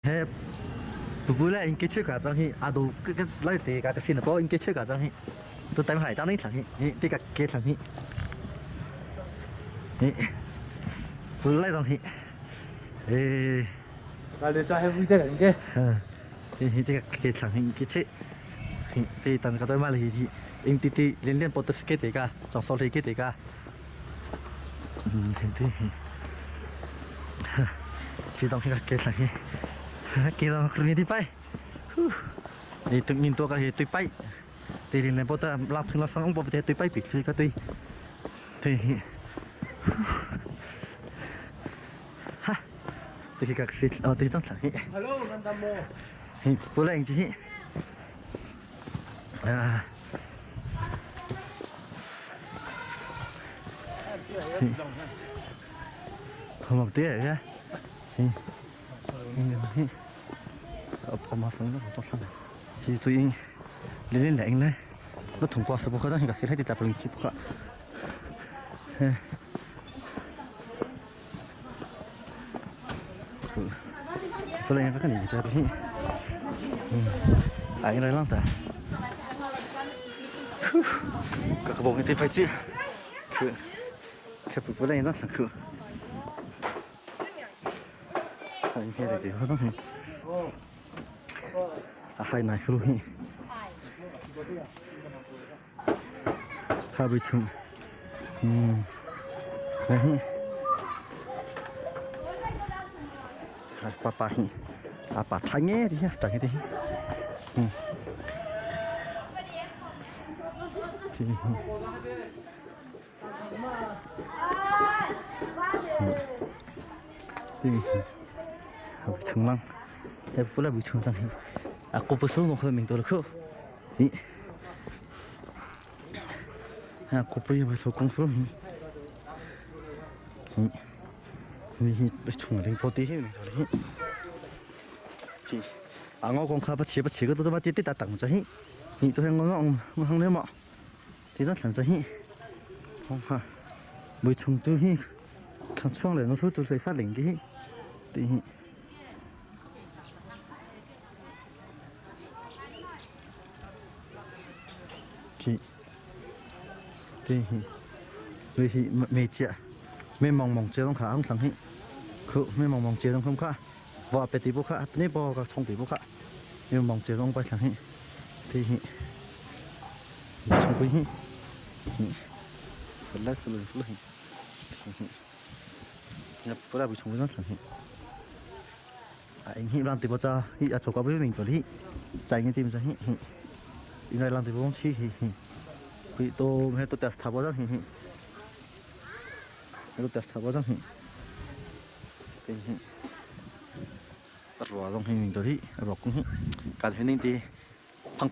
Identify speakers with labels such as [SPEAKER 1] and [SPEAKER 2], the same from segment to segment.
[SPEAKER 1] He bữa nay anh kia chơi cả trang hi à đồ cái lấy thì cả cái xin là bao anh kia chơi cả trang hi tôi tay phải trang đấy thằng hi thì cả kia thằng hi bữa nay thằng hi
[SPEAKER 2] là để cho hay vui thế là chứ
[SPEAKER 1] thì cả kia thằng hi kia chơi thì tận cái tôi mà thì anh tí liên liên bộ tất cái đấy cả trong sau thì cái đấy cả thì chỉ tao cái kia thằng hi kita kerja di pai, itu minta kalau itu pai, jadi ni bota langsung langsung bota itu pai pikir kata tu, ha, tu kita kasih, oh tu jangan lagi.
[SPEAKER 2] Hello, mandamu.
[SPEAKER 1] Boleh yang sih, không một tiếng ya. Ở mà sống nó không tốt lắm thì tôi lên lạnh này nó thông qua sự bốc hơi ra sẽ thấy tập luyện chip cả tôi lên các cái gì chơi đi anh này lắm ta các cái bộ như thế phải chứ cái bộ lên rất là khử anh kia thì không giống hai này xui hai bị chung này papa hi apa thangé thì hết chẳng cái gì bị chung lăng em cũng là bị chung chẳng cô bớt xuống một mình tôi được không? Cô bây giờ phải công xuống mình chung lên bao tiền rồi ngõ con khá bắt chỉ cái tôi bắt tiết ta tặng cho hi tôi hay ngõ không đấy mà thì rất là cho hi không ha mới chung tôi hi khăn xong rồi nó thôi tôi sẽ sát lệnh cái hi thì thì mẹ chị mẹ mong chơi không khá không thằng hết cứ mẹ mong chơi không khá vợ bé tí bố khá nấy bò các trong tí bố khá mẹ mong chơi không phải thằng hết thì trong quý hết phần lá sườn luôn nhập bữa nay bị trồng rất thằng hết anh hiện làm tí bố cha hiện chỗ có với mình rồi đi chạy như tìm ra hết này làm tí bố không chi thì tôi hay tôi test tháo bao giờ thì tôi test tháo bao giờ thì bắt rồi trong hình mình tôi đi rồi cũng cả thế nên thì phăng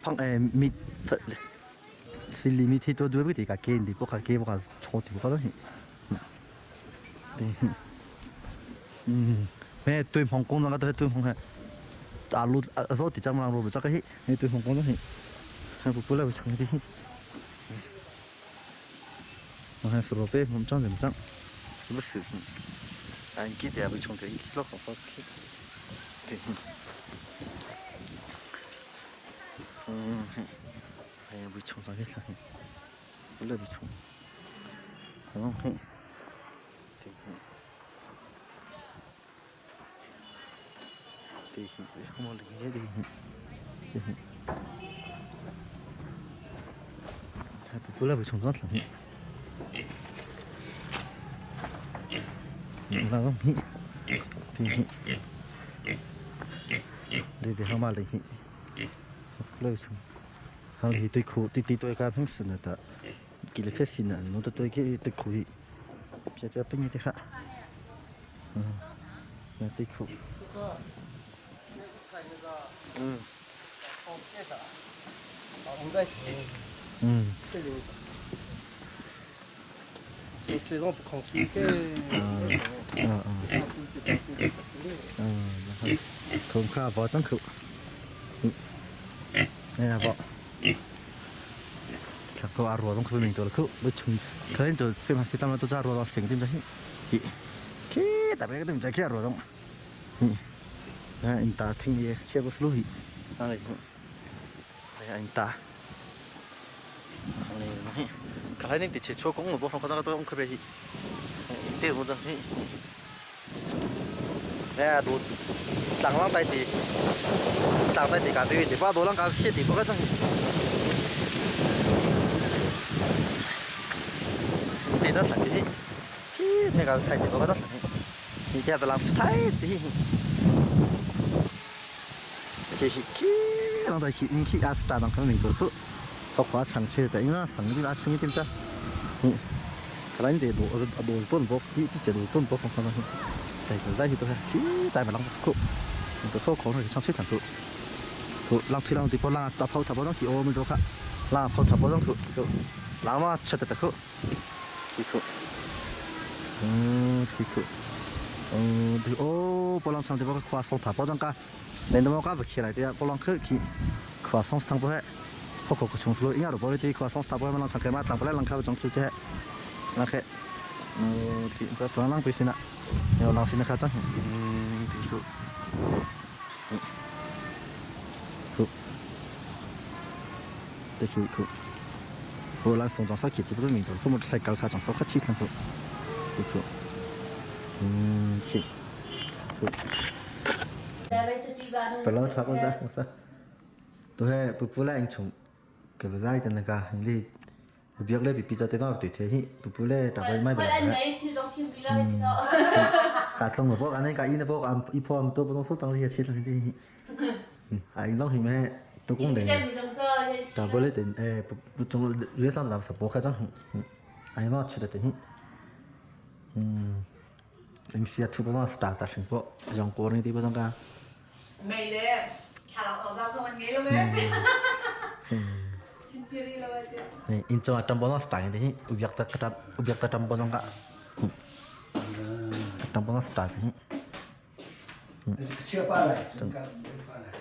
[SPEAKER 1] mít xin limit thì tôi đuổi thì cả kênh thì bốc cả kênh bốc cả chỗ thì bốc đó thì mẹ tôi Hồng Kông rằng tôi Hồng Hà lụt rồi thì chẳng làm rồi chắc cái hết tôi Hồng Kông đó thì hai bữa là bị chồng đi nó hay sửa bếp một trăm bất sự anh kia thì bị chồng thấy lóc không có anh bị chồng ra hết rồi bữa là bị chồng đúng không thì không có lý gì bữa là bị chồng rất là là không thì để không mà lấy lời chung họ thì tôi khổ tôi cả phim sinh là kỳ lệ phép sinh là nó tôi cái tôi khổ thì bây bao nhiêu thế khác là tôi khổ
[SPEAKER 2] 这种不抗水的，không
[SPEAKER 1] khá bỏ trắng khử đây là bỏ chắc có ăn rồi không phải mình tôi là khử với chúng thấy rồi xem hàng xịt tao tôi ra rồi nó xỉn tim đấy thì cái tại vì cái tim trái kia rồi không anh ta thình gì chia bớt lúi này anh ta này cái này thì chỉ cho cũng một bộ phận khác tôi không khơi tiêu một rồi nè đồ tăng lăng tay thì cả tuy thì bao đồ lăng cả xịt thì bao cái thì rất là cái này cả xài thì bao cái rất là thì theo làm thái thì lăng tay khi asta đang cái mình tổ họ khóa chẳng chơi tại nó sẵn đi đã chung tìm ra cái này thì đồ tôn bốc cái chế độ tôn bốc không phải đây cái này thì tôi thấy tại mà lăng cụ tôi không có rồi sang suýt thằng cụ lăng thì bao lăng ta phao tháp bao lăng thì ôm được cả lăng phao tháp bao lăng cụ lăng mà chết được cụ thì ô bao lăng sang thì bao khóa phao tháp bao lăng cả nên nó có việc khi lại thì bao lăng khi khóa xong thằng bao hết họ có chung lối ý nhau rồi thì khóa xong tháp bao lăng sang cái mà thằng bao lăng khao trong chơi chơi lăng cái thì cái phần lăng bị xin ạ nhiều lăng xin khá chắc cô là sống trong sao chỉ có mình thôi không một sạch cả trong sao khác chi thằng cô phải lo cho con ra không sao tôi hay bố lại anh chồng cái vấn đề này cả như việc lấy bị cho tới nó tùy thế hi bố lại đặt bay máy bay cả trong một vóc anh ấy cả in vóc anh ít phong tôi không số trong gì chết là đi anh giống hình mẹ tôi cũng để đặt bay lấy tiền trong dưới sân làm sập bố khai trong anh nó chết được hi anh sẽ thu bao nhiêu start tại sinh bộ dòng cố này thì bao nhiêu cả
[SPEAKER 3] mày lên thả ở ra xong anh nghĩ luôn đấy
[SPEAKER 1] nih inco atam bono stang ini objek tatam bono enggak atam bono stang ini
[SPEAKER 2] chưa qua lại chúng ta qua lại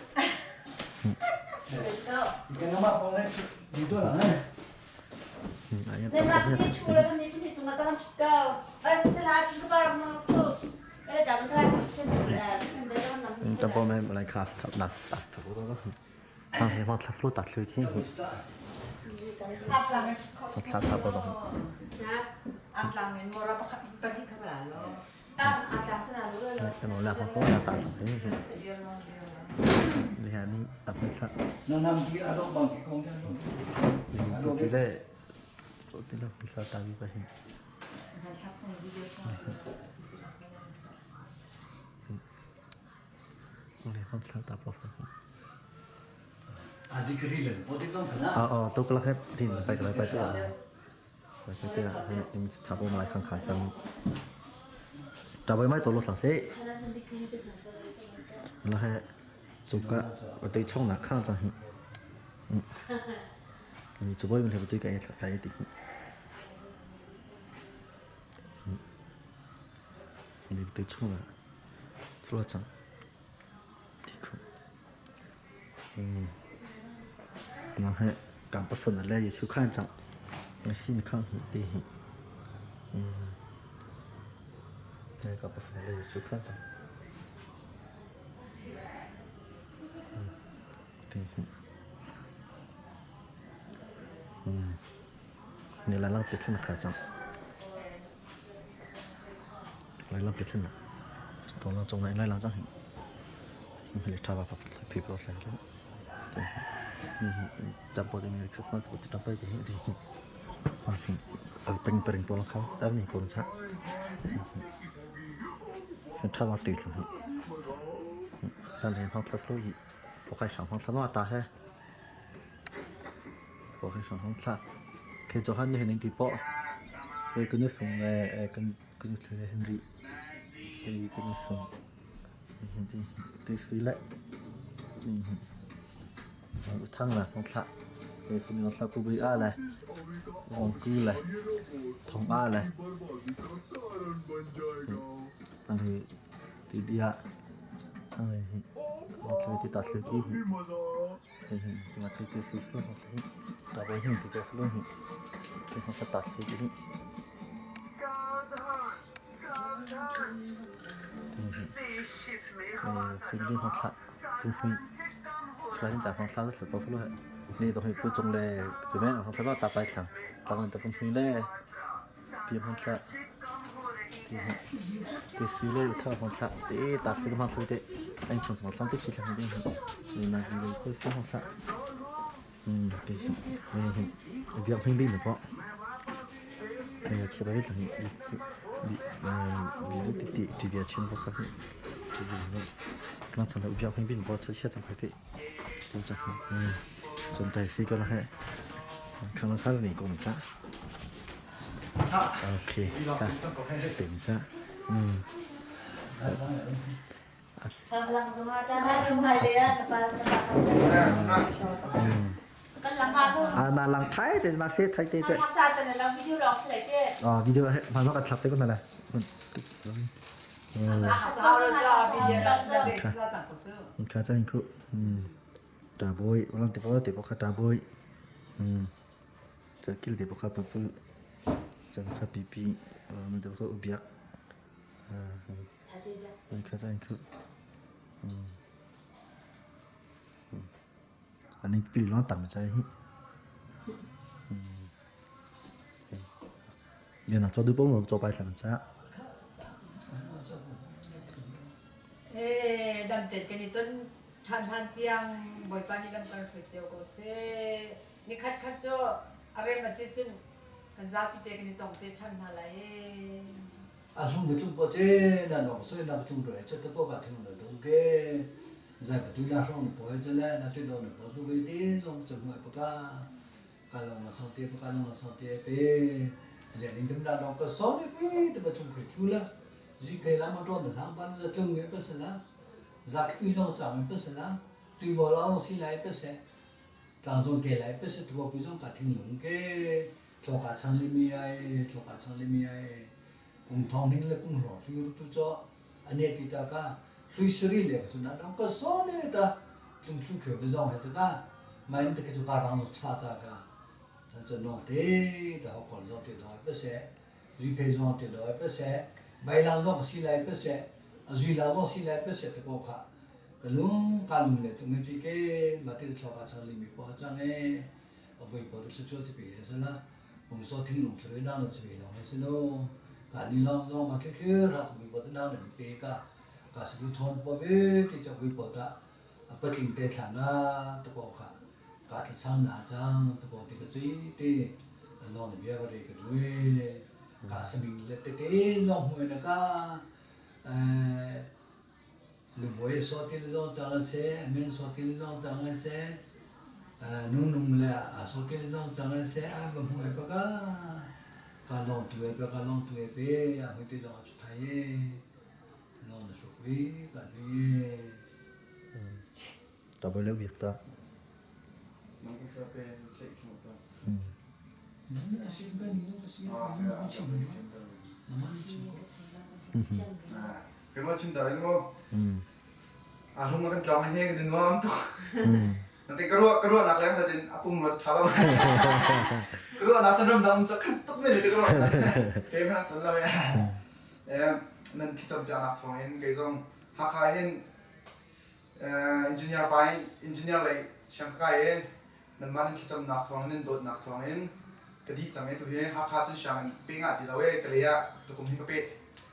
[SPEAKER 2] cái nó mà con này đi tôi là này
[SPEAKER 4] nên là cái chú là con đi thì chúng ta đang chụp cao anh sẽ là chúng ta làm nó tốt cái đó chúng ta sẽ là
[SPEAKER 1] atam bono mulai khas nas terus emang kelas lu tak sih kelas apa dong
[SPEAKER 3] Atlamin mo ra pagi kamalalo.
[SPEAKER 4] atlang sana dulu
[SPEAKER 1] kan ulah apa ya tak sampai lihat ni apa sah
[SPEAKER 2] nam dia ada bang kong
[SPEAKER 1] tidak bisa tapi pasti boleh không sao tak apa sah
[SPEAKER 2] đi cái gì rồi bố tiếp tục nữa
[SPEAKER 1] tôi có hết thì phải tu em tháp ông lại khang khải sang trả với mấy tổ lột sáng sẽ là hết chụp cả ở đây trong nạc khang chẳng mình chụp với mình thì tôi cái đi mình tôi trong là thluachuah thì không nó hay cảm bắt sân là gì chú khăn chẳng nó xin khăn thì đi này cảm bắt sân là gì chú khăn chẳng này là lăng biệt thân là khá chẳng lại lăng biệt thân là tôi là trong này lại lăng chẳng mình phải thao vào phải people like you Jampo de Merry Christmas buat tampi di maafin paling pulang kau tapi ni kau nak sentra waktu itu dan yang hang selalu pakai sang selalu ada he pakai sang selalu kejohan ni hendak dipo kena sungai kena sungai Henry kena sungai ini di sila ni thăng là con thạ để xuống nó sao cũng a này con cư này thòng a này anh thì đi ạ anh này nó chơi thì tạt sự kỹ thì mà chơi thì sự luôn thì đã bây giờ thì chơi luôn thì nó sẽ tạt sự kỹ thì phim đi hoặc là phim phim là những tác phong sao rất là có phúc lợiนี่ต้องให้ผู้จงเลยจุดแม่ของสภาพตาไปสั่งตามันตะกุ่มฟิงเล่เพียงคนละที่สีเล่เท่าคนละที่ตาสีก็มันสุดเด็ดอันชงสมองซ้ำไปสิลังเดียวนี่นะนี่คือสีคนละที่นี่เบียร์ฟิงบินหรือเปล่าเนี่ยเชื่อไปหลังมีลูกติดจีเบียร์ชิ้นพวกเขาจีเบียร์นี่น่าจะเราเบียร์ฟิงบินเพราะเชื่อจังไปที่ดูจังจนใจซีก็แล้วฮะข้างล่างข้างนี้ก็มีจ้าโอเคเต็มจ้า
[SPEAKER 4] Lang semua dah ada mai dia tempat kan lang aku
[SPEAKER 1] น่าลังไทยแต่น่าเสียไทยเตะจ้ะ
[SPEAKER 4] ทักษะจะในเราวิดีโอล็อกใส่เด้
[SPEAKER 1] วิดีโอมันว่ากันทับได้ก็นั่นแหละ
[SPEAKER 3] sao rồi cho bây giờ là ra chẳng có chứ
[SPEAKER 1] ข้าจะเห็นคู่ตาบอยวันนั้นติดพวกข้าตาบอยจะกินติดพวกข้าปุ๊บจะข้าปีมันจะตัวอุบยักมันข้าจะเห็นคู่อันนี้ปีร้อนต่ำใจเดี๋ยวนะจะดูปุ๊บเราจะไปสั่งจ้า
[SPEAKER 3] đầm chết cái này tuần than tiang bồi pan đi đầm pan phải chiều có xe mi khát cho are mà tiết chân giá pi cái này tổng tiết than hà lại
[SPEAKER 2] không phải chung bao chế là nó sôi làm chung rồi cho tới bao bát thêm nữa đúng cái giải phải tôi làm xong rồi cho nên là tôi đâu được bao tôi về đi xong chừng ngoài bao cả lòng mà xong tiết cả lòng mà xong tiết về giờ nên chúng ta đâu có số đấy về thì phải chung khởi chui là gì cái làm mà tròn được hàng bao giờ chung nghĩa bớt là giặc uy long chẳng bớt là tùy vào lao xí lại bớt sẽ tàng trong cái lại bớt sẽ tùy vào uy long cả thiên lũng cái cho cả sang lim ai cùng thong ninh là cùng rõ tùy vào tụi cho anh ấy thì chắc cả suy seri liền cho nó đâu có số này ta chung chung kiểu với dòng hết cả mà anh thì cái chỗ cả đang cha cả cho nó thế ta họ còn dòng thì đó bớt sẽ duy phê dòng thì đó bớt sẽ bay lao dòng xí lại bớt sẽ duy lao dòng xí lại bớt sẽ thì bao cả cái lung này tụi mình thì cái mà thì cho cả sang lim bao trang này ở bây giờ thì cho chỉ bị thế là vùng số thiên lũng chơi nào nó chỉ bị lòng hết đâu cả đi lao dòng mà cái ra tụi mình bao nhiêu nào để bị cả sự thôn bao về thì cho bây giờ ta bất kinh tế thằng na tụi bao cả thì sang nào trang tụi bao thì cái gì thì lo này bây giờ cái đuôi cả sự mình lấy tế dòng người là cả lùm bồi số tiền dòng chẳng sẽ men số tiền dòng chẳng sẽ nung là số tiền dòng chẳng sẽ và người bác cả lòng tuổi bé người ta dòng chút thấy lòng là số quý cả đi
[SPEAKER 1] tao bây giờ việc ta
[SPEAKER 5] nó cũng sẽ về chạy một tuần cái mà chim tới đúng không? Không có thằng chó hay cái đừng ngon thôi. Nanti keruak nak lem nanti apung lo calo. Keruak nak cenderung dalam sekan tuh nih itu keruak. Kayak mana tuh lo ya? Nanti kita biar nak thongin cái zong Hakha hin engineer lại sang cái nên mà kita nak thongin dot nak thongin cái gì chẳng ấy tụi he Hakha chân sang ping thì đâu ấy cái này tụi cũng hi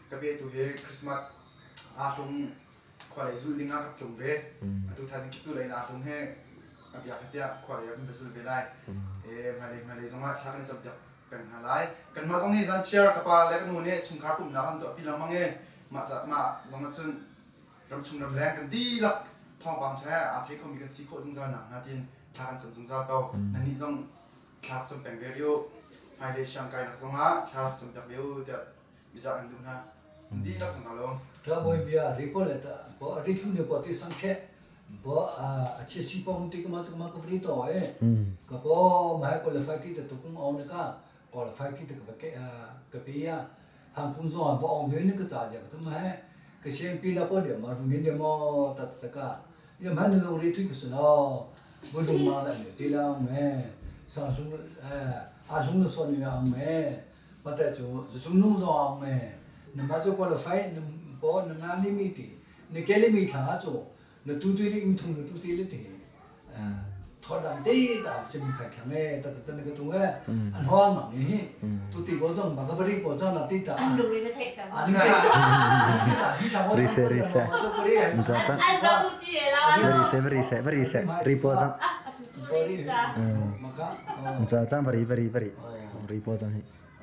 [SPEAKER 5] cái bé tụi he Christmas lung qua lại du lịch các kiểu về tụi thay những tụi này lung he bây giờ cái qua lại cũng du lịch lại mà lấy giống như chắc là bây giờ bên hà lại cần mà giống như dân share cái pa lấy cái nụ này chungkhar cũng đã làm tụi pin làm mang nghe mà giống như chân làm chung làm leng cần đi là thong bằng trái thấy không bị cái xí cột trong giờ nào na tiên thà cần trong giờ câu nên đi giống khác trong bên video hay để sang cái là giống khác trong đặc biệt thì bây giờ anh đúng ha đi là trong nào luôn
[SPEAKER 2] cho bây giờ đi qua lại ta bỏ đi chung nhiều bỏ đi sang khe bỏ chia sẻ phong thì cái mà cái free to ấy cái bỏ máy còn là phải kia tụi cũng ổn được cả còn là phải kia tụi cái bây giờ hàng cũng do vợ ông về nữa cái giá gì cái máy cái xem pin đã bỏ điểm mà dùng điểm mà tất cả nhưng mà nó đi thuê cái nó bây giờ mà lại nữa đi là mẹ sang xuống xuống nó son nhiều mẹ mà tại chỗ xuống nông giò mẹ nhưng mà chỗ còn là phải bỏ nó ngang đi mi thì ในแกเลยมีทางอาโจในตู้ตีเลยอินทุงในตู้ตีเลยถึงทอดดำดีแต่จะมีใครแข็งแต่ในกระตุ้งอันห้องหนังนี่ตู้ตีบ่จ้องบางก็บริบ่จ้องน่ะตีแต่
[SPEAKER 4] อันดูเลยนะเทกัน
[SPEAKER 2] อันนี้ที่ทำว่า
[SPEAKER 1] reset จ้าจ้า
[SPEAKER 4] อันZohtuตีแล้ว
[SPEAKER 1] reset report จ้า
[SPEAKER 2] มันก็
[SPEAKER 1] จ้าจ้าบริ report จ้า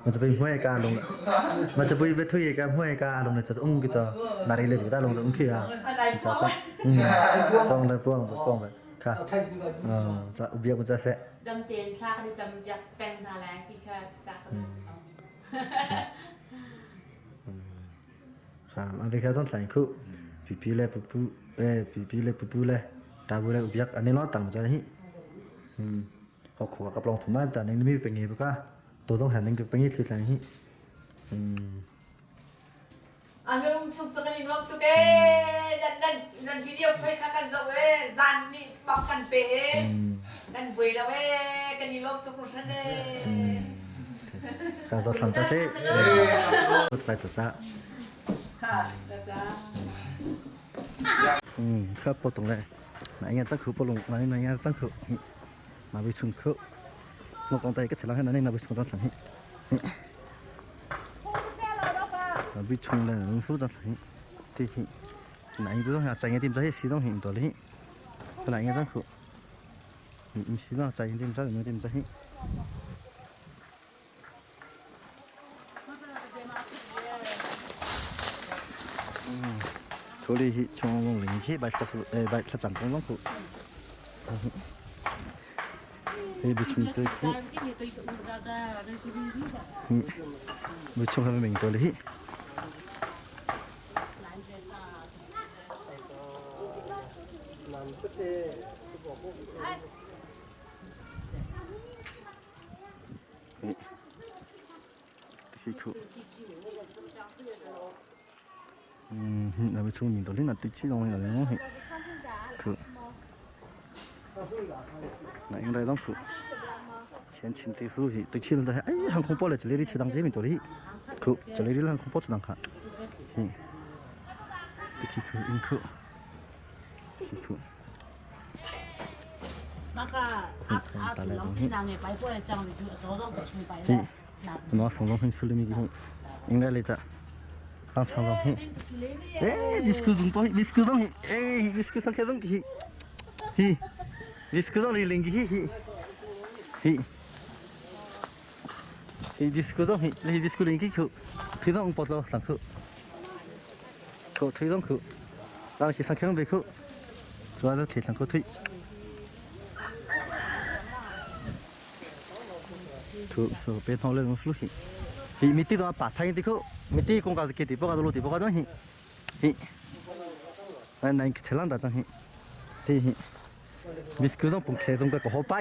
[SPEAKER 1] มันจะไปห้วยการลงมันจะไปทุ่ยการห้วยการลงเนี่ยจะก็จะนารีเลยจะได้ลงจะขี้อ่ะจ้าจ้าป้องเลยป้องเลยค่ะจะอุบยมันจะเสะ
[SPEAKER 4] ดำเจนซากันจำยักแปลงนาแรงที่ค่ะจากกัน
[SPEAKER 1] ค่ะอันนี้แค่ต้องใส่คู่ปีเลยปุ๊ปีเลยปุ๊เลยตาบุเลยอุบยักอันนี้ล้อต่างจากนี้เขาขวกับลองถุงน้ำแต่นี่ไม่เป็นไงปุ๊กะตัวต้องหันนึงกับเป็นยี่สิบอะไรนี้
[SPEAKER 3] อันนี้ลุงชุบสักนิดลบตุ๊กนั่นวิดีโอเพลย์ข้ากันจะเว้จันนี่บอกกันเป๊ะนั่นบุยแล้วเว้กันนี่ลบทุกคนเลย
[SPEAKER 1] การจะทำจะเซ่ไปตัวจ้า
[SPEAKER 3] ค่ะจ้า
[SPEAKER 1] ครับปตรงเลยไหนเงี้ยจังคือปลงไหนเงี้ยจังคือมาไปชงคือมองตาก็เฉลี่ยให้นั่นเองมาไปชงจังหลังมาไปชงเลยลุงสู้จังหลังที่ไหน不用下整一點仔市東行到呢，個嚟嘅真酷，市東整一點仔，兩點仔。佢哋從龍陵去擺站公路，你不從對去，不從佢明到你。ขี้คู่เราไปชมมินตัวนี้น่ะติดชี้ลงอย่างนี้เหรอคู่ไหนอะไรต้องคู่เขียนชิ้นที่สู้ที่ติดชี้ลงได้ไอ้หังคงปอเลยจะเลี้ยชี้ดังเจมินตัวนี้คู่จะเลี้ยหังคงปอจะดังค่ะติดขี้คู่อินคู่ขี้คู่
[SPEAKER 6] ตาเลยนี่
[SPEAKER 1] น้องส่งลงให้สุดเลยมีกี่คนยังได้เลยจ้ะตั้งช่างลงให้บิสกุตส่งไปบิสกุตส่งให้บิสกุตส่งแค่ส่งกี่บิสกุตส่งลิงกี่บิสกุตส่งให้บิสกุตลิงกี่คู่推动不到上口推动口然后去上口背口主要是推上口推คือสูเป็นทองเลยต้องสู้สิฮีมิติตัวป่าไทยที่เขามิติกงกาสกิติปกาตัวลูติปกาจังฮีนั่นเชลันดาจังฮีบิสกุตต้องปุ่งเคสต้องกับหัวไป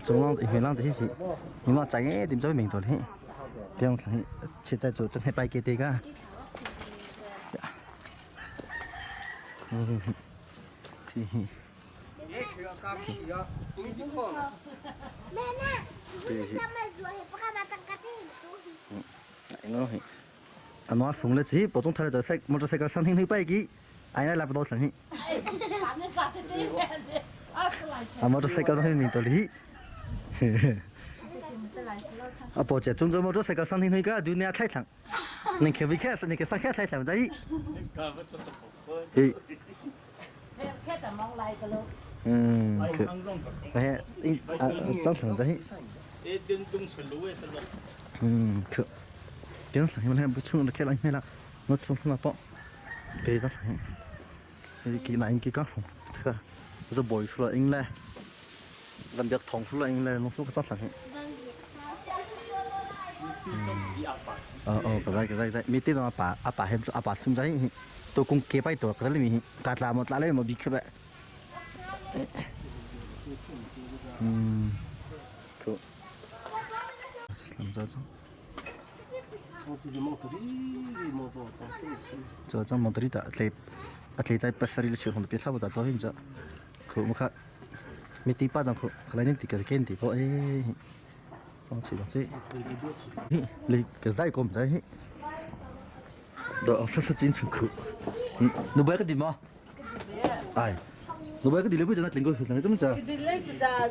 [SPEAKER 1] จงลองอีกหลังที่ฮีนี่มาใจเงี้ยดิมจะไม่เหม็นตัวนี้เพียงสังเชื่อใจจุดจังให้ไปเกติกาที่
[SPEAKER 6] แม่น่ะทำไมสวยเพราะว่าตั้งกะทิ
[SPEAKER 1] ไอ้น้อยอันนั้นส่งเลยจีปอจงทะเลจะเซ็กมอเตอร์ไซค์สั่งให้ไปกี่ไอ้นั่นรับตัวสั่งให้มอเตอร์ไซค์ต้องให้มีตัวนี้อ่ะพอจะจงจะมอเตอร์ไซค์สั่งให้ก็ดูเนี่ยใช่ทั้งนี่แค่วิแค่นี่แค่สักแค่ใช่ทั้งใจ
[SPEAKER 6] แค่แต่มองไล่กันเลย
[SPEAKER 1] คือไอ้จังถึงใจคือเดี๋ยวสั่งให้มันให้บุช่วงแค่ไรไม่ละงดส่งขึ้นมาปะเดี๋ยวจังสั่งให้กี่ไหนกี่ก้อนผมเถอะจะบ่อยสุดเองเลยลำเบียกทองสุดเองเลยน้องสุก็จังสั่งให้ก็ได้มีที่ตรงอาป่าเห็นอาป่าชุ่มใจตัวกุ้งเก็บไปตัวก็เลยมีการลาหมดแล้วเลยมาบิกขึ้นไปcool ลำจ้าจ้ามองตัวนี้แต่อัตเลใจปัสสาวะเชื่อของตัวเป็นข้าวตัวตัวเห็นจ้าcoolมั้งค่ะมีตีป้าจังcoolใครนี่ตีกันเก่งตีเพราะ đồng chí hi lấy cái dây cồm dây hi đó rất là chính xác nó bây cái gì mà ai nó bây cái gì lấy bây giờ nó tính cái này怎么讲
[SPEAKER 4] cái đấy chỉ là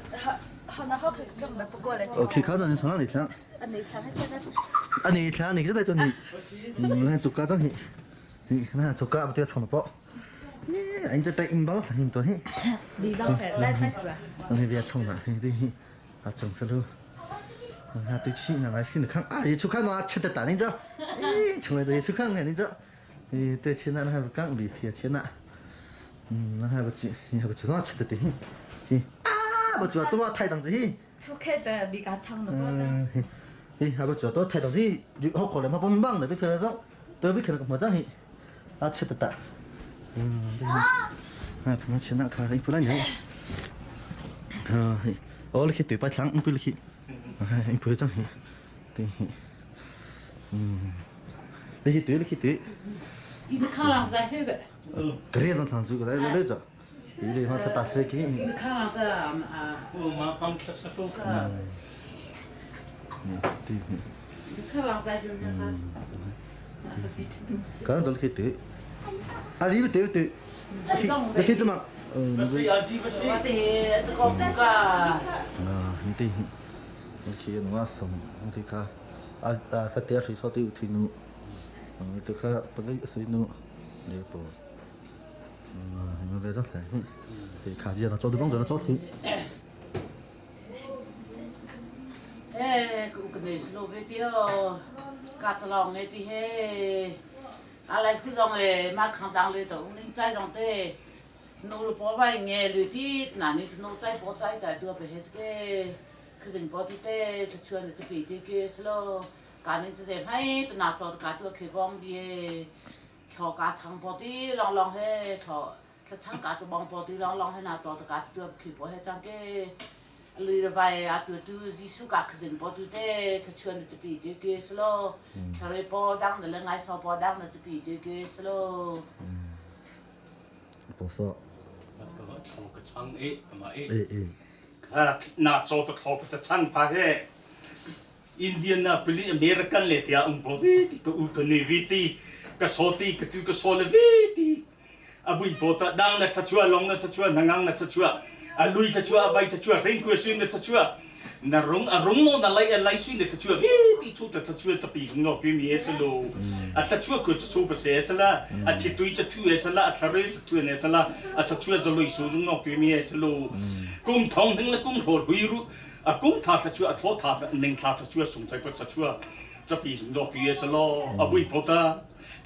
[SPEAKER 4] họ nó học cái trong mấy bữa lại
[SPEAKER 1] OK khá là sao này sao
[SPEAKER 4] anh ấy chán hết trơn
[SPEAKER 1] anh ấy sao này cái đây cho này này chụp cá chẳng hi này chụp cá bây giờ chọn nó anhจะไปอินบ็อกซ์หินตัวนี้
[SPEAKER 4] đi đâu phải đây phải chưa
[SPEAKER 1] อันนี้เรียกชงนะนี่อาชงซะดูฮะตัวชี้นะมาสินข้างอ่ะชุข้างนะชิดแต่นี่จ้ะชงเลยตัวชุข้างนี่จ้ะตัวชี้นะให้กังบีเสียชี้นะนะให้บุจิให้บุจิน่าชิดแต่บุจิตัวไทยตั้งจี
[SPEAKER 4] chú kể về bị cá chăng nó bao giờ
[SPEAKER 1] ให้บุจิตัวไทยตั้งจีอยู่เขาขอเลยมาปนบ้างเลยตัวเพื่อนจ้ะตัววิเคราะห์มาจ้ะนี่อาชิดแต่ผมว่าชนะค่ะไอ้พวกนั้นเนี่ยโอ้เลยคิดตัวไปครั้งมันก็เลยคิดไอ้พวกจังเหรอเลยคิดตัวเลยคิดตัว
[SPEAKER 7] อีกข้างหลังใจให้แบบ
[SPEAKER 1] กระเรียนต้องทำจุกได้เลยจ้ะอีเลยมาสตาร์ทเลยกี่
[SPEAKER 7] อีกข้างหลังจะ
[SPEAKER 8] มาปั๊มคลาสสิก
[SPEAKER 7] อีกข้างหลังใจอยู่นะคะ
[SPEAKER 1] ก็ต้องคิดตัวอะไรอยู่ตัวเลยคิดตัวมั้ง
[SPEAKER 8] Vasi azi vasi.
[SPEAKER 7] ว่าแต่จะกอบก็
[SPEAKER 1] นี่โอเคนึกว่าสมนี่ค่ะสเตียร์ที่สติอุทินุตัวค่ะปฏิสินุเดี๋ยวปุ๊มันเป็นจังไงขาดีนะจอดบ้างจอดจอดสิ
[SPEAKER 7] กูก็ได้สโลเวเดียวกาจะลองไงที่เฮอะไรคือจองเลยมาขังดังเลยตัวนึงใจจองเต้นูรู้พอว่าไงหรือที่นั่นนี่นูใจพอใจแต่ตัวไปเฮ็ดก็คือสิ่งพอที่เต้จะชวนจะไปเจอก็สโลการนี้จะเสพให้ตัวหน้าจอการตัวเคบองเบียชอการช่างพอที่ลองให้ชอถ้าช่างการจะบองพอที่ลองให้หน้าจอการตัวเคบองให้จังก็เลยไปตัวจิสุกักสิ่งพอที่เต้จะชวนจะไปเจอก็สโลถ้าเลยพอดังเดี๋ยวไงสอบพอดังจะไปเจอก็สโล
[SPEAKER 1] พอสอบ
[SPEAKER 8] เขาก็ช่างมาข้าหน้าจอตัวเขาก็จะช่างพาเฮอินเดียน่ะเป็นอเมริกันเลยที่อ่ะพอวิธีก็อุตเนวิธีก็สอตีก็ตัวก็สอลวิธีบุยพอตาดังนะทัชชัวลงนะทัชชัวนังนะทัชชัวลุยทัชชัวไว้ทัชชัวเร่งคุยซินนะทัชชัวน่ะรงโน่นอะไรซินนะทัชชัววิธีชุดทัชชัวจะปีกงอกมีเอสโลทัชชัวก็จะสู้ภาษาสละชิตุยจะทุ่เอสละทาริสทุ่เนสละทัชชัวจะลุยสู้งอกมีเอสโลกุ้งทองหนึ่งและกุ้งโหดหุยรู้กุ้งทาทัชชัวทอทาหนึ่งทาทัชชัวสงสัยว่าทัชชัวจะปีกงอกมีเอสโลบุยพอตา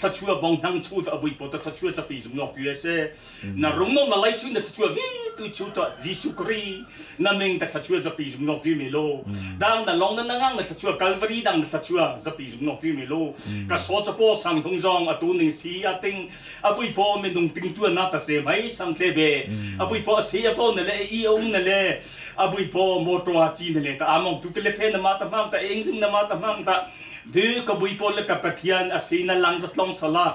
[SPEAKER 8] ทัชชัวบองนั่งชูตบุยพอตาทัชชัวจะปีกงอกมีเอสน่ะรงโน่นอะไรซินนะทัชชัววิธีชุดจิสุกรีนั่นเองแต่ทัชชัวจะปีกงอกมีโลดังแต่ลองนั่นนั่งนะทัชชัวกัลวารีดังทัชชัวจะปีกงอกมีโลก็สอจะพอสังหงจองตัวหนึ่งสีติงบุยพอไม่ต้องติงตัวนัดเสียไหมสังเคเบบุยพอเสียพอนั่นแหละอีองนั่นแหละบุยพอโมโตอาจีนั่นแหละแต่อามองตุกเล็บเพนมาตะมังแต่เองซึ่งนมาตะมังแต่วิวกับบุยพอเล็กกับเทียนอาศัยนั่นลังจะต้องสละ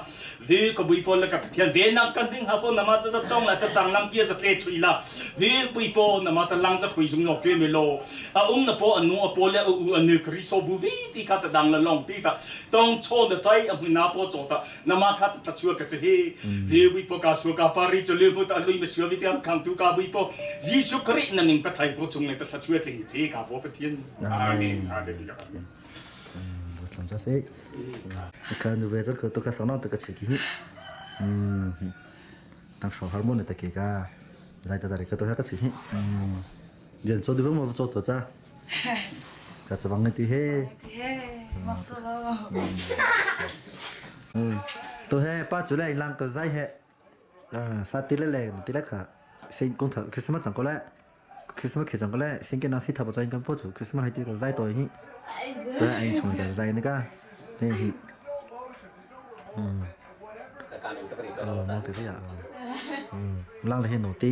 [SPEAKER 8] วิวกับบุยพอเล็กกับเทียนเวนังกันดิ้งหาพอนมาจะจ้องและจะจังลังเกียจะเทชุยละวิวบุยพอนมาตะลังจะคุยจุงนกเกมิโลนะพออนุพอและอนุคริโซบุวิที่ขัดดังละลองตีตาต้องโชว์ใจมุนาพอจอตานมาขัดตัดชัวกันจะเฮวิวบุยพอกาชัวกาปาริจลืมตะลุยมาชัววิทยามขังตุกาบุยพอยิสุครินั่นเองปะไทยพอจงเลยตัดชัวถึงเสกาพอปะเทียนอาเมนอาเลลูยา
[SPEAKER 1] ทำจะสิการดูเวทก็ตัวข้าสนองตัวก็ชิกิตั้งสองฮาร์โมนในตะเกียกาได้แต่อะไรก็ตัวข้าก็ชิกิเรียนโจดูว่ามันโจตัวจ้าก็จะวังในที่เฮ
[SPEAKER 4] มาโซโล
[SPEAKER 1] ตัวเฮป้าจุดแรกลังตัวใจเฮสัตว์ตีเล่ๆตีเล็กค่ะสิ่งคงถือคริสต์มาสจังก็แล้วคริสต์มาสเขียนจังก็แล้วสิ่งที่น่าสิทับใจกันพอจุคริสต์มาสให้ตีก็ใจตัวนี้แล้วไอ้ชงกับใจนี่ก็นี่
[SPEAKER 9] จะการเองจะปฏิบัติ
[SPEAKER 1] มันก็ที่อ่ะลังเลยให้โนตี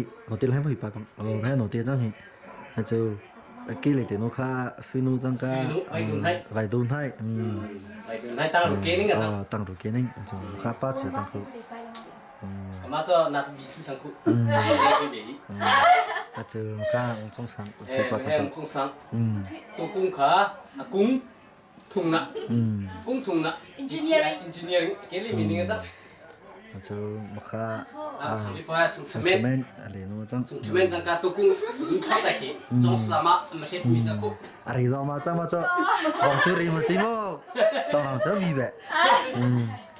[SPEAKER 1] เลยให้ผู้ป่วยให้โนตีจังให้เจ้ากี้เลยแต่โนข้าซื้อโนจังก็ไปดูให้
[SPEAKER 9] ตั้งรูเกนิ่งกัน
[SPEAKER 1] ตั้งรูเกนิ่งจังข้าป้าเสียจังคือ
[SPEAKER 9] มาจะนัดบีทุกชังคุ
[SPEAKER 1] เจอข้างจงสัง
[SPEAKER 9] เฮ้ยจงสังตัวกุ้งขากุ้งทุ่งนะกุ้งทุ่งนะ engineering เกี่ยวกับมีนิ่งจัง
[SPEAKER 1] เจอมาข้า
[SPEAKER 9] สังเกตว่าสุด
[SPEAKER 1] สัง
[SPEAKER 9] เม
[SPEAKER 1] เก
[SPEAKER 9] น
[SPEAKER 1] ตอะไรนู้จัง
[SPEAKER 9] สุดเมนจังการตัวกุ้งเข้าแต่ขี้จงสามารถไม่ใช่มีจังกุ้ง
[SPEAKER 1] อะไรเรามาจังมาจ้ะของตัวรีมันจีโม่ต้องทำเจ้ามีแบบ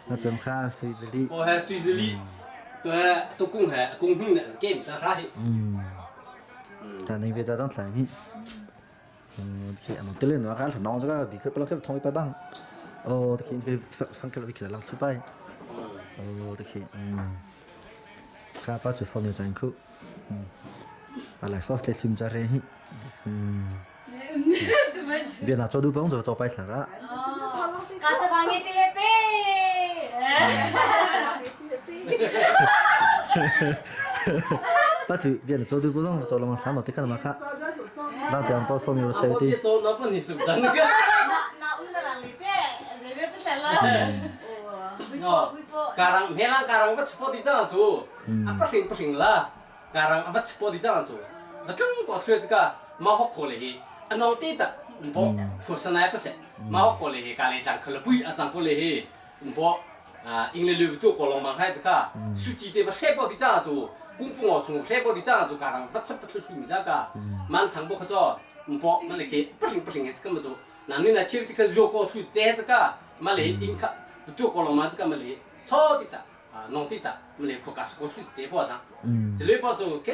[SPEAKER 1] มาจำข้าสุยซิลี
[SPEAKER 9] พอให้สุยซิลีตัวกุ้งให้กุ้งหิ้งเนี่ยสเกมจะหาที่
[SPEAKER 1] แต่ในเวลาจังสังฮีที่อันนั้นเล่นว่าการถนอมจะก็ดีขึ้นไปแล้วแค่ทองไปบ้างโอ้ที่คือสังเกตว่าที่หลังทุบไปโอ้ที่ข้าป้าจะฟังอยู่จังคู่อะไรซอสเล็กซิมจาร์ฮีเบียร์น่าจะดูบ้างจะไปสาระ
[SPEAKER 4] กาจะพังยี่ตีเฮปี
[SPEAKER 1] ป้าจะเบียร์น่าจะดูบ้างจะลองมาทำมาที่กันมาค่ะนั่งเตียงป้าฟังอยู่ใช่ที่
[SPEAKER 9] โจนับเป็นสุดจังก็
[SPEAKER 4] น่าอุ้งกระรังเลยเต้เดี๋ยวเป็นแต่ละวิป
[SPEAKER 9] karang melang karang apa cepat di jalan tu apa sing lah karang apa cepat di jalan tu betul kau tuh juga mau koleh anong tidak bo fusan apa sih mau koleh kali jang kelebui ajang koleh bo English lebih tu kalau makai juga suci deh cepat di jalan tu kumpul ngocung cepat di jalan tu karang apa cepat tu misalnya mantang bo kerja bo malaki pusing itu kan betul nanti nak cerita ke Joko tu jadi juga malai ingka betul kalau macam juga malai 초디다 농디다 물리 국가스 고추 제보장 제레보죠 게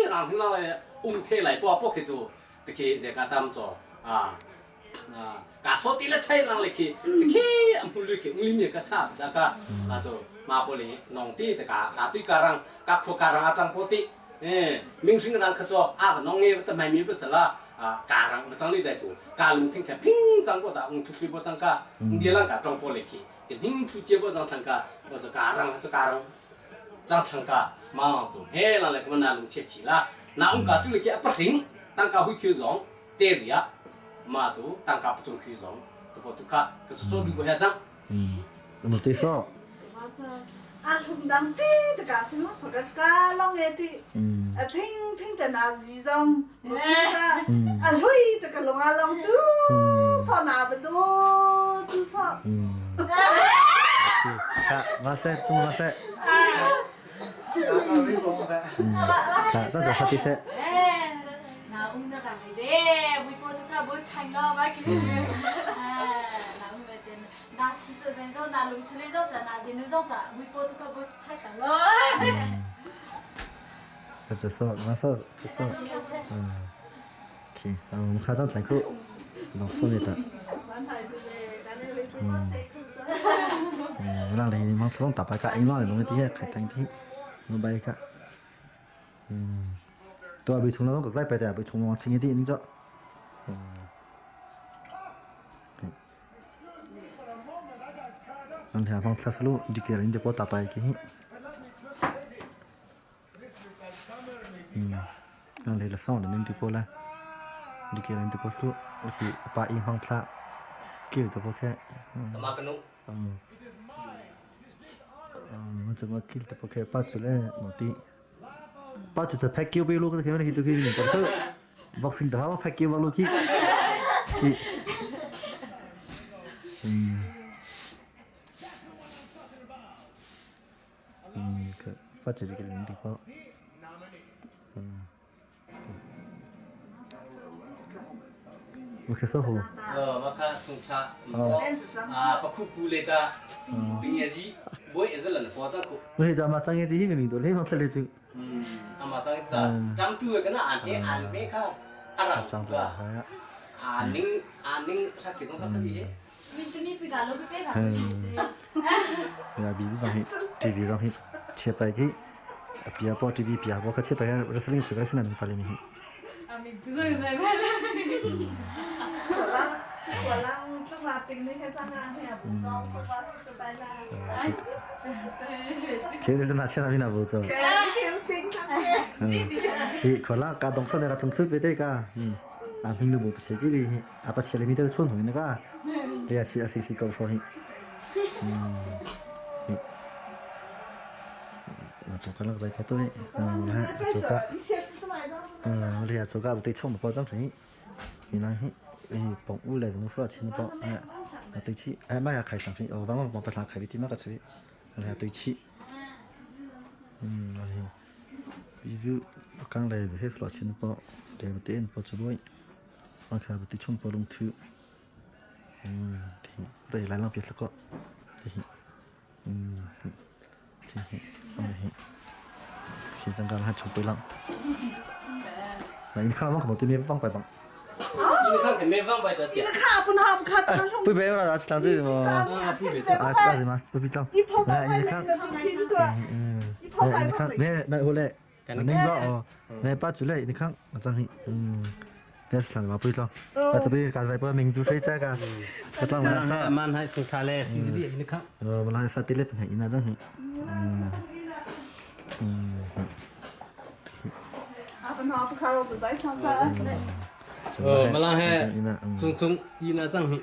[SPEAKER 9] 랑랑에 웅태来보보케죠 이렇게 제가 담죠 가소딜의 차이랑이렇게 이렇게 안불리게 울리미가 차 자가 아주 마볼이 농디다 가디가랑 가쿠가랑 아장보디 예 명칭이랑 그죠 농에부터 많이 버슬라 가랑 장리대죠 가릉 팅케 핑장보다 웅투시보장가 니랑 가정볼이기 ning tu je bo jang thang ka wo zo karang jang thang ka ma zo he la le ko na lu che chi la na ong ka tu le ki apa ring tang ka hui khyu zong te ria ma zo tang ka pu chung khyu zong to bo tu ka ke zo du bo ha jang
[SPEAKER 1] một tí sao
[SPEAKER 10] ăn hùng đắng tí tất cả xin mất phải cá long nghe tí ping ping tên là gì xong một tí ra ăn hui tất cả long ăn long tu sao nào bên đó tu sao
[SPEAKER 1] cả mà sẽ chung mà sẽ cả rất là thích sẽ
[SPEAKER 4] nào ung nó rằng đấy buổi tối tôi buổi chanh lo ba cái nào ung về tiền na xí sợ tiền đâu na lúc chơi dốc ta na gì nữa dốc ta buổi tối tôi buổi chanh ta lo
[SPEAKER 1] rất là sợ mà sợ khi khá rất là cool nó xuân vậy ta làm này mang xuống tập bài cả anh nói nó tí khai thành tí nó bay cả tôi bị chúng nó có dây bài để bị chúng nó chính cái gì nữa anh thấy phong sát luôn đi kia lên để bỏ tập bài kia anh thấy là xong rồi nên đi bỏ là đi kia lên để bỏ xuống khi bài in phong sát kia để bỏ cái
[SPEAKER 9] mà cái nụ
[SPEAKER 1] มันจะมาคิดแต่พอแค่ป้าจุดแล้วหนูตีป้าจุดจะแพ็กกิ้วไปลูกก็แค่ไม่ได้คิดจะคิดหนึ่งแต่ก็บ็อกซิ่งแต่ว่าแพ็กกิ้วว่าลูกคิดก็ป้าจุดจะกินหนึ่งที่เขาโอเคสู้หัว
[SPEAKER 9] มาค่ะสุชาปะคุกูเลตาปิญญาจีบอยเอซลันพอจังกู
[SPEAKER 1] เฮ้ยจะมาจังยังดีไม่มีตัวเล่มันทะเลจู
[SPEAKER 9] มาจังจะจำตัวกันนะอ่านไม่ค่ะอะไรจังตัวอ่านนิ่งสักกี่จังตักดี
[SPEAKER 4] มีตัวนี้ปีกาลูกเต้ค่ะ
[SPEAKER 1] เวลาบีบางทีทีวีบางทีเชียร์ไปกี่ปีอาปอทีวีปีอาปอเขาเชียร์ไปกันรัสลิงสุดก็สุนันมีพลังนี้
[SPEAKER 4] มีตัวไหนบ้าง
[SPEAKER 10] หัวลังต้องมาติงนี่แค่จ้างงานเนี่ยผมจองคนว่าจะไปแล้ว
[SPEAKER 1] 걔들도 나치나 비나 보죠. 이 걸라 가동서 내가 동수 베데가 남행도 못 쓰기리 아빠 셀미도 촌 ಹೋ이나가 내가 시아시시 거소히 나 저걸로 봐 것도 나 저다 thì chỗ cái tôi trông một bao trắng thấy thì nó bông u lại nó xuất chín bao tôi chỉ mai khai sáng thì vắng một bắt khai thì mà cái gì là tôi chỉ ví dụ càng này thì hết xuất chín bao để một tiền bao nhiêu vậy mà khai tôi trông bao lông thứ thì đây là làm việc là có thì chẳng cần hai chục tuổi lắm này khá lắm không tôi mới văng bài bằng
[SPEAKER 9] ini kan kami vang bai da
[SPEAKER 10] ini kha pun hap kha ta long
[SPEAKER 1] bây giờ là làm gì mà à gì mà bây giờ này khá này khá này này hồi lệ này đó này bắt chú lệ này khá mà chẳng hi thế là mà bây giờ làจะไปการใส่เพื่อมิงดูใช้ใจกันก็ต้อง
[SPEAKER 9] มันให้สุดท้ายเลยสิดีนี่ครับ
[SPEAKER 1] มันให้สติเล็ดให้น่าจังhi
[SPEAKER 10] pun hap kha ta zai chang sa
[SPEAKER 9] mà là hệ chung y là chẳng hi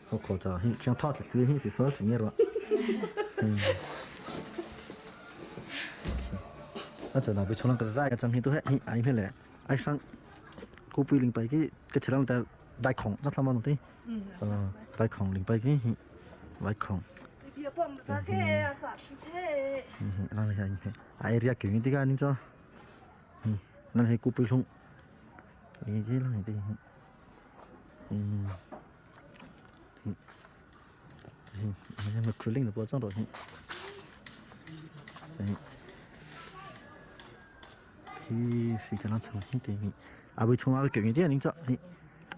[SPEAKER 1] เขาขอจะให้เครื่องทอดซื้อให้สิซอสสิ่งนี้หรออาจจะเราไปชนกันได้จังที่ตัวให้ไอ้เพื่อนแหละไอ้สั่งกูไปลิงไปก็เชื่อแต่ได้ของจะทำมันตรงที่ได้ของลิงไปก็ได้ของ
[SPEAKER 10] เบียป้อมจะแค่จะชุดเท่
[SPEAKER 1] นั่นเลยไอ้เรียกเก่งที่กันนี่จ้ะนั่นให้กูไปลงนี่ที่นั่นที่มันมาคุยเรื่องตัวจังเลยที่สิ่งที่เราทำให้ดีอาไปชงอะไรเก่งที่นี่จ้ะ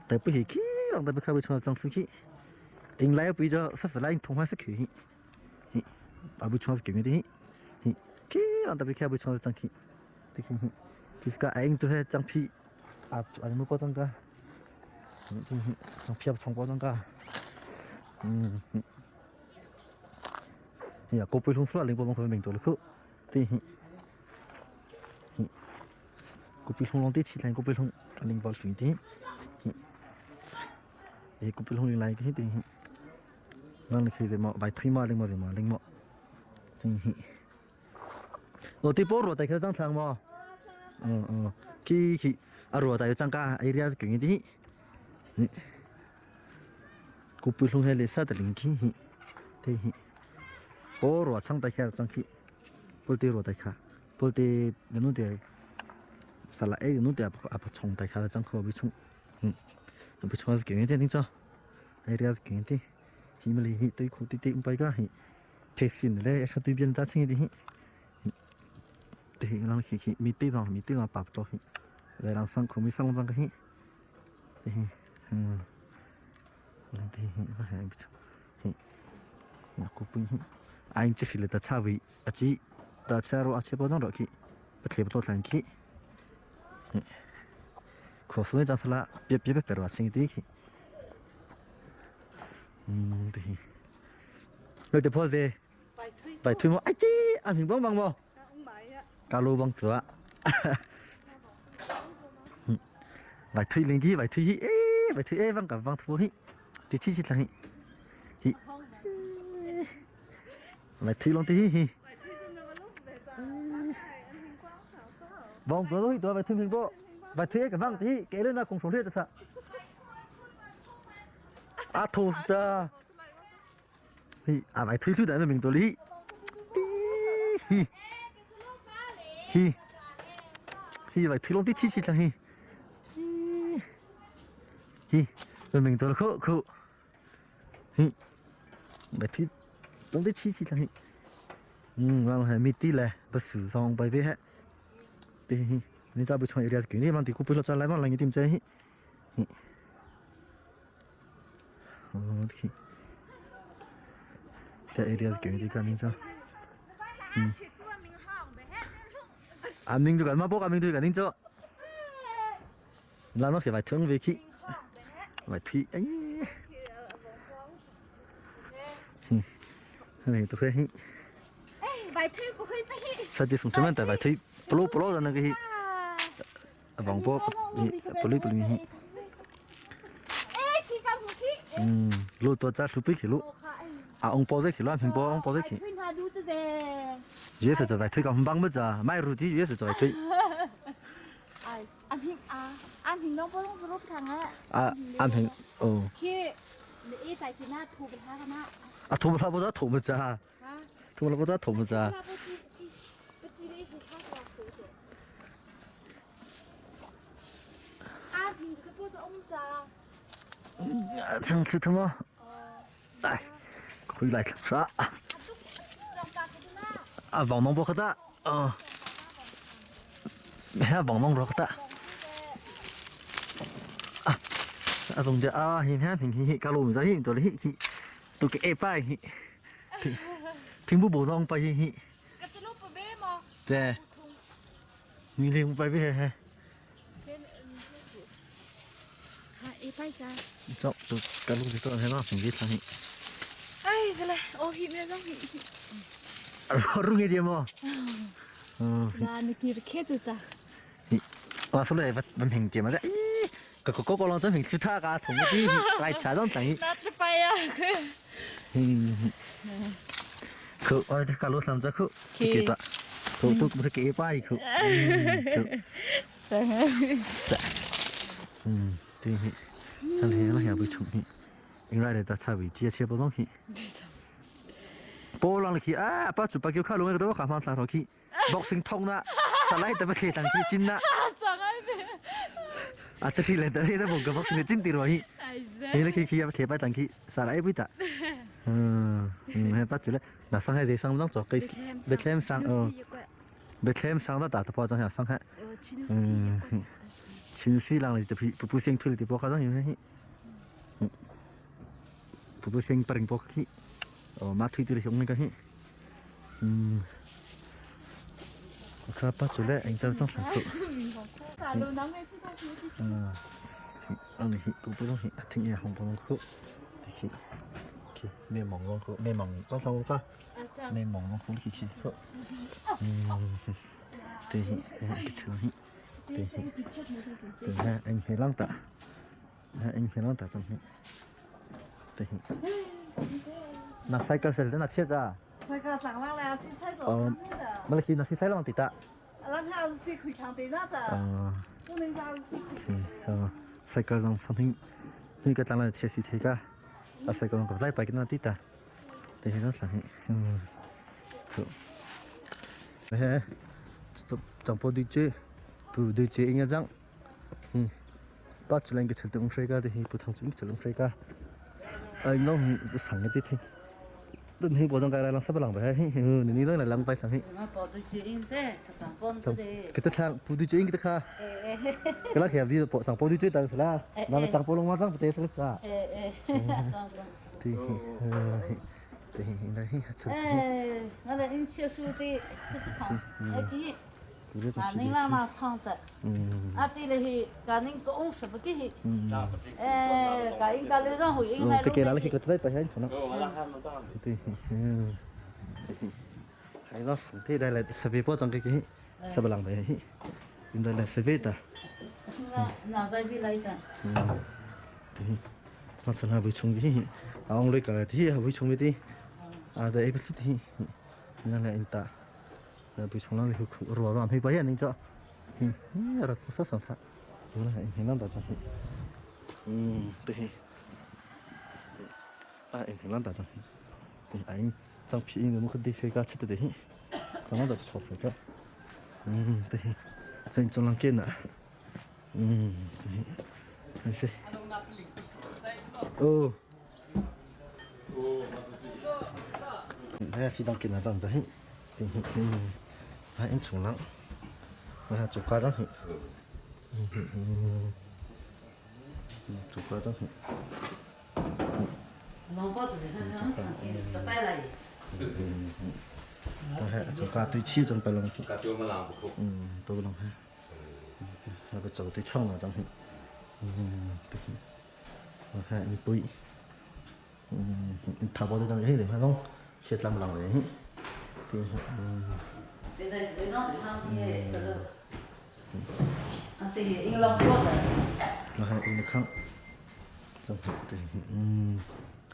[SPEAKER 1] แต่ไปเห็นขี้ลองแต่ไปเข้าไปชงจังสุขี้เองไล่ไปจะสักไล่ทงให้สักขี้อาไปชงเก่งที่ขี้ลองแต่ไปเข้าไปชงจังขี้ที่ก็เองตัวให้จังพี่อะไรไม่พอจังก็จังพี่เอาชงพอจังก็อย่ากูไปลงสุดเลยพอลงคนเป็นตัวเลยคือที่กูไปลงที่ชิลเลยกูไปลงลิงบอลสุดที่กูไปลงลิงไล่ที่ที่นั่นคือจะมาใบทรีมาลิงมาลิงมาโอ้ที่ปอรัวแต่เขาจังทางมาที่รัวแต่จังก้าเอเรียสเก่งที่กูไปลงให้เลซ่าแต่ลิงที่ที่ปอรัวช่างแต่แค่จังที่ปอตีรัวแต่แค่ปอตีนู่นเดียวสละเอ้นู่นเดียวอาไปชงแต่แค่จังเขาไปชงไปชงเก่งที่นี่จ้ะเอเรียสเก่งที่ที่มันเลยตัวคู่ที่ไปก็เพชรสินเลยชอบตัวเบียนตาชิงที่ที่เราขี้มีตีเราปรับตัวเลยเราสั่งเขาไม่สั่งจังก็ที่นั่นที่ว่าให้ไปชงนักกูปุ่นไอ้เจ้าฟิลต์ชาวีอาจีตาเช้าอาชีพจังหรอกขี้ไปเที่ยวตัวทันขี้ขอฟื้นจังสละเปียเปิดว่าสิ่งที่ขี้ที่เราจะพอเจไปทุ่มไอ้จีอันหิงบ้างบ่กาลูบังตัวไปทุ่ลิงกี้ไปทุ่ยไปทุ่ยบังกับบังทุ่ยที่ชี้ๆทางนี้ไปทุ่ลงที่บังตัวไปทุ่ยหิงบ่ไปทุ่ยกับบังที่เกลือนะคงสงเรียดซะอาโทสจ้าไปทุ่ยแต่ไม่มีตัวนี้ไปทุ่ยลงที่ชี้ๆทางนี้ไม่มีตัวคู่ไปทุ่ยลงที่ชี้ๆทางนี้เราให้มีตีเลยไปสื่อส่งไปเว้ยที่นี่จะไปชวนเอเรียสกินนี่มันที่กูไปรถจะไล่มันอะไรอย่างนี้ใจที่แต่เอเรียสกินที่กันนี่จ้ะอามิงดูกันมาบอกอามิงดูกันนี่จ้ะแล้วน้องเขียนไปถึงวิคิไปที่นี่ตัวเฮ้ย
[SPEAKER 6] ไปที่กูเคยไป
[SPEAKER 1] สัตย์สงฆ์มันแต่ไปที่ปลุกแล้วนั่นก็ที่บังบอกนี่ปลุกนี่
[SPEAKER 6] ขี้กับขี้
[SPEAKER 1] ลูกตัวจ้าสุดปีขี้ลูกองปอได้ขี้ลูกพิงปอองปอได้ขี้
[SPEAKER 6] ขึ้นหาดูจะ
[SPEAKER 1] 越是就在推个红棒么子啊，买入的越是就在推。
[SPEAKER 4] 安平น้องพ่อต้องสรุปทาง
[SPEAKER 1] 安平哦。
[SPEAKER 4] คือไอ้ใส่ที่หน้าถูกไปทางหน้า
[SPEAKER 1] ถู不啦不知道ถู不着啊，ถู了不知道ถู不着。
[SPEAKER 4] 安平这个不是ông già。
[SPEAKER 1] 真是他妈，来，回来啥？网弄不可大，网弄不可大。总之现在平时搞路唔使多哩，都给拜，听不普通拜。对，你听拜拜。走，都搞路的都喺那平时睇。
[SPEAKER 4] 是嘞，我去咩东西？
[SPEAKER 1] รู้ไงเดียวมั้ง
[SPEAKER 4] 那你去开着咋？
[SPEAKER 1] ว่าสุดเลยมันเพ่งเจียมาเลยก็ลองจะเพ่งชุดท่ากาถุงที่ลายฉาต้องแต่ง
[SPEAKER 4] นัดไปอ่ะ
[SPEAKER 1] คือว่าที่การรู้ทำจะคือเกี่ยวกับถูกมันเกี่ยวไปคือดีท่านเห็นแล้วอยากไปชมนี่ยังไงเลยแต่ชาววิจิตรเชื่อบ่ต้องขี้โปลังขี้ป้าจุดปากเกี่ยวข้าวลงไอ้ตัวข้ามันสารขี้บ็อกซิ่งทองนะสไลด์แต่ไม่เคยตั้งขี้จินนะจะสิเลยแต่ที่ถ้าผมกับบ็อกซิ่งจินตีรอยนี่เลยขี้ยังไม่เคยไปตั้งขี้สไลด์ไปแต่ให้ป้าจุดเลยน่าสังให้เดี๋ยวสังต้องจอกกี่เบทเลมสังเบทเลมสังน่าตาพอจังหวะสังให้ชินซีลังเลยจะผู้เสียงทุเรศที่พอเขาต้องอยู่นี่ผู้เสียงปริงพอขี้มาทุยตัวเล็กของนี่ก็ฮีครับป้าจุเล่เองจะต้องสั่งเขาอันนี้กูไม่ต้องฮีทิ้งยาของผมต้องเขาฮีไม่มองต้องเขาไม่มองต้องฟังเขาไม่มองต้องเขาขี้ชี้เขาเดี๋ยวฮีกิจลังฮีเดี๋ยวฮีจังฮะเองเห็นลังตาเองเห็นลังตาจังฮีเดี๋ยวฮีน่าไซเคิลเสร็จแล้วน่าเชื่อจ้า
[SPEAKER 10] ไซเคิลสั่งแล้วที่ไซส์2
[SPEAKER 1] มันเลยคิดน่าที่ไซส์ลองติดตา
[SPEAKER 10] แล้วถ้าที่คุยทางตีน่าจะพวกนี้จะ
[SPEAKER 1] ไซเคิลลองสัมผัสนี่ก็ตั้งแต่เชื่อสิทีก็ไซเคิลลองกับไซไปกันน่าติดตาแต่ที่ต้องสั่งคือเฮ้ยจังพอดีเจผู้ดีเจเองจังปัจจุบันก็เชื่อตรงใช่ก็ที่ผู้ทำสิ่งเชื่อตรงใช่ก็น้องสั่งกันที่ต้นหิ้งปอจังไกลลังสับหลังไปให้นี่ต้องไหนลังไปสั่งให้
[SPEAKER 7] มาปอดจีอินเต้จังปอนเต้
[SPEAKER 1] ก็จะทางผู้ดีเจอิงก็จะข้าก็แล้วแค่ที่ปอจังปอดีเจต่างละนั่นจังปอลงมาจังไปเตะสักจ้าที่นี่ชัด
[SPEAKER 7] นั่นแหละอินเชื่อชูที่สุดท้ายที่นี่ละมาทางแต่ที่เลยการนี้ก็องศาเมื่อกี้การนี้การเรื่องหุ่ยอิงให้
[SPEAKER 1] รู้ก็แล้วก็จะได้ไปให้ชนะที่ให้เราสังเกตได้เลยสวีปอจังกี่สับหลังไปให้อินได้เลยสวีตา
[SPEAKER 7] น่าจะวิไลกัน
[SPEAKER 1] ที่มาสนาบุชงที่เอาเลยกันที่บุชงที่แต่ไอ้ปุ๊ที่นั่นแหละอินตาไปชงแล้วคือรัวร้อนให้ไปยังนี่จ้ะเราก็สักสังขารดูนะเห็นนั่นแต่จ้ะ对เองถึงนั่นแต่จ้ะไอ้จังพี่เองมันคือดีคือการชิดเดี๋ยวก็นั่นแต่ชอบเลยก็对เห็นจงลังเกนอ่ะไม่ใช่โอ้แล้วที่ต้องกินอะไรจังจ้ะphải ăn trùng lắm và chụp qua răng chụp qua răng chụp qua tôi chia trong bài lòng tôi lòng ha là cái chỗ tôi chọn là răng ha anh tôi tháo bỏ tôi răng ấy để phải không chết làm lòng đấy thì
[SPEAKER 7] 现在这种地方也这个，这些养老院的。
[SPEAKER 1] 然后你看，这对，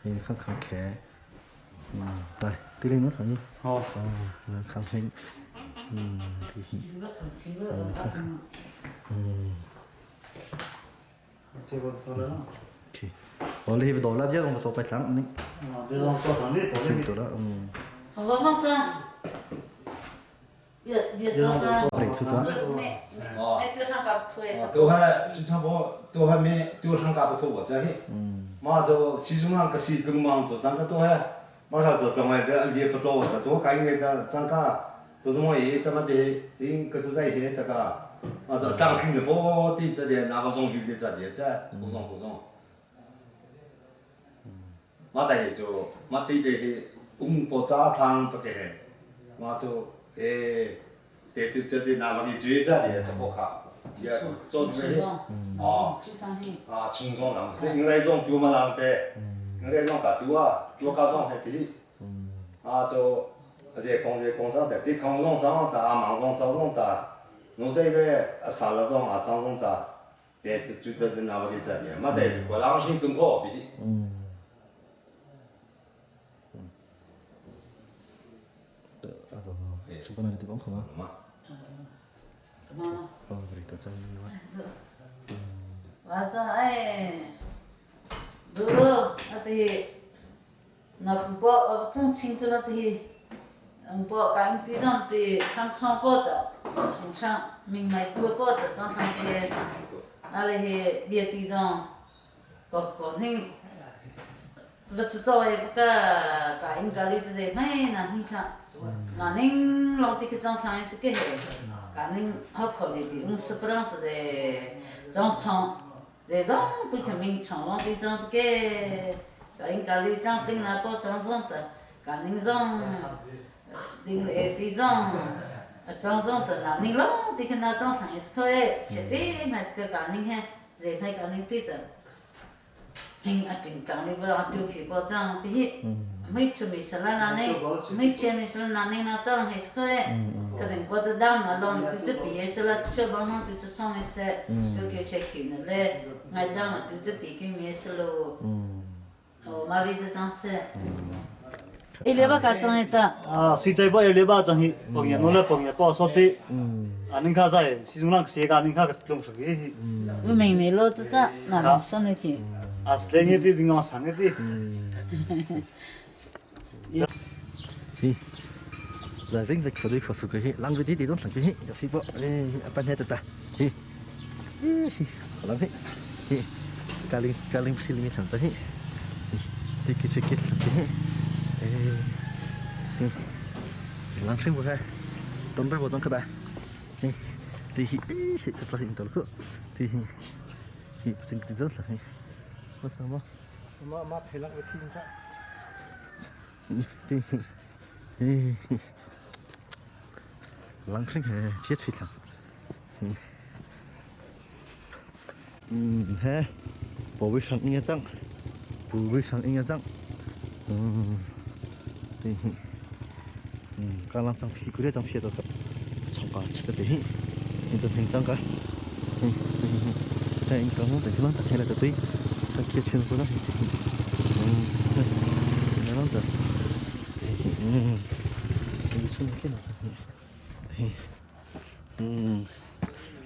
[SPEAKER 1] 你看看开，对。cái này nó thằng gì
[SPEAKER 8] Ồ.
[SPEAKER 1] là khang hình thì ok còn lấy về đồ lắp chứ không có phải lắm này
[SPEAKER 8] bây giờ cho thằng đi bỏ lên
[SPEAKER 1] đồ đó
[SPEAKER 7] không có mong sao việc cho ra
[SPEAKER 1] break chút đó
[SPEAKER 7] nè tiêu sang gặp thuê
[SPEAKER 5] 都还是差不多，都还没丢上嘎不头我这嘿，马就西中浪个西更忙做，咱个都还马上做个买的也不多的，都干个的咱个都是么嘢，他妈的，因个是在些这个，这当平的不的这点哪个种有的这点这不种，马的就马的的不杂汤不给，马就对这的哪个的最这的都不看。也做这些青松人，这应该种丢么人的，应该种个丢啊，做个种还比，就这工厂的，对康种长大，忙种长种大，侬这个啥了种啊长种大，对最多的那么的这的，没得过两星更好比。
[SPEAKER 1] Sebenarnya di bawah kau
[SPEAKER 7] Mana?
[SPEAKER 1] Oh, berita canggih.
[SPEAKER 7] Masa dulu nanti nak buat apa cing tu nanti buat kain tu nanti cungkhar buat cungkhar mai tu buat cungkhar ke alih dia tu kok ni betul kain kali tu mai nanti nanti lalu kita cungkhar itu ke 가는 학교들이 스프랑스에 정청 제정 그렇게 민청 어디저게 가인가리 장빙 나고 정성다 가는 정 딩레 디정 정성다 나닝로 디그나 정상에 스코에 제대 맞게 가는 해 제pai 가는 때다 행 아팅 장리버 아투키 보장 비 micheu micheu na chang he skoe kazen ko da dam na long tu pi se la chu ba no tu song se tu ke che ki ne le ngai dam tu pi ke mi se lo o ma vi ze chang se ile ba ka chang eta
[SPEAKER 8] si chai ba ile ba chang hi pong ya no le pong ya pa so ti anin kha sai si jung lang se ga anin kha ka tlong so gi
[SPEAKER 7] u meng me lo tu cha na so ne ki
[SPEAKER 8] as le ni ti ding ma sang ti
[SPEAKER 1] là dính dịch của tôi khẩu sụt cái lăng cái tí giống sẵn cái gặp phi bộ upon hết ta lăng cái kaling siling sẵn cái thì cái sự kết cái lăng sinh bộ hai tốn ra bộ trong các bạn thì sẽ xuất hiện tàu cửa thì chính cái giống sẵn cái mất sao
[SPEAKER 8] mà phải lăng cái xin chắc
[SPEAKER 1] lăng sinh chia suy lăng ha bố sang nghe răng bố sang nghe răng cái lăng răng phi cái răng phi đó trong cả chết đấy nhưng tôi hình răng cả đây anh có muốn để cái lăng hay là tôi cái kia trên của nó nó lăng rồi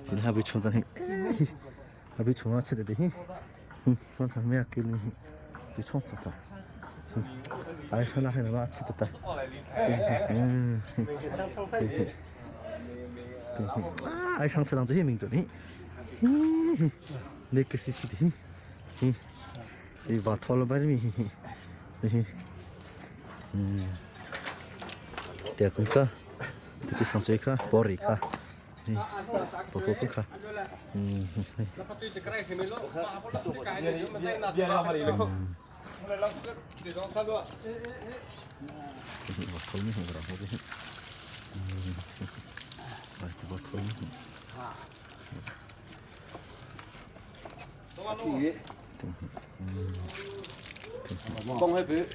[SPEAKER 1] 지금 하비 총장이 하비 총아치들 히 그런다 매야 길이 이 총부터 아이 설라 해나 마치됐다 아이 상스랑 저 힘인도니 내게 시시디 이 바톨로 바리미 대군가 특히 상체가 머리가 보고가
[SPEAKER 9] bông hay phứ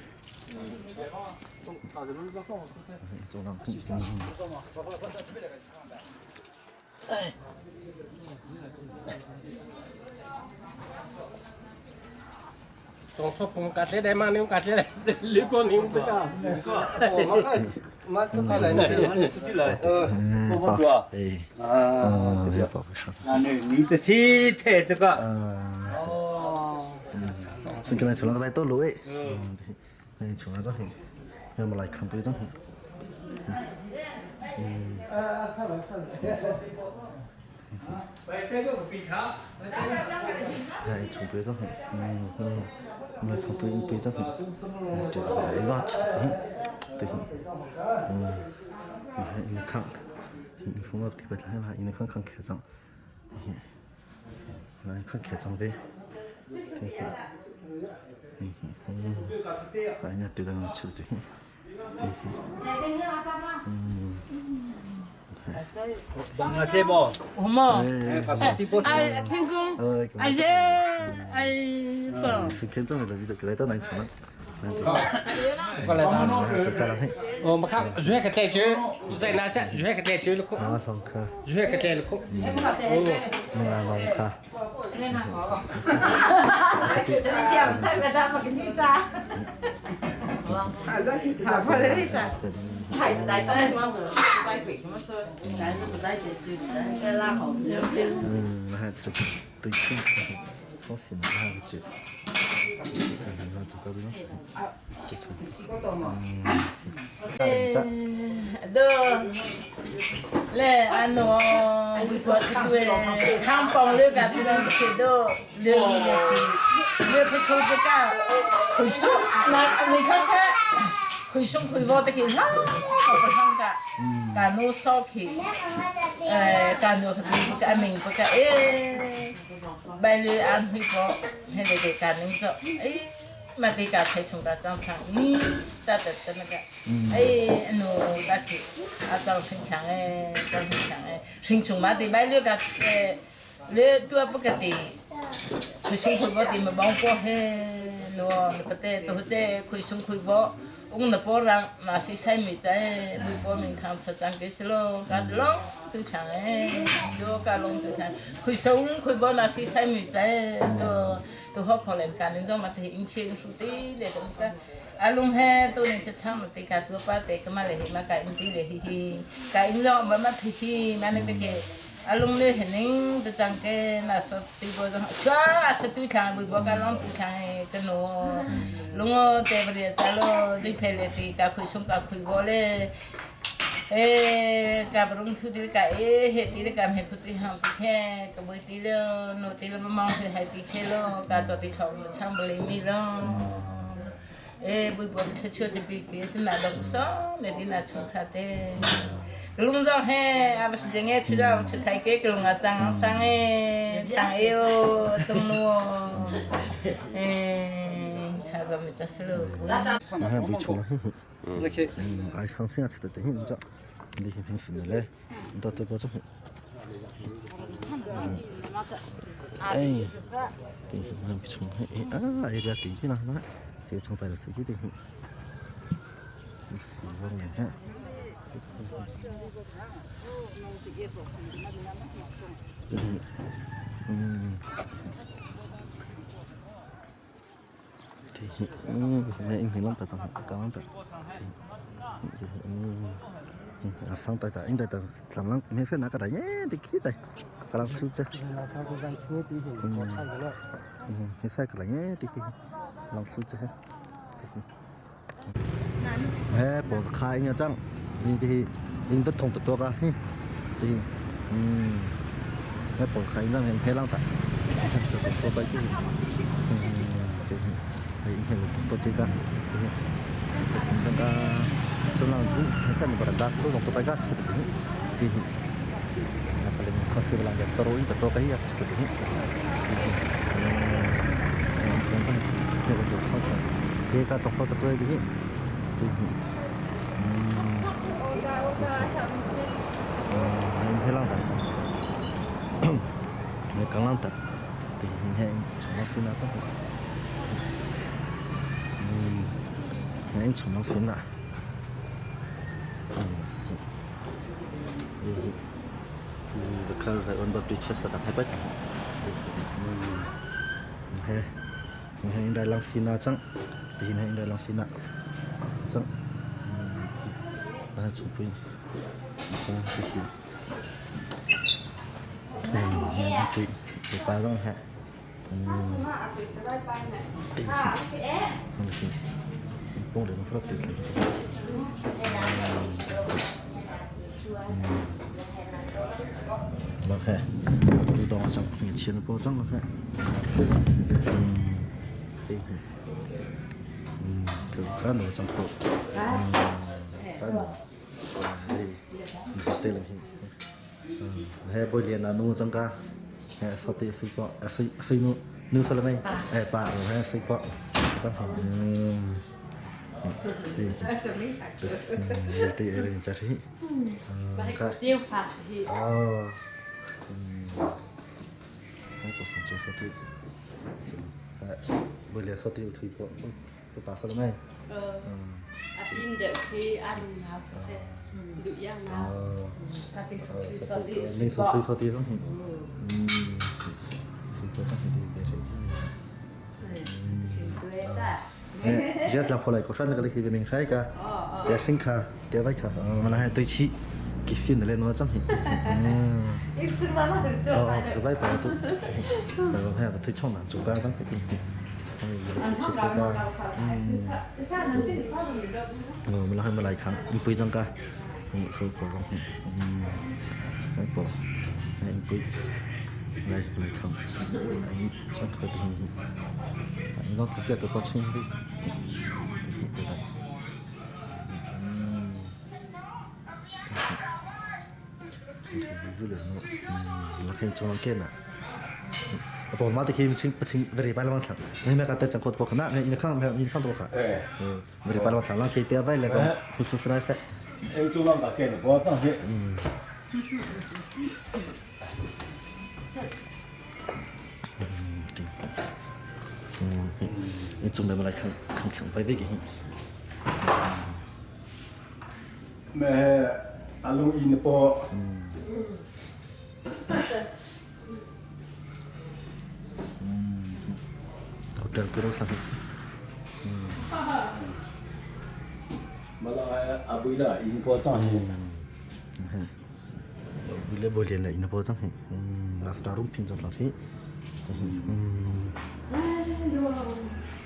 [SPEAKER 9] Tong so pung kat le dai ma ni kat le li ko ni ta ka. Oh ma ka sa lai ni ti lai. Ko bo tua.
[SPEAKER 1] 这个宝贝啥子？
[SPEAKER 8] 你的身体这个。
[SPEAKER 1] 是跟咱从那个在多路诶。从那这里，要么来看对这里。从对这里，我们来看对这里，这个来拉起来，对，你看。你风我特别来了，你看看开张，来看开张呗，来人家对着我吃的对，
[SPEAKER 8] 那这不，
[SPEAKER 7] 我们
[SPEAKER 9] 天公，
[SPEAKER 1] 是看中的，就来到南城了。
[SPEAKER 9] 过来打，
[SPEAKER 1] 这干了嘿。
[SPEAKER 9] 我们看，如何个解决？在哪些？如何个解决了？
[SPEAKER 1] 啊，放开。
[SPEAKER 9] 如何个解决了？
[SPEAKER 1] 那放开。
[SPEAKER 7] 菜大袋嘛，大饼嘛，但是不带解决，再拉好就。
[SPEAKER 1] 那还这个对称，好行，那还不止。那这个呢？对称。
[SPEAKER 7] do le ano buat itu kampung le kat tu do le ni le ke chou ke ka khui su na ni kha ka khui sung khui bo te ki ha ko thang ka no so ki ka no ka ming ka ba le an hui bo he de ka ning so mà đi cả thấy chúng ta trong tháng ní ta tự tin là ấy nó đã thì trong sinh sản ấy trong sinh sản ấy sinh chúng mà thì bây giờ cả lứa tua bất kỳ thì sinh khôi vợ thì mà bông qua hết luôn mà bữa tôi chơi khôi sinh khôi vợ ông nó bỏ rằng mà sĩ sai mình chơi buổi bỏ mình tham gia trang cái slo cả lông từ sáng ấy vô cả lông từ sáng khôi sống khôi vợ là sĩ sai mình chơi tôi học còn làm cả nên mà thì in trên số tí để chúng ta luôn he tôi nên chắc mà thì cả tôi phải thì cái mà để mà cái in tí để hi cái in lo mà thì mà nên cái luôn nên hình như tôi chẳng cái là sao thì bây giờ sao tôi khang bây giờ cái lông tôi khang cái nó luôn thế bây giờ ta lo đi phê lên thì cả khơi sông cả khơi vô lên cả bông thu đi cả hết đi cả hết thu đi ham đi khe cả bữa đi lo nô đi lo mong thì hay đi khe lo cả cho đi thầu nó chăm beli mi lo bữa bữa thì chưa thì bị cái xin là đâu có để đi là chungkhar thế lúc đó he à bác sĩ nghe chưa đâu chưa thấy cái lúc nào trăng sáng trăng yêu tung nô sao rồi mình cho sửa
[SPEAKER 1] 还没出来。爱上现在吃的等于你这，你平时的嘞，你到这个种。哎，对，还没出来。啊，这个地皮呢？这个从白了自己的。是这样的。anh thì lắm ta chẳng có lắm ta sang tay ta anh tay ta làm lắm mấy cái nào cái đấy nhé thì kít đây cái làm suốt chứ mấy sai cái đấy nhé thì làm suốt chứ bỏ khai nha chăng thì anh tất thùng tất cả thì bỏ khai ra mình thấy lắm ta tôi phải chứ tôi chỉ có chúng ta cho nó cũng sẽ mình bảo đa số chúng ta gác sẽ được thì apa yang khasi belanja terus itu cái gì sẽ được contoh ini untuk foto dia kan trong foto tôi cái thì anh thấy lắm thật mình càng lắm thật thì hiện chúng nó phi nó chắc anh chụp nó phun à, cái cái ôn bắp đi chết sao ta hay bớt, he, hình đại lang sina chăng thì hình đại lang sina chăng chụp pui pui pui pa rong ha bông để nó phát triển lọc hè cứ đo trong những chiếc nó bao trong lọc hè cứ khá nổi trong khổ khá nổi đây tên là hè bôi liền là nô trong ca hè sau tí xí quạ xí nô nô sao lại hè bạ rồi hè xí quạ trong phòng thì em chắc thì
[SPEAKER 7] cái chiêu phạt thì
[SPEAKER 1] không có sản xuất sao thì bây giờ sao thì thì có bà sao này
[SPEAKER 7] phim được khi ăn nào có sẽ đủ yang nào
[SPEAKER 1] nên sao thì không có chắc thì just làm lại có sẵn cái lịch mình sai cả để sinh khá để vay khá mà là hai tôi chỉ cái xin lên nó chẳng hình cái vay phải tụ rồi hay là tôi chọn là chủ ca chẳng phải chỉ ca mình là hai mà lại khám đi quay chẳng ca không có không không có anh quay lại không anh chẳng có gì anh nó thực hiện tôi có chung đi từ đây vui lắm nó khen cho nó khen à tôi mà thì khi mình về bài làm thằng nên mà cái chẳng có có khả năng nên không đâu cả về bài làm thằng là khi tiêu vay là cũng cũng phải phải
[SPEAKER 8] em chú làm cả khen có chẳng hết chúng ta lại không phải cái gì mẹ alo in po hotel kero sa malah abuila in po chang he abuila boleh lah in po chang he last room pin chang lah thi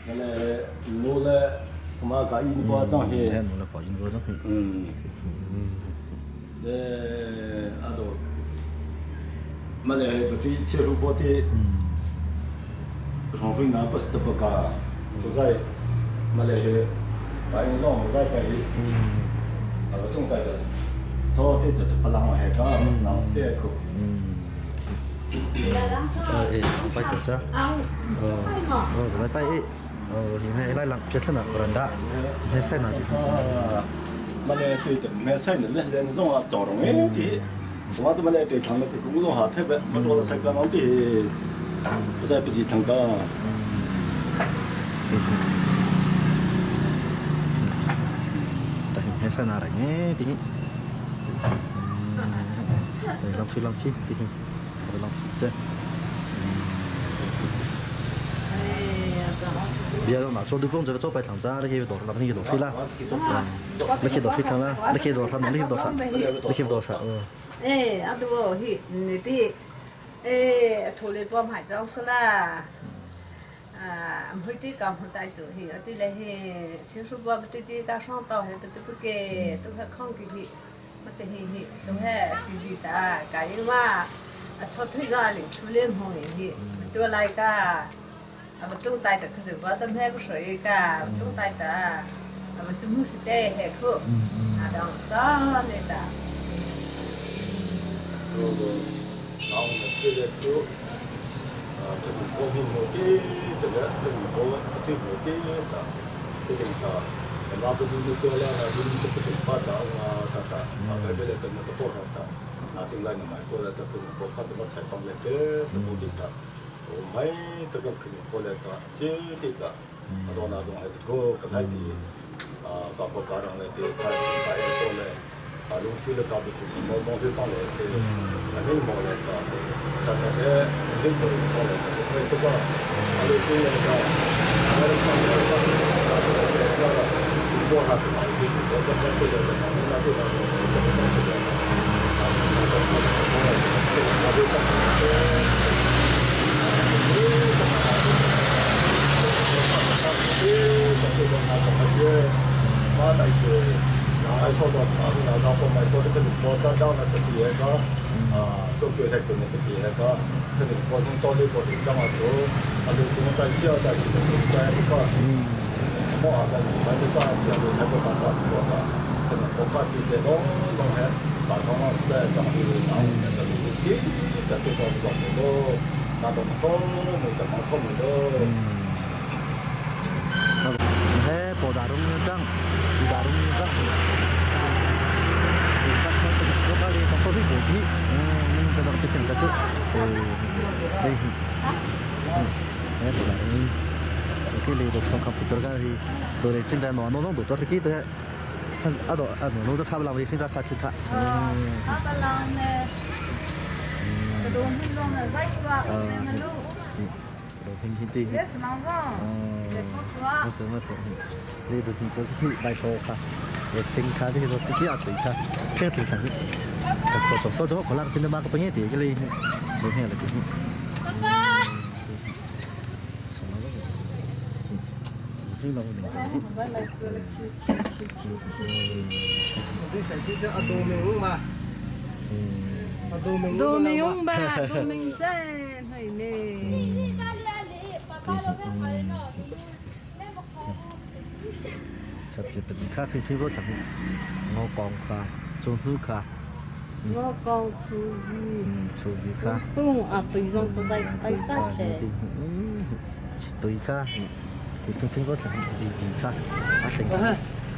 [SPEAKER 8] là nô là mà cái in qua trong hè nô là bỏ in qua trong hè đó mà là bởi vì chia số bao thì trong khi nào bắt đầu bắt cả tôi giải mà là cái in trong giải cái ở trong cái đó cho thìจะพลังให้ก็น้ำเตี้ยกูkhông phải chở chứ rồi bay thì hay lại làm kết thân là gần đã hay sai nào chứ mà lại tùy từng mấy sai nữa lên dùng à chọn rồi ấy thì mà chúng lại tùy thằng nó cũng dùng hạt thế vậy mà chúng ta sai cái nó thì bây giờ bị gì thằng cả hay sai nào đấy nhé thì làm chi thì làm chứ bây giờ mà cho được công cho bài thằng ra nó khi đồ làm cái đồ phi la nó khi đồ phi thằng la nó khi đồ thằng nó khi đồ thằng
[SPEAKER 10] anh đùa hi thì thôi lên bom hải giáo sơ la hơi tí cầm hơi tay chữ hi ở tí là hi chiến số bom tí ta sang tàu hay tí cái tôi hay không cái hi mà tí hi tôi hay chỉ ta cái mà cho thuê ga liền chú lên hồi hi tôi lại cả mà chúng ta đã cứ bảo tâm hay có sợi cả chúng ta đã mà chúng muốn sẽ hay không đồng sao này ta
[SPEAKER 8] nó chơi được chú cái gì có hình một cái cái gì có cái một cái cái gì đóเราไปดูตัวแล้วเราดูจะไปถึงบ้านเราต่างๆไปเลยแต่มันต้องพอเราต่างจึงได้หน่อยก็แล้วแต่คือพวกเขาต้องมาใช้ปังเล็กแต่พวกเด็กก็ไม่แต่ก็คือพวกเล็กก็เจ๊เด็กก็ตอนนั้นส่งให้ก็ก็ได้ที่ก็พวกการอะไรที่ใช้ไปตัวเลยลุงที่เราก็ไปจุดมองที่ตั้งเลยที่ไม่มองเลยก็ใช้ไป
[SPEAKER 1] bộ đá rung trăng đá rung trăng các đi có phối hợp đi nhưng cho nó cái chuyện chắc đây bộ đá rung cái lấy được trong computer cái đồ để trên đây nó đủ tốt cái đấy nó được khá là việc ra khá chít thà
[SPEAKER 10] khá là nè đồ hình long là vậy quá nên là
[SPEAKER 1] đồ hình hình tí
[SPEAKER 10] yes mang ra
[SPEAKER 1] 맞아 그래도 진짜 많이 좋아 sinh khá thì rồi cái ở tụi ta cái tụi ta cái cuộc sống cho họ làm xin được ba cái bên thì cái này đối hè là cái sống nó rất là
[SPEAKER 10] đồ mình ba đồ mình ra hay nè
[SPEAKER 1] sắp xếp cái khác thì có thằng ngô con khá chungkhar
[SPEAKER 10] ngô con chú gì
[SPEAKER 1] khá
[SPEAKER 10] tung à tùy dòng tụi dây tay ra kề
[SPEAKER 1] tùy khá thì cũng có thằng gì khá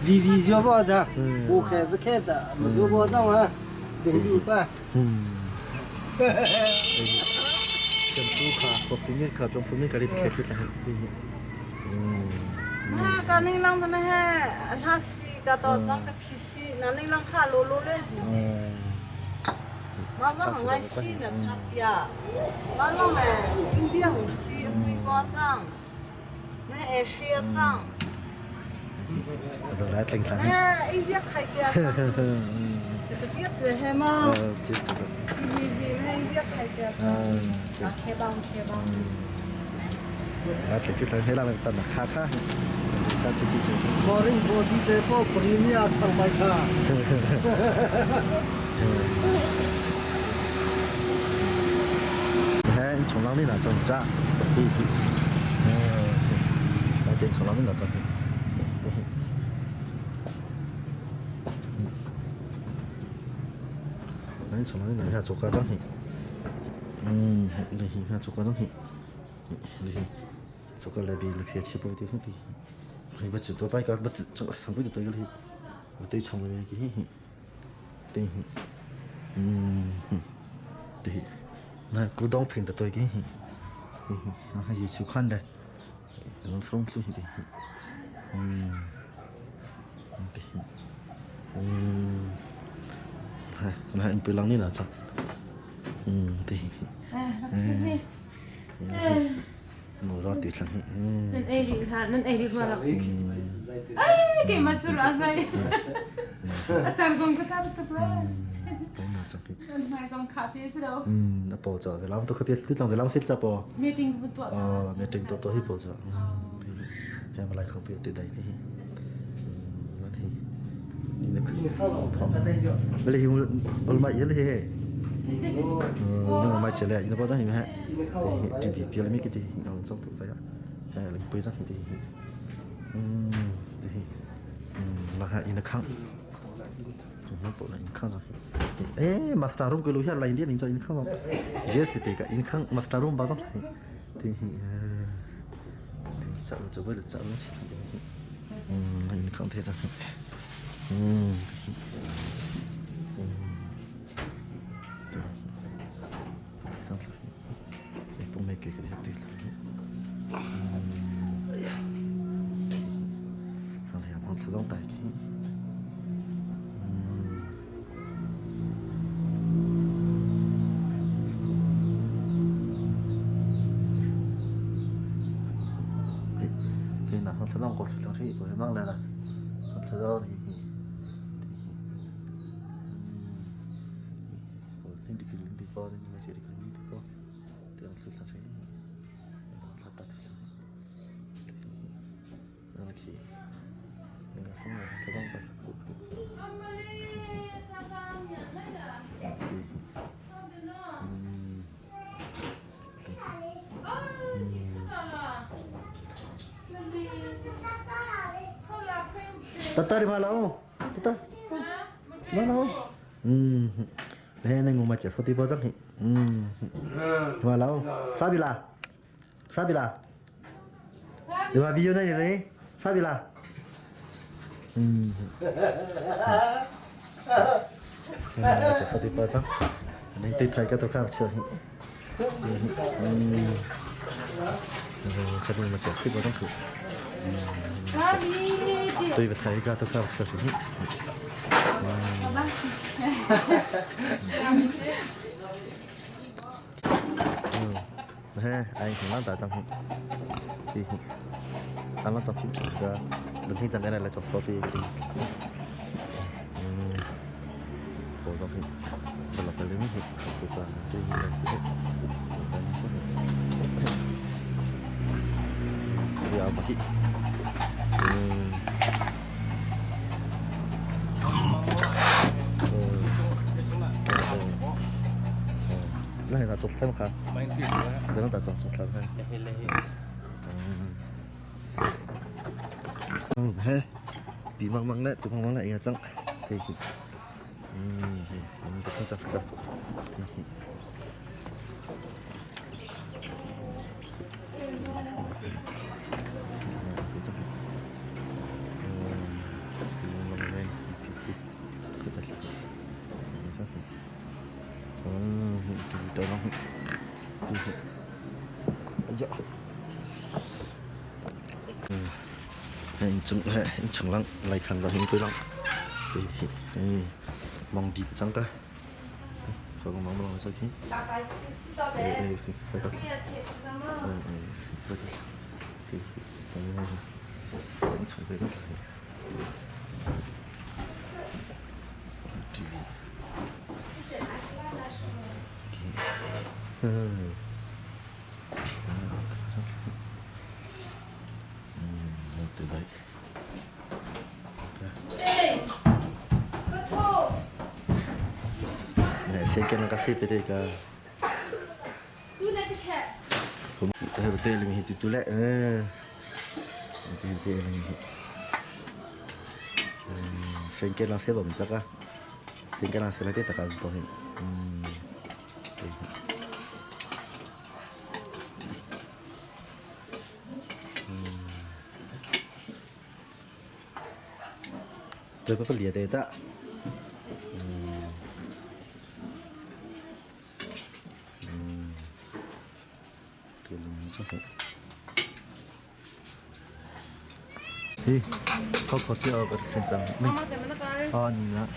[SPEAKER 9] vì chưa bao giờ bố khai rất khai đã mà chưa bao giờ mà đừng đi ba
[SPEAKER 1] xem tu khá có phim như khá trong phim như cái gì khai chết là đi
[SPEAKER 10] cái này lang thế này anh ha si cái đó trong cái pc này lang khá lố lố lên mà nó hàng ngày si là chắp ya mà nó mà India hàng si quý bao trang này Asia trang
[SPEAKER 1] đó là tình trạng
[SPEAKER 10] India khai tiềnจะbiết rồi hay mà vì hay biết khai tiền khai băng
[SPEAKER 1] là cái chuyện thế là tận khá ta chỉ
[SPEAKER 9] boring body chế po premier sang mai kha
[SPEAKER 1] hay冲浪的那种炸必须来点冲浪的那种来冲浪的那下做个东西对下做个东西做个来比来起步的东西hay bắt chước tôi cái bắt chước sang cái tôi cái này tôi chọn cái cái thì này cú đông phình tôi cái nó hay gì chịu khăn đây nó sống xuống thì hay này anh bị lăng đi là chắc thì nó ra tiệt lắm
[SPEAKER 11] nên ai đi mà là cái mà chưa ra vậy tao không có sao tập lại mai xong khát thế đâu
[SPEAKER 1] nó bỏ giờ thì làm tôi không biết tôi làm thì làm xích ra bỏ
[SPEAKER 11] meeting của tôi
[SPEAKER 1] meeting tôi hết bỏ giờ em lại không biết từ đây thì bây giờ hiểu ôn mai vậy thì nhưng mà mai trở lại nó bao giờ hiểu hả thì bây giờ mấy cái thì nó xong tụi phải là bây giờ thì là hại nó khăng nó bộ là in khăng rồi master room cái lối hiện lại đi nên cho in khăng không yes thì cái in khăng master room bao giờ thì sợ cho bây giờ sợ nó in khăng thế rồi xong rồi bông mấy cái tuyệt lắm thằng này ăn sẽ giống tại cái na hon thlang ko thlang ri bo mang la la hon thlang hi ko tin di kilin di ko ni ma chiri kilin di ko te hon thlang ri hon thlang ta thlang okay ni hon thlang ta Tata di malau, tata, malau. Behena ngomong macam seperti bocah ni. Di malau, sabila, sabila. Di mana video ni, sabila. Macam seperti bocah. Ini theih kat tukar macam ni. Kadang macam seperti bocah tu. Tôi phải thấy cả tôi cao sợ gì hết anh thì nó đã trong thì anh nó trong chụp ra đừng khi chẳng cái này là trong số thì bộ trong thì mình là phải lấy hết sự là tôi bây giờ mà khi này là chụp thêm khá, để nó tạo chụp thêm khá. He, bị mang đấy, tụi mang lại nghe chăng? Thì, mình được không chắc đâu. Tôi nó anh chung lăng lại khăn ra hình tôi lăng thì mong đi chẳng cả không mong sao khi xin thì anh chung với rất là từ đấy này xem cái nó cà phê về đây cả không tôi hay tên là mình tụt lại tên xem cái nó sẽ bấm chắc á xem cái nó sẽ lấy tất cả rồi tôi có liệt đấy ta họ có chỉ ở cái trang mình nhìn là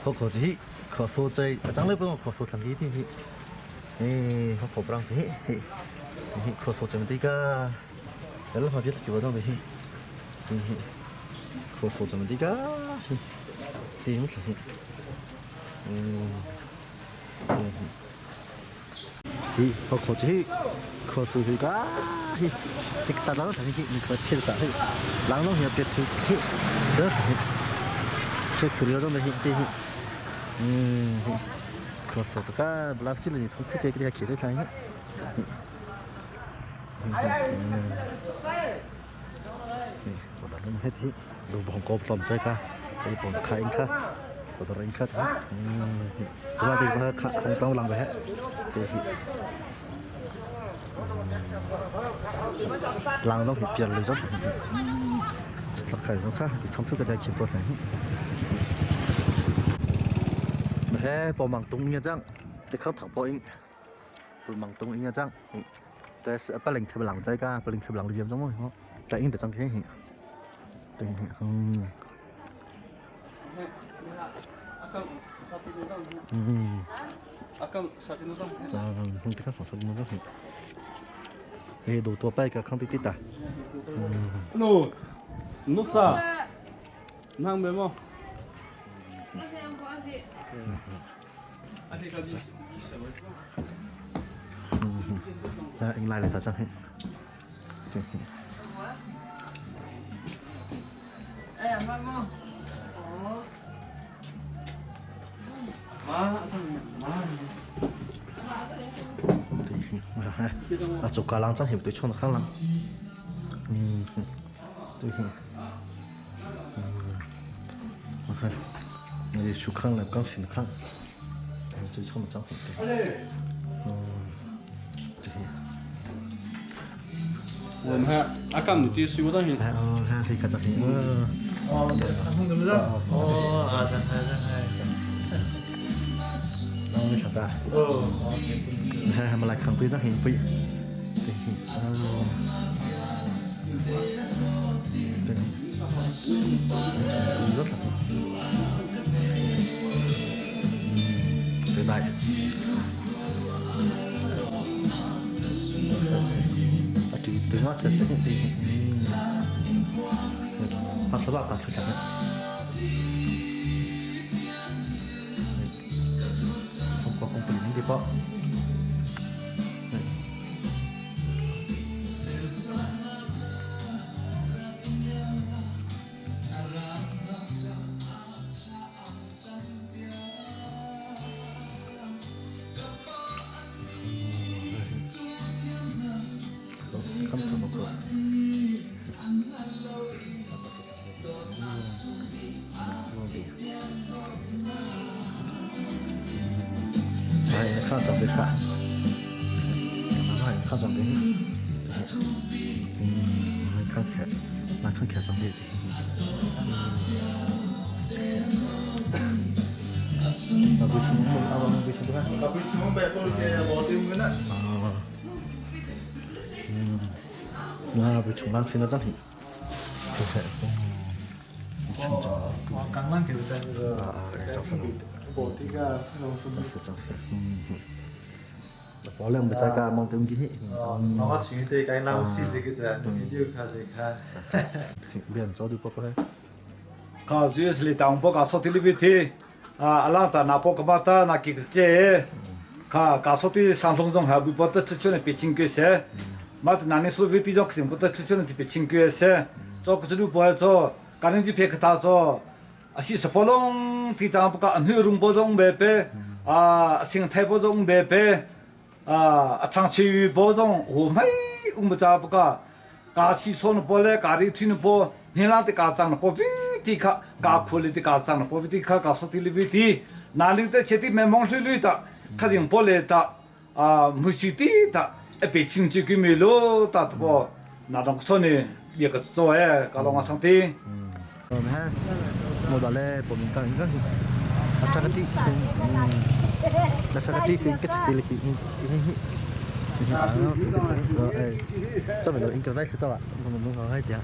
[SPEAKER 1] họ có chỉ có số chơi chẳng lẽ bây có số thằng gì thì họ có bằng thì có số chơi mình đi cả đó là họ biết kiểu đó vậy có số chơi mình đi cả thì không phải thì họ có chỉ có số thì cả chỉ ta nói là cái mình có chơi cả lunglawmhnak biết thì đó sẽ 그려 좀 되지 그래서 또가 블라스틸이 통크제 그래야 계속 타니 보다는 해티 너무 번거롭 저희가 이 번서 카인카 보더라니까 그러다 이거 한번 làm vậy làm nó phải tiền lấy rất là khởi nó khác thì không biết cái gì tốt này he bỏ mảng tung như chăng thì không thẳng bỏ in bỏ mảng tung như chăngแต่ปลิงสบหลังใจก้าปลิงสบหลังเรียมจังมั้ยครับแต่อินแต่จังแค่เหี้ยตึงเหี้ยakan satu nuzam kita kan satu nuzamดูตัวไปกับข้างติดตา
[SPEAKER 12] No, no sa. Nang bemo.
[SPEAKER 1] Anh lại ta chắc hết. Chỗ cá lăng chắc hiểm tới chỗ nó khác lắm. Này chungkhar là con xin khang. Tới chỗ nó chắc hiểm.
[SPEAKER 12] Mình ha, akan nuti siapa dah ni?
[SPEAKER 1] Ha, thì cả chắc hiểm.
[SPEAKER 5] không được nữa.
[SPEAKER 1] Nó mới thật ra. Ha, mà lại khang quý chắc hiểm quý. Rất là từ đây từ nó sẽ tới thì hoặc các bạn thử chẳng không có công ty đi bỏ không thử một cửa khá dòng biệt cả nó khá dòng biệt khá khẽ là khá khẽ dòng biệt và bị chúng mình bị chúng ta
[SPEAKER 5] Tapi semua baik kalau dia bawa tim ke nak?
[SPEAKER 1] là bị chúng ta xin nó rất thì
[SPEAKER 5] Căng lăng kiểu vậy rồi. Bộ thì cái nó không
[SPEAKER 1] bỏ lên một trái cà mong tới cái
[SPEAKER 5] nó có chuyện thì cái nào xí gì cái gì nó video khá gì khá.
[SPEAKER 1] biển cho được bao nhiêu
[SPEAKER 12] Ka juice li tang po ka so tiliviti ala ta na po ka bata na ki ke ka so ti sang long jong ha bu po ta chu ne pe ching ke se ma ta na ne so vi ti jok sim po ta chu ne ti pe ching ke se cho ku chu po cho ka ning ji pe ka ta cho a si so po long ti jang po ka an hu rung po jong be pe sing thai po jong be pe chang chi yu po jong ho mai ba cha po ka si so no po le ka ri thi no po ni la ti ka chang no po vi ti kha ka kholi ti ka chang no po vi ti kha ka so ti li vi ti na li te che ti me mong lui ta kha jing po le ta mu si ti ta e pe ching chi ki me lo ta po na dong so ni ye ka so e ka lo nga sang ti
[SPEAKER 1] ha một đoạn lệ của mình cần rất chắc cái tí xin cái gì là sao phải nói internet chứ tao ạ mình muốn nói gì ạ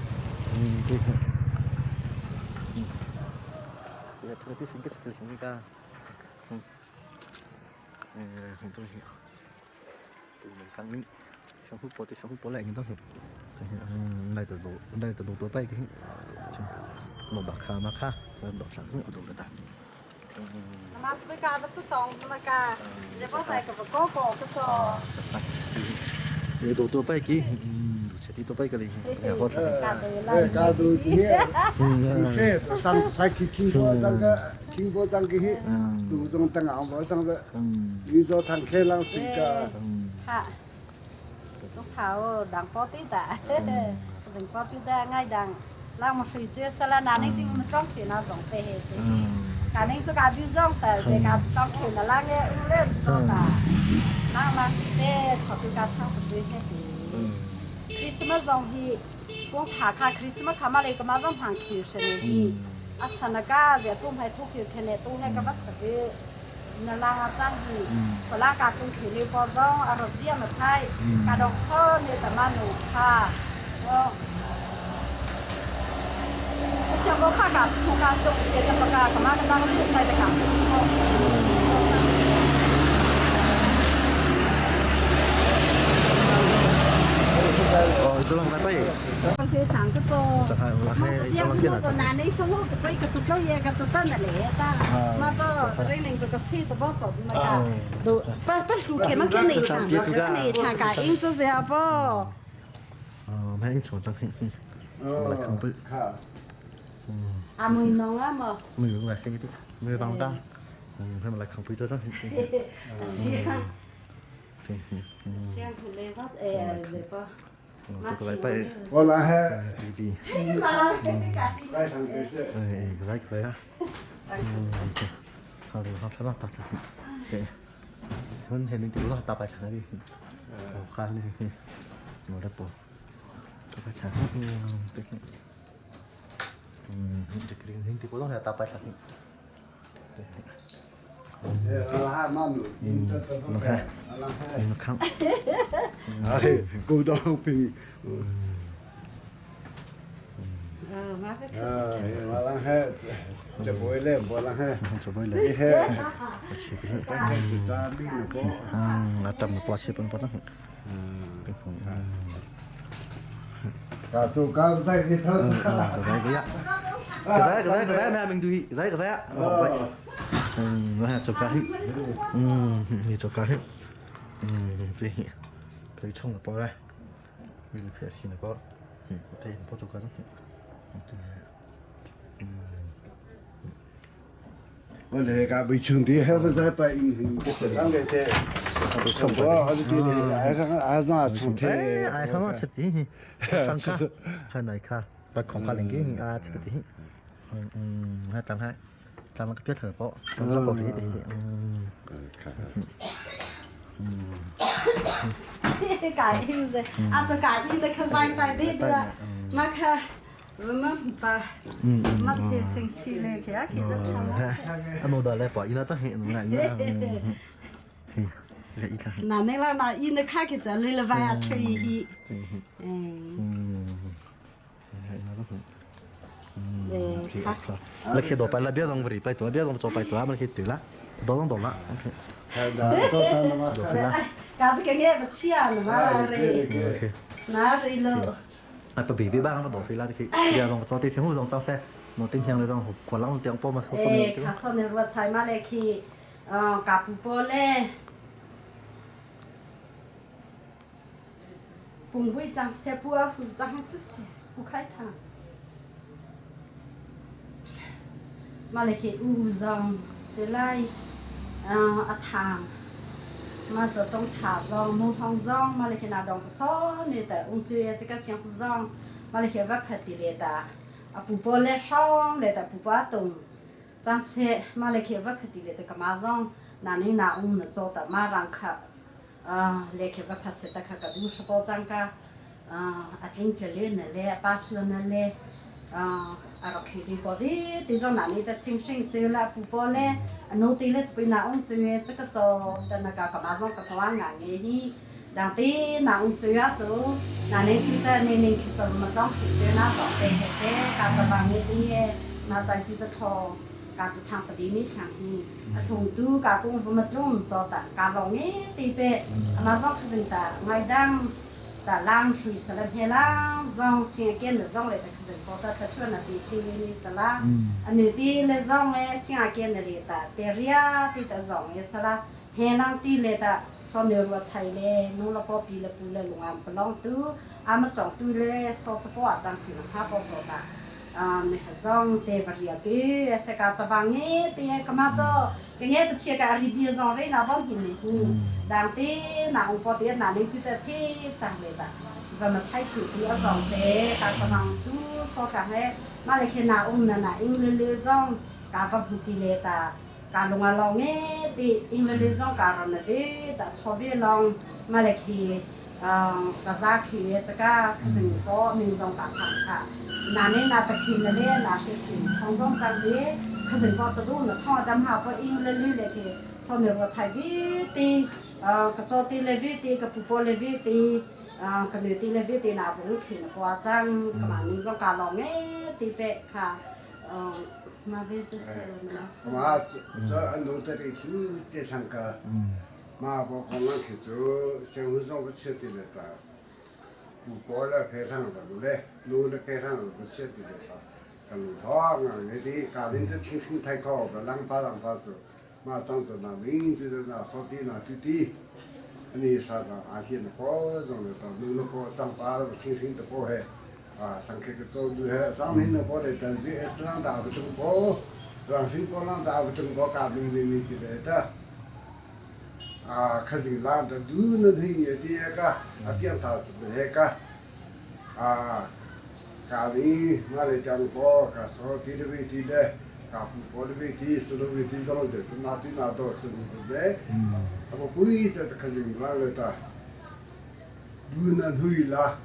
[SPEAKER 1] cái tí xin cái gì chúng ta không tôi hiểu tụi mình căng ní xong hút bố lại những đó hiểu đây từ đồ tối bay cái một bạc khá mà khá đỏ trắng ở đồ đó
[SPEAKER 10] mà chỉ biết cá bắt chút tông mà cá sẽ có tay cái có cái số
[SPEAKER 1] để đồ tối bay kì sẽ đi tối bay cái gì
[SPEAKER 13] cá đồ gì xe sang sai kinh bộ rằng cái đồ trong tăng áo vào trong cái lý do thằng khe lang suy cả
[SPEAKER 10] lúc tháo đằng phó tí đã dừng phó tí đã ngay đằng lang một suy chơi sao là nãy thì mình trong thì nó giống thế hết chứ cả nên cho cả đi giống tại vì cả trong thì là lang nghe lên cho ta lang mà để cho tôi cả sang một chơi hết thì Christmas giống thì cũng thả cả Christmas khám lại cái mà giống hàng kiểu thế này thì asanaka giờ tôi phải thu kiểu thế này tôi hay cái bắt sợi nó lang trang thì có lang cả trong kiểu này bao giống ở riêng mà thay cả đồng số này tầm ăn đủ ha sẽ có khác cả không cả trong để tập cả mà nó đang liên tay cả
[SPEAKER 1] tôi ลองได้ไป
[SPEAKER 10] มันคือทางก็โต
[SPEAKER 1] จะให้เราให้จะลองกินอะไร
[SPEAKER 10] นานนี้สโลจะไปกับจุดเล่าเยกับจุดต้นนั่นแหละตามาก็เรื่องหนึ่งจะกระซี่ตัวบอสดมาค่ะดูป้าดูเข็มมันกินนี่ทางนี่ทางกายอิงจะเสียป่ะ
[SPEAKER 1] ไม่อิงสวนจังอะไรคำพูด
[SPEAKER 10] มือน้องอ่ะมั้ง
[SPEAKER 1] มืออะไรสิ่งที่มือวางด้าให้มันอะไรคำพูดจัง
[SPEAKER 10] เสียงผู้เล่นก็เดี๋ยวป่ะมาชิม
[SPEAKER 13] 我来还
[SPEAKER 1] ดี
[SPEAKER 13] 来上这些。
[SPEAKER 1] 来个啊。好的，好，什么打上。对，ฉันเห็นดูว่าตาไปทางนี้ข้างนี้หมดแล้วปุ๊บตาไปทางนี้จะกรีนเห็นที่ปุ๊บต้องตาไปทางนี้
[SPEAKER 13] น้องแค่
[SPEAKER 1] น้องข้าง
[SPEAKER 13] กูต้องพิง
[SPEAKER 10] มาไป
[SPEAKER 13] มาลังแห่จะบ่อยเล่มบ่ลังแห่
[SPEAKER 1] จะบ่อยเลย
[SPEAKER 13] แห่
[SPEAKER 1] ชิบ
[SPEAKER 13] จะบินบ่
[SPEAKER 1] แล้วจำตัวชิบเป็นปุ๊บต้องเป็นผม
[SPEAKER 13] กาจูกาใส่ที่เธอ
[SPEAKER 1] cái đấy nè mình đuổi cái đấy và chụp cái mình chụp cái gì cái chung là bao đây mình phải xin là bao thì bao chụp cái đó
[SPEAKER 13] วันนี้ก็ไปชมที่เฮฟจะไปไปสร้างเลยเท่ไปชมว่าอันที่นี่ไอ้ข้างไอ้ข้างชมเท่
[SPEAKER 1] ไอ้ข้างชมที่ข้างข้างให้ไหนค่ะไปของกันอย่างงี้ชมที่ให้ตามให้ตามมันก็เพี้ยเถอะเพราะมันก็บอกที่ดี
[SPEAKER 10] กายอินเลยอาจจะกายอินเลยข้างใต้ไปดีด้วยมาค่ะมันปะมันเทสิงสีเลยแค่คิดจะทำ
[SPEAKER 1] อันนู้นเลยปะอินน่าจะเห็นไงเนี่ย
[SPEAKER 10] นั่นนี่แล้วนะอินข้าคิดจะเลยละวายช่วยฮี
[SPEAKER 1] แล้วคิดต่อไปแล้วเบี้ยต้องบริไปตัวเบี้ยต้องจบไปตัวมันคิดตื่นละโดนละ
[SPEAKER 10] การจะเงี้ยแบบเชี่ยหรือว่าอะไรน่าเลยเลย
[SPEAKER 1] ไปบีบีบ้างมาต่อทีละที่เดี๋ยวต้องจอดที่เสียงหูต้องเจ้าแซ่หนูติ้งเทียงเลยต้องหัวขวานล่างเตียงป้อมาเขาส่ง
[SPEAKER 10] เนี่ยข้าส่งในรถใช้มาเลยคือกับปูโป้เล่ปุ่งวิจังเสียปัวฝุ่นจังจะเสียผู้ใครทางมาเลยคืออูซองจะไล่อาทางมาจะต้องขาซองมูทองซองมาเลยคือนาดองก็ซ้อนเนี่ยแต่องค์เจ้าจะก็เสียงผู้ซองมาเลยคือว่าพัดติเลตาปูโป้เล่ช่องเลยแต่ปูโป้ตุงจังเสียมาเลยคือว่าพัดติเลตกับมาซองนานี่นาองค์เนี่ยจะแต่มารังค่ะเลยคือว่าพัดเสตกับดูสปอจังก็อัดลิงจะเล่นนั่นแหละป้าส่วนนั่นแหละเราคิดดีพอดีที่จะนั่นนี่แต่ชิงเจอละปูโป้เล่โน้ตที่เล่จะเป็นนาองเจอจะก็จะแต่นักกับมาซองกับทวางานนี้ดังที่นาองเจอจูนั่นนี่ที่แต่นี่คิดจะมาต้องคิดเจอหน้าต่อเป็นเหตุการจะบางนี้ที่น่าจะคิดจะทอการจะช่างปฏิมิตรอย่างนี้ทงตู้การกุ้งมาตรงจอแต่การลงนี้ตีเป็ดมาซองคือแต่ไม่ดังแต่ล่างชุยสลับเฮล่างซองเสียงเกินหรือซองเลยแต่คือพอแต่ช่วยนับปีชีวิตนี้สละอันนี้ที่เลยซองเลยเสียงเกินเลยแต่เตรียที่แต่ซองเลยสละเฮล่างที่เลยแต่สอนเนื้อวัวไทยเลยนู้นเราพอปีละปูเลยลงอ่างปลองตู้อามาจ่องตู้เลยสอนจะพออาจารย์ถึงห้าปอจอดนี่ค่ะซองเตบเรียกีเสกาจะบางเงี้ยตีก็มาจ่อเงี้ยเป็นเชียร์การรีวิวซองเลยนะบ้างกินนี่ดังที่หนังพอเตี้ยหนังนี่คือจะชี้จังเลยแต่ว่ามันใช้ถือที่ซองเตการจะบางตู้สอนกันเลยมาเลยแค่หนาองค์น่ะอิงเลือซองการบังคับตีเลยแต่การลงมาลองเงี้ยตีอิงเลือซองการนั่นเองแต่ชอบเบี้ยลองมาเลยคือกระซาคิวจะก็คือสิ่งก็มีซองการทำชานานี่นาตะคินนั่นเนี่ยนาเชคินของซองจังเดียคือสิ่งก็จะดูนะท่อดำหาพออิงเลื่อยเลยคือส่วนเดียวว่าใช้วิธีกระโจตีเลวิตีกับปุโปเลวิตีกระเดือตีเลวิตีนาบุญขินกว่าจังกำลังมีซองการลองเงี้ยตีเป็ดค่ะมาเวจะเสร็จแล้ว
[SPEAKER 13] มาจะอันนู้นแต่ที่ชื่อเจ้าสังกัดมาบอกของมันคือเสียงหุ่นจงก็เชื่อตีเลยแต่ bố là cái thằng là đấy nuôi là cái thằng là cái chuyện gì đó cái lúa hoa người thì cả đến cái chính chính thay khó và lăng ba rồi mà trong giờ là mình thì là sau đi là đi anh ấy sao là ai hiện là có rồi là tao nuôi nó có trong ba là chính chính được có hệ sang cái chỗ nuôi hệ sang nên là có để tận dụng Islam đạo của chúng có rồi chính có làm đạo của chúng có cả mình thì đấy ta cái gì làm được nó hình như thế cả tiếng thảo sự hệ cả cả đi mà lại chẳng có cả số thì được thì đấy cả phụ được thì số được thì rồi cũng nát thì nát đó chứ đấy à bữa giờ cái gì làm được ta nó hui là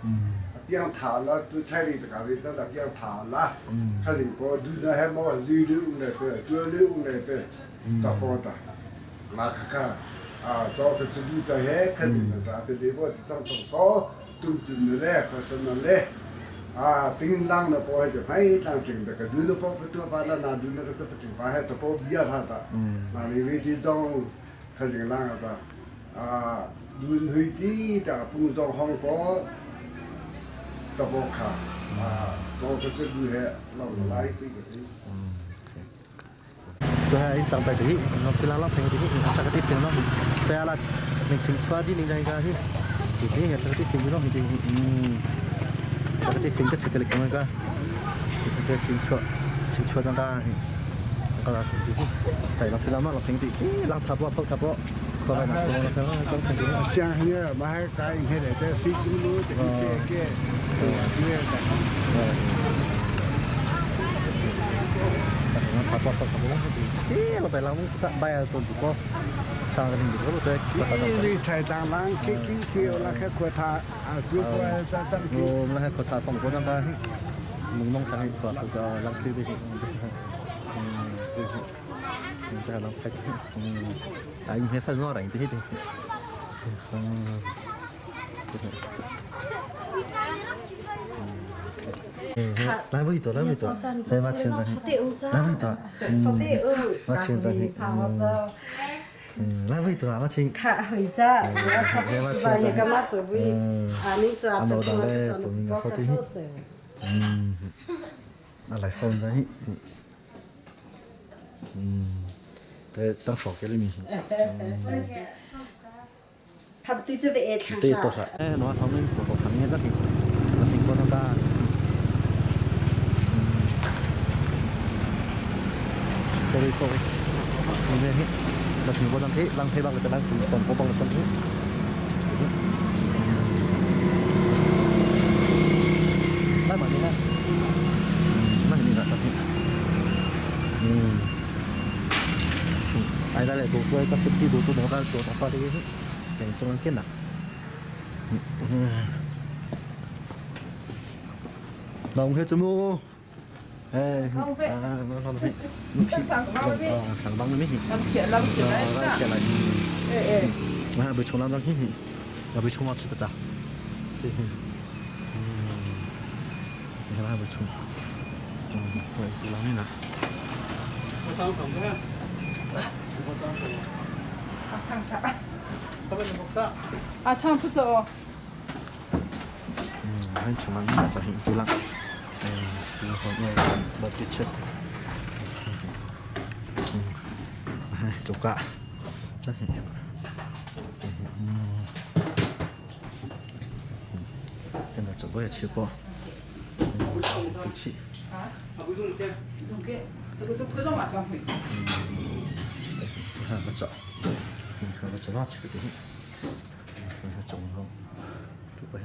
[SPEAKER 13] tiếng thảo là tôi sai đi cả bây giờ là tiếng thảo là cái gì có nó hay mà gì được này về tôi được này về ta có ta mà cả cho cái chuyện gì hết cái gì là cái đấy có trong số tụi này cái sân này tiếng lăng là bao giờ phải làm chuyện được cái đứa nó bao tôi bảo là đứa nó cái sự tình phải hết bao giờ hết ta mà vì cái zong cái gì lăng là đứa hơi tí ta cũng zong không có ta bao cả cho cái chuyện gì hết nó lại cái gì
[SPEAKER 1] tôi hay tăng bài thì nó chỉ là thành thì sao cái tiếng nó tôi là mình chungkhar đi mình ra cái thì thế là cái tiếng nó mình cái tiếng cái chuyện cái cái cái chungkhar trong ta cái là thì tại nó chỉ là nó thành thì làm tháp qua có phải là có thành thì
[SPEAKER 13] sáng như mà hay cái như thế để suy nghĩ luôn thì sẽ cái
[SPEAKER 1] nó tháp thì nó phải làm cái bài tuần có sang cái gì đó rồi
[SPEAKER 13] cái sai tăng lăng cái là cái khóa thà lúc qua ra chân
[SPEAKER 1] là cái khóa thà phòng của chúng ta mình mong cái khóa thà cho làm cái gì ta làm phải anh hết sao nó đánh thế thì来不多，来不多，再把钱挣，来不多，把钱挣，来不多，把钱，
[SPEAKER 14] 卡回家，我把你干嘛做不？你做啊做做做，我是不做。
[SPEAKER 1] 那来送着，在当烧给里面。
[SPEAKER 14] 他不对这边看
[SPEAKER 1] 对多少？哎，那他们我看人家这里，那苹果那个。sorry ini nih lebih buat nanti lantai bang kita langsung potong lepas ini mana mana mana ini tak sakit ai đây tôi quay các cái đồ tôi nó ra chỗ tháp đi để cho nó kiên nè đồng hết chưa mua nó làm gì sáng băng mới làm chuyện đấy mà bị trốn làm gì là bị trốn mất chết ta là bị trốn rồi làm thế nào
[SPEAKER 11] 참 부죠.
[SPEAKER 1] 한 주만 맞아 힘들랑. 이거 거기에 뭐 비쳤어. 조카. 근데 저거에 치고. 그렇지.
[SPEAKER 11] 이게 이것도 표정 맞아.
[SPEAKER 1] 맞죠. 그거 좀 맞추거든. 좀 더. 두 번에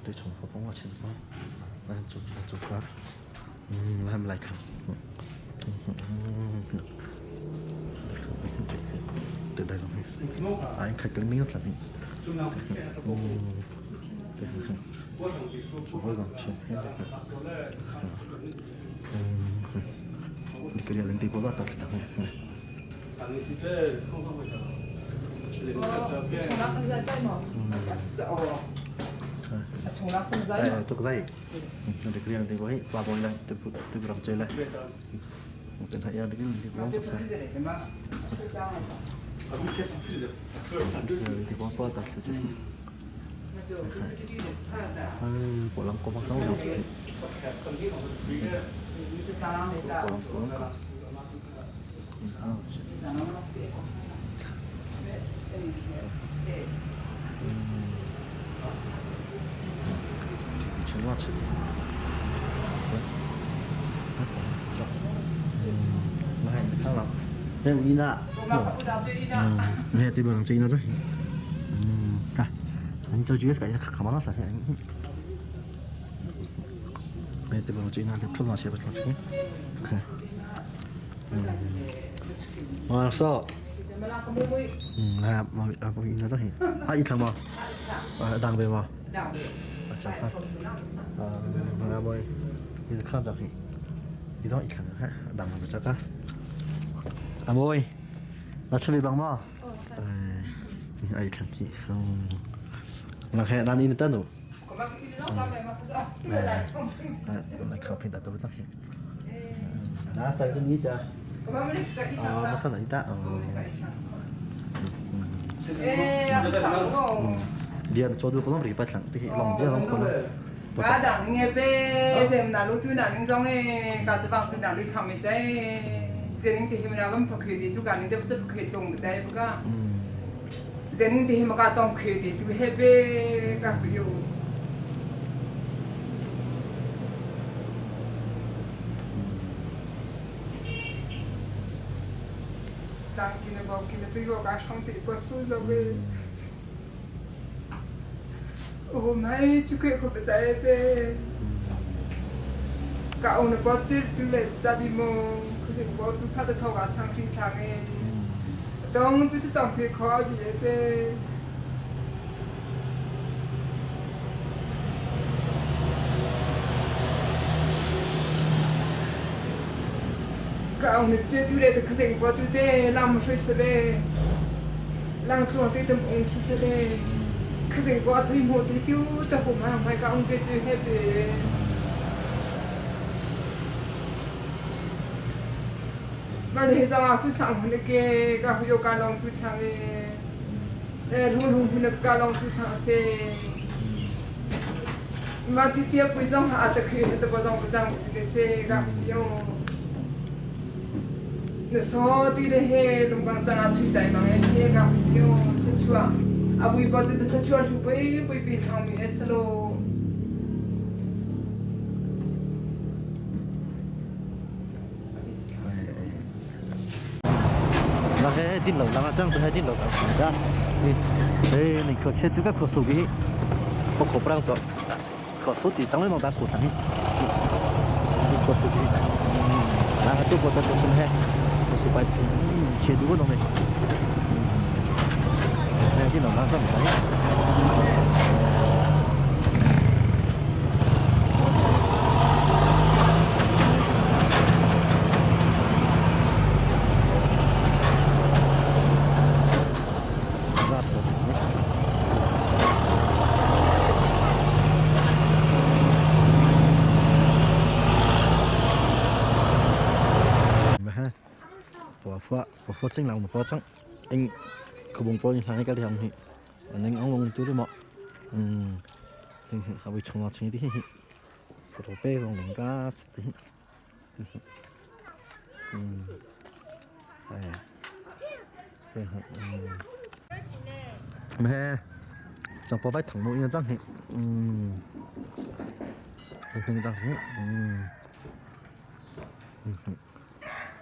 [SPEAKER 1] tôi trồng vào bóng vào trên bóng là chụp cả làm lại khẳng từ đây rồi anh khai cứng miếng là mình với dòng chụp hết cái điều linh tinh của bạn tập là tôi có đây để cái này thì có hết và bồi lại tôi làm chơi lại một tên thầy ra đến thì có sắp sẵn thì có qua tập sẽ chơi của lòng có bao lâu rồi chúng nó chỉ này khá lắm đây in ạ nghe thì bằng chơi nó rồi anh cho chú cái khá mà nó sẽ này thì bằng chơi nó thì thốt mà sẽ bắt đầu mà sao là mà in nó rồi ít thằng mà đang về mà chẳng hạn mà bơi thì khá chắc thì đó ít thằng ha đang về chắc à bơi là chơi bằng mà ai thằng kia không là hệ đang in tên rồi lại khâu phim đã tôi chắc đã tới cái gì chưa nó không là gì ta dia cho tôi có riba thằng thì lòng dia lòng con
[SPEAKER 11] cả đảng nghe về xem là lúc thứ nào những dòng ấy cả chế bằng từ nào đi thăm mình chơi giờ thì mình làm một cái gì tôi cả những cái chất cái đồng chơi bữa cả giờ thì mình cả đồng cái gì tôi hết về cả cái điều đang kia nó tôi có cả xong thì có số rồi hôm nay chú kêu có phải về cả ông nó bắt xe từ lấy gia đình mo cái gì có tôi thay thâu cả trang trí trang ấy đông tôi chỉ tạm cái khó bị về cả ông nó chơi từ lấy cái gì có tôi để làm một số sự làm tuần thì tầm ông sự cái gì có thấy một tí tiêu tập của mà cả ông cái chơi hết về mà để ra cứ sang một cái yoga long tu chang ấy luôn luôn cái yoga long tu chang se mà tí tiêu bây giờ họ tập khi tập bây giờ bây giờ cái se cái tiêu nó so tí đấy hết đồng bằng chang chui chạy bằng ấy cái tiêu thluachuah Bawipa tu thluachuah tu Bawipa sang mi eslo
[SPEAKER 1] là cái tin lẩu là chẳng tôi hay tin lẩu ra đây mình khởi xe từ các khởi số cái có khổ băng cho khởi số thì chẳng lấy bằng đá số thằng ấy khởi số cái là tôi có tận chân hay số bài chế đủ rồi này này tin lẩu là chẳng chẳng phô chính lòng phô trắng anh không bùng phô như thế này cái điều này anh ông chú đi mọ họ bị trồng chính đi sổ bê còn những cái tí mẹ chẳng có vách thẳng mũi như răng thì hình răng thế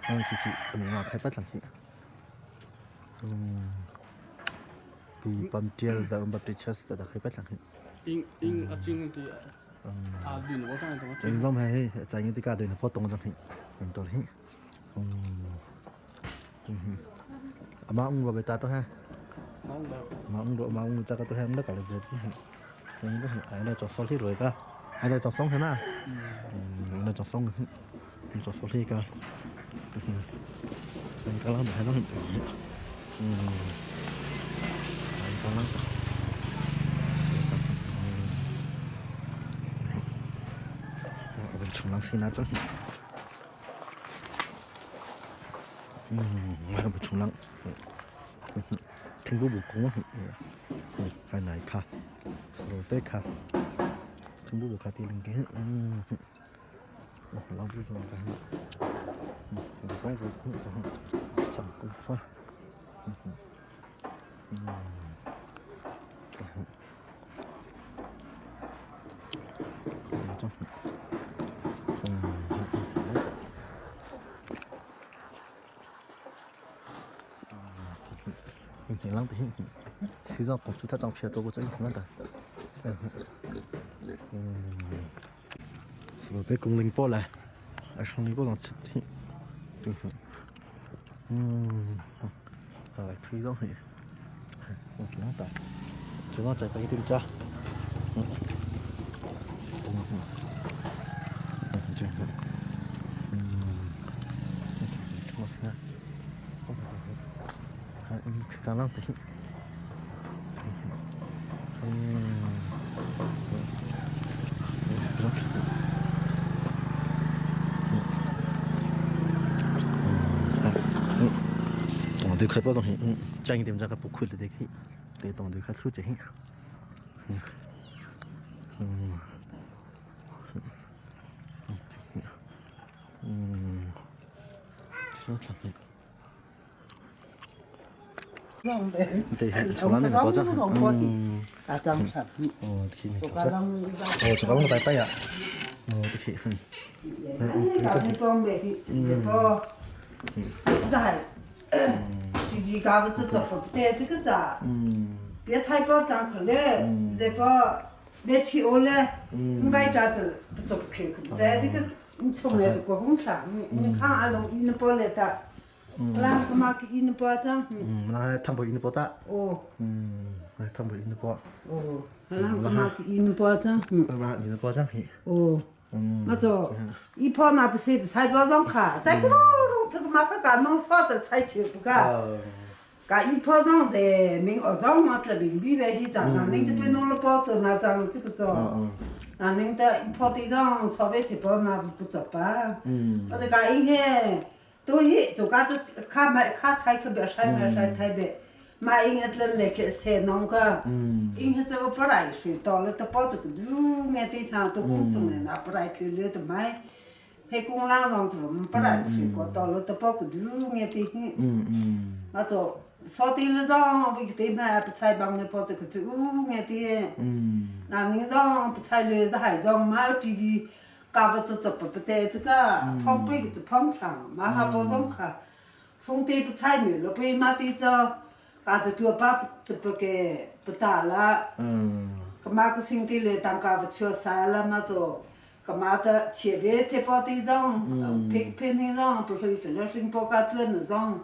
[SPEAKER 1] anh chị mình mà khai bắt làm gì thì bấm tiền giờ bấm tiền chest đã khai bắt làm gì
[SPEAKER 9] in ở trên thì đi nó có không
[SPEAKER 1] anh làm hay chạy những cái cái đấy nó phát động trong hình mình tôi thấy mà ông vào bề ta tôi ha mà ông chắc tôi hay nó cả là gì nhưng cái ai là cho số rồi cả ai là cho xong thế nào là cho xong cho số cả mình có làm hay lắm mình có lắm mình trồng lăng xin chứ mình trồng lăng thiên bố bù cũng hay này khá sờ bé khá chúng bố khá tiền cái lâu bây giờ cái cái rồi chẳng cũng thôi hình lắm thì sử dụng công chúng ta trong phía tôi có chơi lắm ta rồi bé cùng linh po lại ở trong linh po làm chút thì rồi thuy đó thì một lắm ta chúng nó chạyไปtìm cha kita lang thì tôi khai bao đồng hình tranh tìm ra cái bộ khuôn để đấy để tổng tôi khai xuất chỉ thì chúng nó nên có chắc
[SPEAKER 14] à trong sạch
[SPEAKER 1] khi mình có chắc chúng nó tay tay à thì
[SPEAKER 14] cái con bé thì có giải chỉ gì cả với chỗ chỗ để这个咋别太高张可了这把别提我了应该咋的不走开在这个你从来的国风上你看阿龙一包来的là cái mà cái in bao trang
[SPEAKER 1] là tham bồi in bao ta là tham bồi in bao
[SPEAKER 14] là cái mà cái in bao trang
[SPEAKER 1] là in bao trang
[SPEAKER 14] mà cho ít bao mà bị sai bao trang cả tại cái đó cái mà cái nó sao để sai chịu不cả cái ít bao trang thì mình ở trong mà là mình bị vậy thì chẳng là mình chỉ biết nó bao giờ là trang cái cho là mình ta ít bao thì trang so với thì bao mà bị chập ba cái cái này tôi hi chỗ cá cá mai cá thái cái bể sai thái bể mà anh ấy lên lấy cái xe nông cơ anh ấy cho vào bãi suy to lên tập bao giờ du nghe tin thằng tôi cũng xong này nạp bãi kia lên tập mai hay cũng lang xong cho bãi suy có to lên tập bao giờ du nghe tin mà cho sau tí nữa đó vì cái tiền mà bị sai bằng này bao giờ cái du nghe tin làm những đó bị sai lên ra hải dòng mà TV cả vật chất bậc tế chứ cả phong bì cái phong trắng mà họ bao dung cả phong tế bậc trái mì lúc bì mà tí cho cả cái tua bắp cái bậc tạ là cái mà cái sinh tế lệ tăng cả vật chất xa là mà cho cái mà ta chế về thế bao tí giống pin hình giống bữa khi sinh ra sinh bao cả tuần nữa giống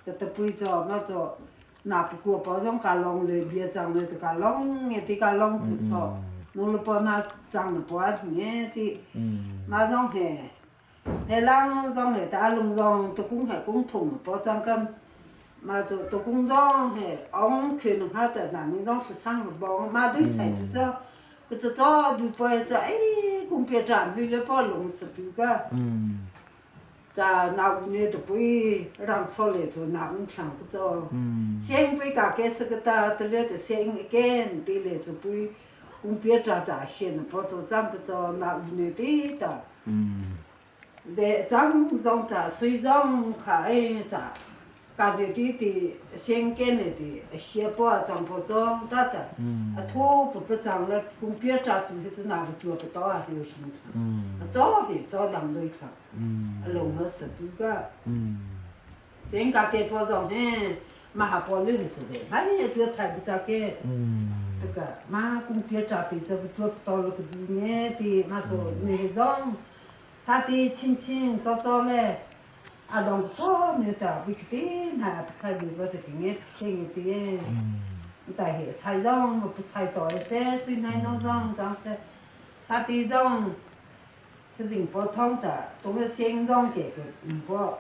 [SPEAKER 14] cái tập bì cho mà cho nạp của bao dung cả lawng lệ bia chẳng lệ cả lawng nghe tí cả lawng cứ so nó là bao na chẳng là bao nghe thì mà dòng hè lang dòng hè ta lùng dòng tôi cũng hay cũng thùng bao chẳng cam mà tôi cũng dòng hè ông khi nó hát tại nào mình dòng sẽ chẳng là bao mà đối sai cho cái cho du bao cho ấy cũng biết rằng vì là bao lùng sẽ du cả cha nào như tôi bây làm cho lệ cho nào cũng chẳng cho xem bây cả cái sự ta tôi lấy để xem cái đi lệ cho bây cũng biết ra hiện bao giờ chẳng cho nào như thế ta giờ chẳng dòng ta suy dòng khai ta cả điều thì xem cái này thì hiện bao chẳng bao giờ ta thu bữa chẳng là cũng biết ra từ thế nào thì tôi bắt đầu hiểu xong cho làm đôi khác lồng hết sự cả xem cả cái bao giờ he mà họ bỏ lưỡi từ đấy hay chưa thấy được cái tất cả mà cũng biết ra thì cho tôi to là cái gì thì mà rồi người dòng sa thì chín cho lên à đồng số người ta vì cái này sai bị vào cái nghe xem cái gì tại hệ sai dòng mà sai to sẽ suy này nó dòng chẳng sẽ sa thì dòng cái gì bỏ thông ta tôi sẽ xem dòng cái bỏ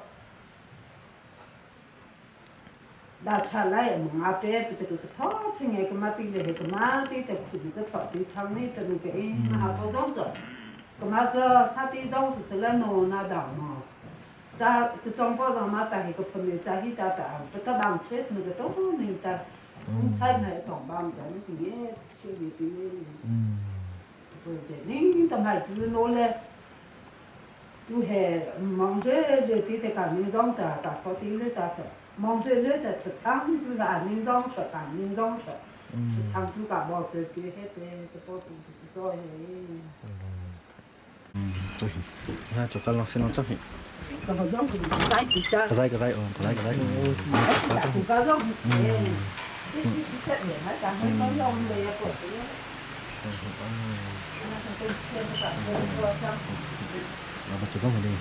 [SPEAKER 14] đã trả lại mà ngã bé bị cái thọ chứ nghe cái mà tin là cái mà tin là cái thọ thì thằng này từ cái mà bao đông rồi cái mà cho sa tí đông thì là nó na đảo mà ta cái trong bao giờ mà ta cái phần này ta hít ta bắt ta bằng chết người cái tốt mình ta sai này tổng bao giờ nó thì chưa bị tí rồi thế nên tầm này cứ nô lên tu hè mong thế để tí để cả những dòng cả số tí lên ta mong thế lên là thật sáng tu cả những dòng sợ cả những dòng sợ sáng tu cả bao giờ cứ hết để bao tu cho ấy
[SPEAKER 1] ha cho con lọc xin lọc chắc nhỉ
[SPEAKER 14] cái phần dòng cũng cái tí ta
[SPEAKER 1] cái đấy
[SPEAKER 14] cũng cái dòng cái chuyện này nó chẳng hay có dòng về của cái
[SPEAKER 1] mà chỉ có một điều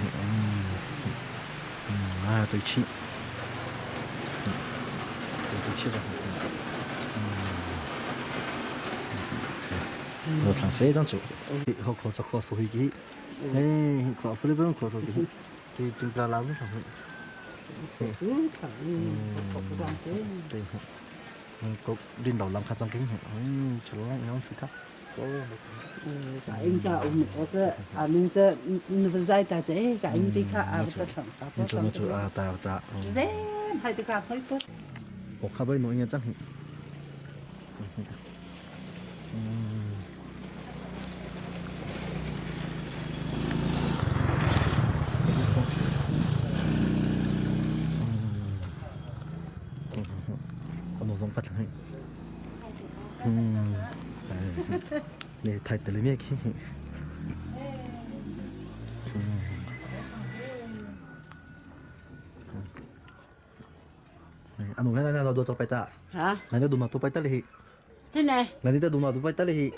[SPEAKER 1] tôi chi rồi rồi thằng phế trong chỗ họ có cho kho số gì ấy kho số lượng kho số gì thì chúng ta làm cái có điên đầu làm khát trong kính chỗ nó phi khắp
[SPEAKER 14] cả anh cả ông có cái anh sẽ nó phải ta chế cả anh đi khác à cái thằng
[SPEAKER 1] chỗ ta
[SPEAKER 14] dễ hay thì cả thấy tốt
[SPEAKER 1] một khá bên nội nghe chắc nó giống bắt hay để thay từ lấy miếng khi anh nói này là đồ cho phải ta
[SPEAKER 7] hả
[SPEAKER 1] này là đồ nào tôi phải ta đi
[SPEAKER 7] thế này
[SPEAKER 1] này là đồ nào tôi phải ta đi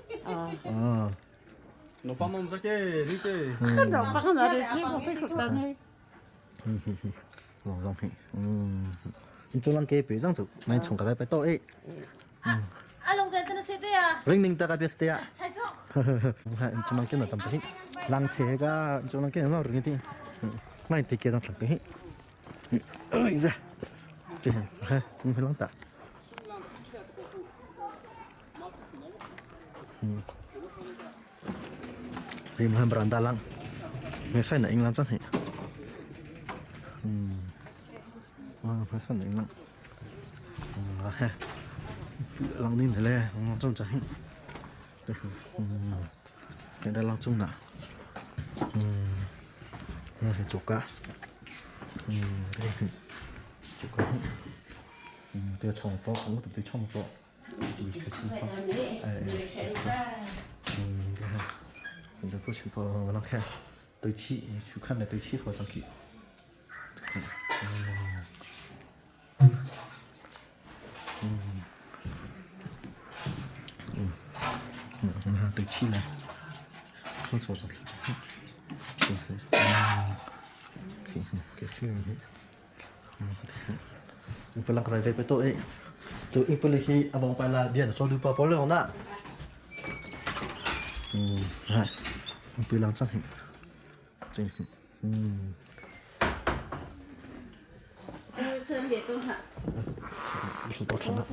[SPEAKER 12] nó bao mồm ra cái đi chơi
[SPEAKER 7] không đâu bao giờ đi không thấy cực tăng hay
[SPEAKER 1] giống hay chúng lăng kê bị răng rụng này trồng cả phải to ấy
[SPEAKER 4] anh long dậy tên là à
[SPEAKER 1] ring ning ta cái biết thế à
[SPEAKER 4] sai chỗ
[SPEAKER 1] chúng lăng kê nó tầm thế lăng chế cái chúng lăng kê nó rồi cái này thì kia đang thằng cái ơi ra chị ha không phải lăng ta thì mà beranda lăng nghe phải là anh lăng chắc hả phải sẵn đến lăng ha lăng đi này lẹ nó trong trái cái đây lăng chung nào nó phải chụp cả chụp cả tôi trồng to cũng được tôi trồng to tôi có chụp nó khác tôi chỉ chụp khăn này tôi chỉ thôi trong kỹ từ chi này không số rồi cái phim này mình phải làm cái này với tôi ấy tôi ít phải khi à bông phải là biển cho được bao lâu nè hai mình phải làm sao thì số tốt hơn đó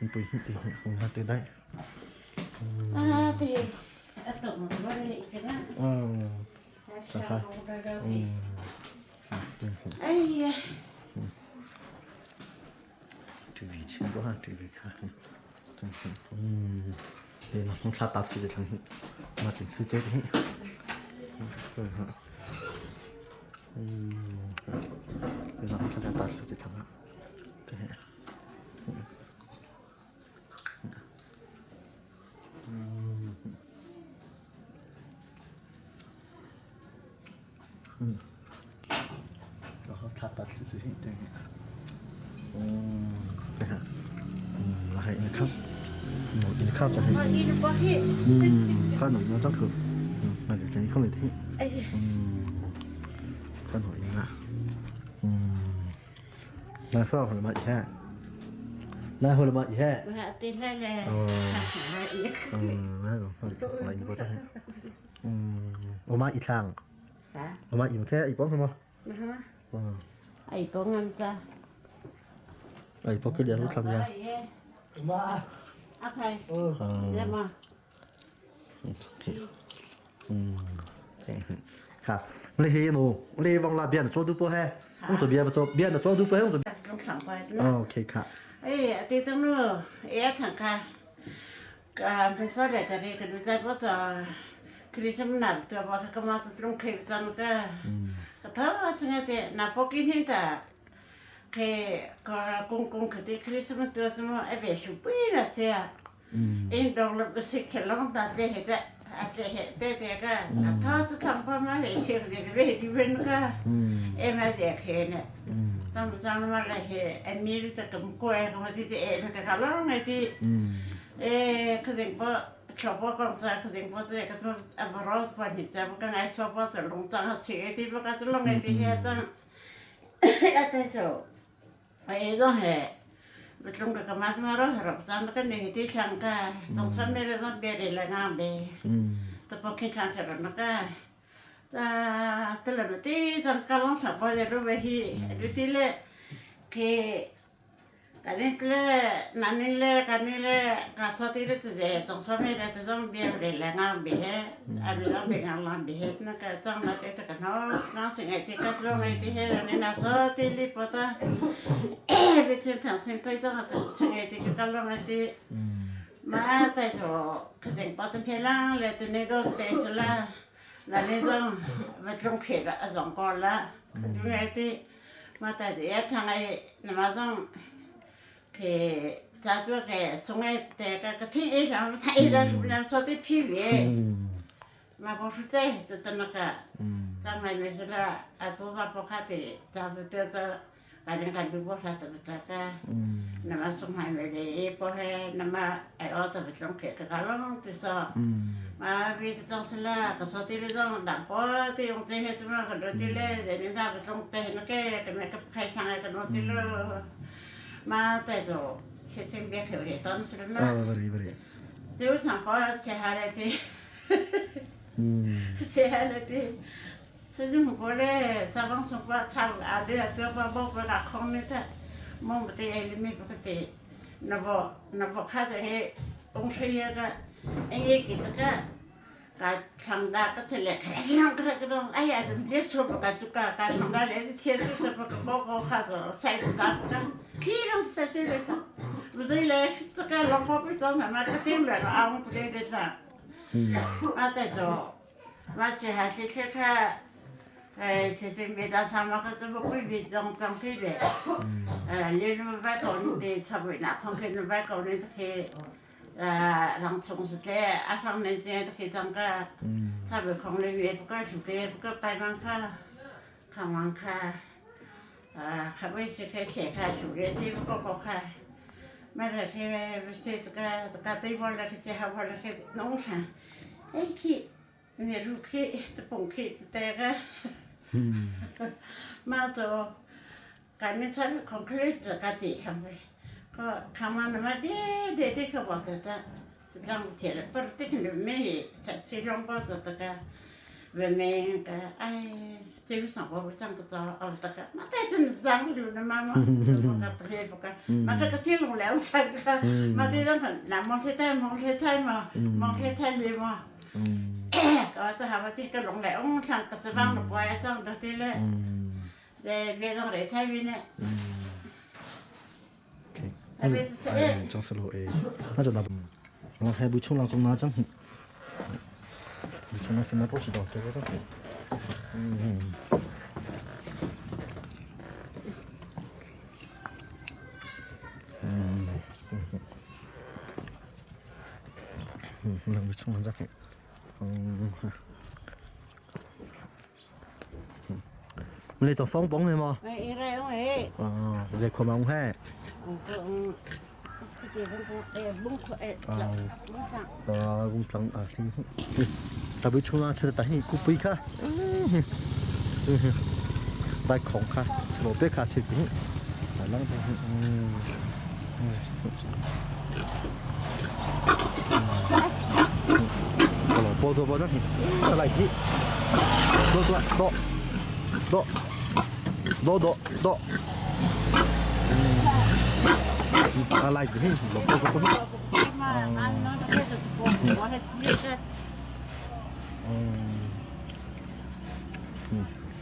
[SPEAKER 1] mình phải thì không ăn từ đây
[SPEAKER 7] thì tổng nó đây cái đó ai
[SPEAKER 1] từ vị trí đó từ vị khác để nó không sát tạp gì thằng mà tỉnh sư chết hết rồi hả để nó không sát tạp gì thằng cái này nó không sát tạp gì hết đây cái hả là hệ này khác một cái khác chẳng hạn khác nổi nó rất thường là để tránh không để thế khác nổi như là sao phải mạnh ha là hồi là mạnh ha
[SPEAKER 7] tin là
[SPEAKER 1] là rồi phải lại như vậy chẳng hạn mạnh ít sang mạnh ít cái ít bóng không
[SPEAKER 7] ai có ngăn ra
[SPEAKER 1] ai có cái điện lúc làm ra
[SPEAKER 7] thầy em à
[SPEAKER 1] ค่ะเลยเฮโนเลยวังลาเบียนโชดูโปแฮต้องจะเบียนโชเบียนโชดูโปให้ต้องจะ
[SPEAKER 7] ต้องสั่งไปนะ
[SPEAKER 1] โอเคค่ะ
[SPEAKER 7] ตีจังนู้ถังค่ะการไปสอนเด็กแต่เด็กก็ดูใจเพราะจะคริสต์มาสตัวบอกเขามาตรงเข็มจังก็ถ้าจังเด็กนับพกินเห็นแต่ก็กงคือที่คริสต์มาสตัวจะมาเอเวชุบปีละเสียดองแล้วก็สิเขลังตาเจ๊จะอาจจะเจ๊ก็ถ้าจะทำพม่าเสียงเด็กเรื่องดีเป็นก็มาเสียเขเนี่ยจังมาเลยอันนี้จะกับกล้วยก็มาที่จะมันก็เขาเล่าไงที่คือเด็กพอชอบพอกองใจคือเด็กพอจะก็จะเอารถไปหิบใจพวกไงชอบพอจะลงจังเขาเชื่อที่พวกก็จะลงไงที่จังแต่เจ้าจังไปตรงกับมาที่มารอรับจังก็เนี่ยที่ช่างก็ต้องสมัยเราต้องเบรเลยงามเบแต่พอคิดข้างกันแล้วก็จะแต่ละมื้อที่จังการลงสับไปเรื่อยๆดูที่เลยกันนี่เลยนั่นนี่เลยกันนี่เลยก็สอดที่เลยจะจังสมัยเราจะต้องเบรเลยงามเบอันนี้ต้องเบงานลำเบนั่นก็จังมาเจอกันน้องสิ่งที่ก็ตรงไอ้ที่นี่น่าสอดที่รีบปะไปเชื่อทางสิ่งที่จังสิ่งที่ก็ลงไอ้ที่มาแต่จะคือเด็กปะตั้งเพลงเลยตัวนี้โดนเตะสุดละแล้วนี่จังมาตรงเขตละสองคนละคือไอ้ที่มาแต่จะทางไอ้นมาจังจ้าตัวแกส่งไอ้แต่ก็ที่ไอ้สามไทยจะยังสอดที่พี่เว้มาพอสุดใจจะตั้งก็จังไงไม่ใช่ละอาจจะพอขาดจ้าตัวจะการดูว่าเราตัวก็นมาส่งให้ไม่ได้พอให้นมาไอ้ออตัวไปตรงเขตก็ลองที่สอมาวิธีจังสิละก็สอดที่เรื่องดังพอที่องค์เจ้าตัวนั้นก็โดนที่เล่เดี๋ยวนี้ได้ไปตรงเตะนักก็ไม่กับใครช่างก็โดนที่เล่มาแต่จะเชื่อใจเบี้ยเขียวเลยตอนสุดนะจู่ช่างพอเชื่ออะไรที่เชื่ออะไรที่ซึ่งผมก็เลยชาวบ้านสมบัติชาวอะไรตัวบ้าบอกว่ารักของนี่แต่มองไปที่ไอ้ลิมิตปกตินับข้าแต่ให้องค์เชียก็ไอ้กิจการทำได้ก็เฉลี่ยแค่ยังกระไรไอ้อาจจะเรียกชมการจุกการทำได้เลยเชื่อที่จะประกอบก็ข้าจะใส่ถุงกันขี้เราใส่เสื้อเลยสักไม่ใช่เลยจะการลองพอไปจ้องแต่มาก็ทิ้งเลยเอาไปเลยจ้ะมาแต่จ่อมาเชื่อหาเชื่อแค่เชื่อไม่ได้ทำมาก็จะบอกว่าวิจารณ์จังที่เลยเรียนมาไปก่อนที่ชาวบ้านของเขตมาไปก่อนนี่จะแค่หลังส่งสุดแท้อาทางในเจ้าที่จังก็ชาวบ้านของเรียนก็สุดเลยก็ไปมังค่าข้ามังค่าข้าไม่ใช่แค่เสียค่าสุดเลยที่ก็ค่าไม่ได้แค่ไม่ใช่ก็ตีบอลแล้วที่จะหาบอลแล้วแค่น้องฉันไอ้ขี้เนี่ยรู้ขี้จะปุ่งขี้จะแต่ก็มาตัวการไม่ใช่ของคริสต์ก็ตีทำไปก็คำนั้นมาเด็ดเขาบอกแต่สุดท้ายเถียงปกติคือไม่ใช่สิ่งที่เราจะตะการเวเมงก็ไอ้เจ้าสาวบอกจังก็จะเอาตะการมาแต่ฉันจังอยู่นะมาก็ประเทศก็มาก็ที่ลงแล้วใช่ก็มาที่นั่นก็น้ำมองที่ไทยมองที่ไทยมามองที่ไทยเลยมาก็จะหาว่าที่ก็ลงแล้วฉันก็จะบ้างหนูไปจังที่เลยเดี๋ยวเวลาไหนไทยวิเนี่ย
[SPEAKER 1] จังสโลน่าจะนับเราให้บุชงเราจงมาจังบุชงมาสมัยพ่อชิดอกเจ้าก็เราบุชงมาจังมันเลยจะฟ้องป้องเลยมั้ง
[SPEAKER 7] ไอ้ไรอง
[SPEAKER 1] เด็กความมั่งแพ้
[SPEAKER 7] บุ้ง
[SPEAKER 1] จังที่แต่บุชงเราเชื่อแต่นี่กูปีค่ะได้ของค่ะสโลเปค่ะชื่อที่แล้วก็เราโปรตัวจังอะไรที่โดอะไรที่นี่เราโปรตัว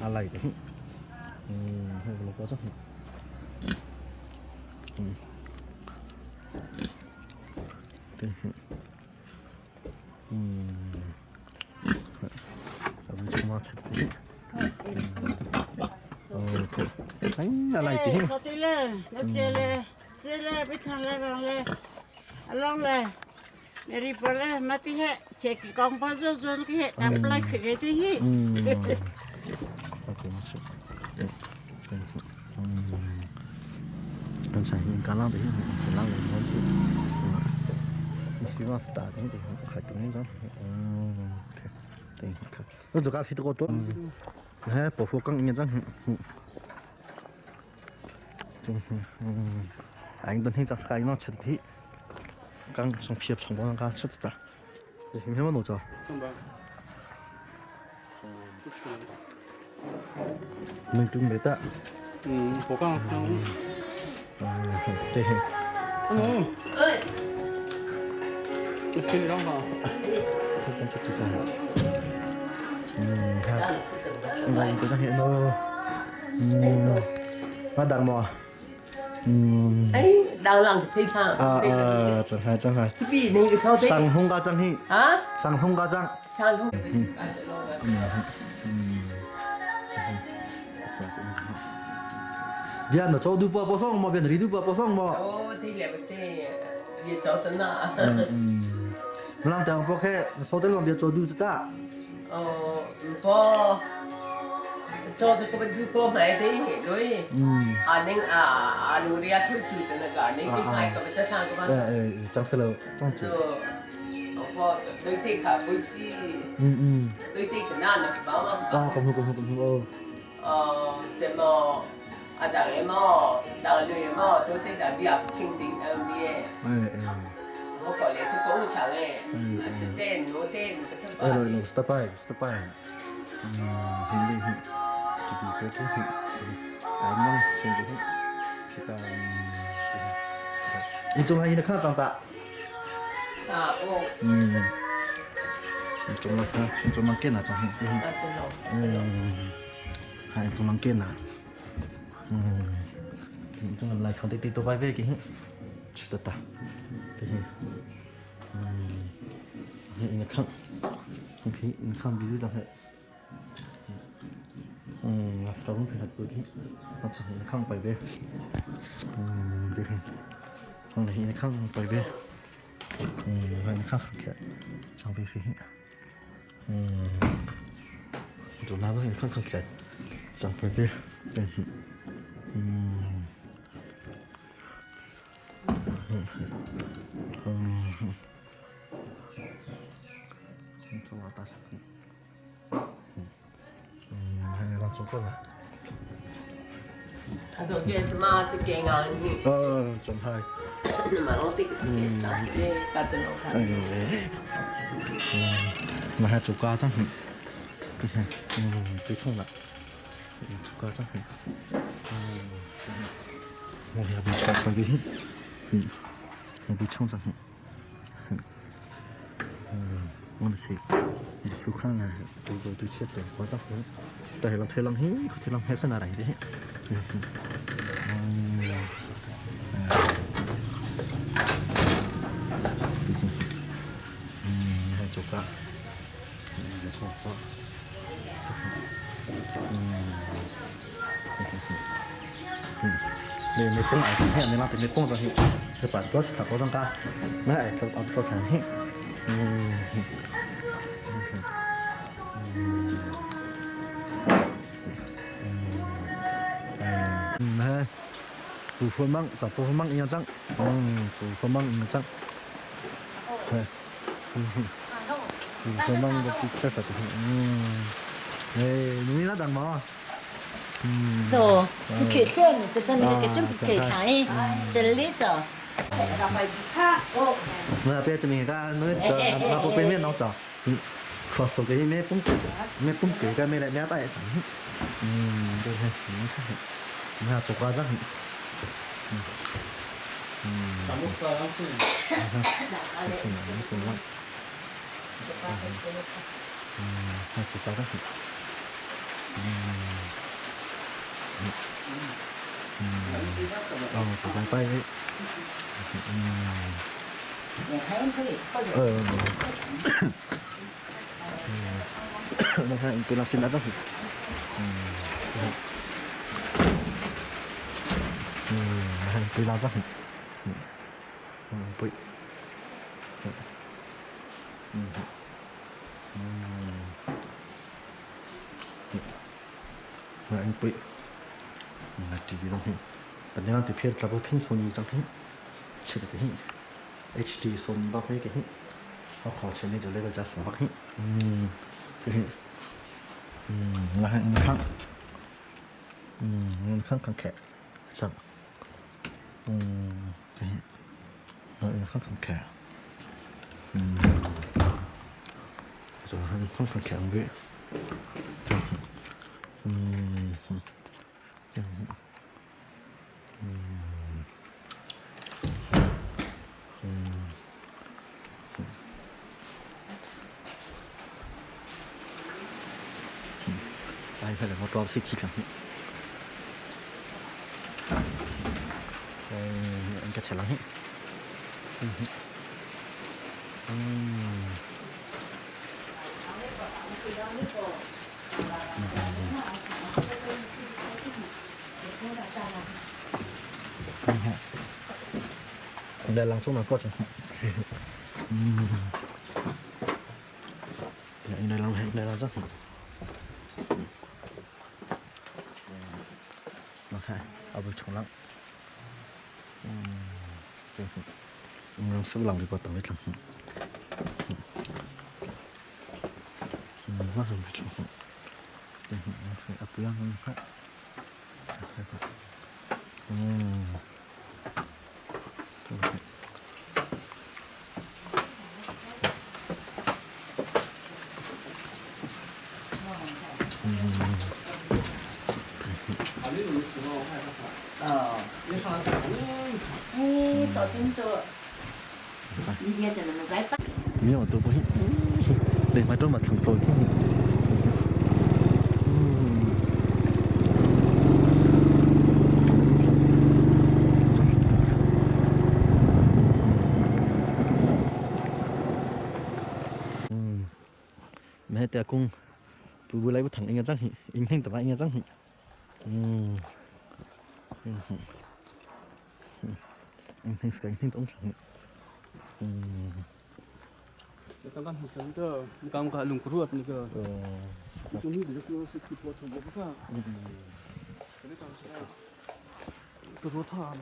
[SPEAKER 1] อะไรที่เราโปรจัง เอาไปชุ่มมาเสร็จทีโอ้โหอะไรที
[SPEAKER 7] เขาตีเลยแล้วเจเลยไปทางเลยกันเลยลองเลยเดี๋ยวรีบเลยมาที่ให้เช็คกองพัสดุส่วนที่ให้อัพไลน์ขึ้นที่ให้
[SPEAKER 1] โอเคมาชุบมันใช้ยิงการล่างไปที่ล่างเลยมันที่มีสิ่งว่าสตาร์ทที่ขายตรงนี้จ้ะโอเคเต็งครับแล้วจุกาสิตัวตัวเฮ้ยปวดหัวกังยังจังanh đừng thấy cái nó chật thì càng trong phiệp trong bao càng chật ta để hình hết mất rồi mình tung bé ta
[SPEAKER 7] cố gắng
[SPEAKER 1] đây
[SPEAKER 7] ơi cái đó mà
[SPEAKER 1] không có chật cả ha anh có thể hiện nó nó đằng mò
[SPEAKER 15] ấy đang làm cái gì mà
[SPEAKER 1] chẳng hay
[SPEAKER 15] chứ vì này cái sao thế
[SPEAKER 1] sang không có chẳng hi
[SPEAKER 15] hả
[SPEAKER 1] sang không có chẳng
[SPEAKER 15] sang không
[SPEAKER 1] bây giờ cháu đu bao phong mà bây giờ đi đu bao phong mà
[SPEAKER 15] ô thì là cái việc cháu真啊
[SPEAKER 1] nó làm theo bao cái sau đó làm việc cháu đu chứ ta
[SPEAKER 15] có cho tôi có bên có mấy đấy rồi anh ấy anh ấy ra thôi tụi tôi là anh ấy cái hai cái bên thang các bạn
[SPEAKER 1] chẳng sẽ là trong chỗ
[SPEAKER 15] có đôi tay sao đôi chi đôi tay sao nào nó bảo mà
[SPEAKER 1] không
[SPEAKER 15] giờ mà đằng em mà đằng lười mà tôi thấy đằng đi học chính định đi họ gọi là sự cố chẳng ấy chỉ tên nó tên cái thằng
[SPEAKER 1] rồi rồi stop by hình đi chỉ cái cái mong xem được chúng ta đi chung hay là khác chẳng ta chung năng kiên à chẳng hạn hay chung năng kiên à chung làm lại không thể tôi bay về cái chút ta thì hiện là khác không khí không ví dụ là hệ sống thì thật sự nó sẽ không phải về việc không này không phải về hay khác khác trong việc gì chỗ nào vậy không khác chẳng phải về trong đó ta sẽ hay là chungkhar à
[SPEAKER 15] tôi kia mà tôi kia ngang đi
[SPEAKER 1] chẳng hay
[SPEAKER 15] nhưng mà nó tích cái cái cái tên
[SPEAKER 1] nó hay chụp cá chẳng hạn tôi không lại chụp cá chẳng hạn một nhà bị chụp cái gì bị chụp chẳng hạn nó là số khác là tôi chết rồi có tác phẩm tại là thấy lòng hí có thấy lòng hết sẽ là đấy đấy hai chục cả chục quá nên mấy con này thì hiện nên làm thì mấy con rồi thì bản tốt là có trong ta mấy này tập ấp tốt thành tủ phun măng, chả tủ phun măng yên trắng, tủ phun măng yên trắng, tủ phun măng được chết sạch này, núi lá đằng mò,
[SPEAKER 16] đồ, kể chuyện, chỉ cần mình cái chuyện kể trái, chỉ lý cho,
[SPEAKER 10] là phải khác,
[SPEAKER 1] mà bây giờ mình cái núi cho, mà có bên nó cho, khó số cái mẹ bung cái mẹ lại mẹ tay, đây này, mà chụp qua răng.
[SPEAKER 7] Kamu sekarang tuh.
[SPEAKER 1] Satu parah. ไปไปนะครับเป็นลักษณะต้องเป็นลักษณะปุ้ยanh bị là chỉ trong hình bản nhân thì phía là bộ phim Sony trong hình chỉ được cái hình HD Sony bao cái hình họ khó chơi nên cho lấy cái giá số bạc hình cái hình là hình khác càng khẽ chậm cái hình nó khác càng khẽ rồi hình không càng khẽ vậy đây phải là một trò xích chít lắm anh cắt chả lắm hết đây là chỗ nào có chẳng đây là rất ở bên trong lắm số lòng thì có tầng đấy chẳng quá rồi trong ấp lăng khác nhiều tôi cũng để mà tôi mà thằng tôi mẹ ta cũng tôi lấy một thằng anh răng anh hình tập anh răng anh hình tổng sản
[SPEAKER 9] Tangkan hutan tu, kamu kah lungkrut ni ke? Itu ni dia tu sikit waktu berapa? Jadi kalau saya terutan.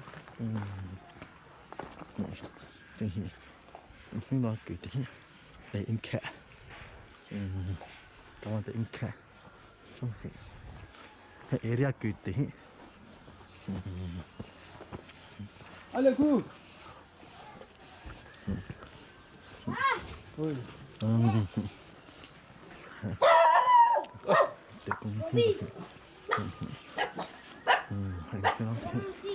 [SPEAKER 1] Ini mah gitu, đây in cat, tao ăn in cat, trong cái area gitu.
[SPEAKER 9] Aleku. Ôi.
[SPEAKER 1] Để cùng hành cái nó thì là
[SPEAKER 9] Si.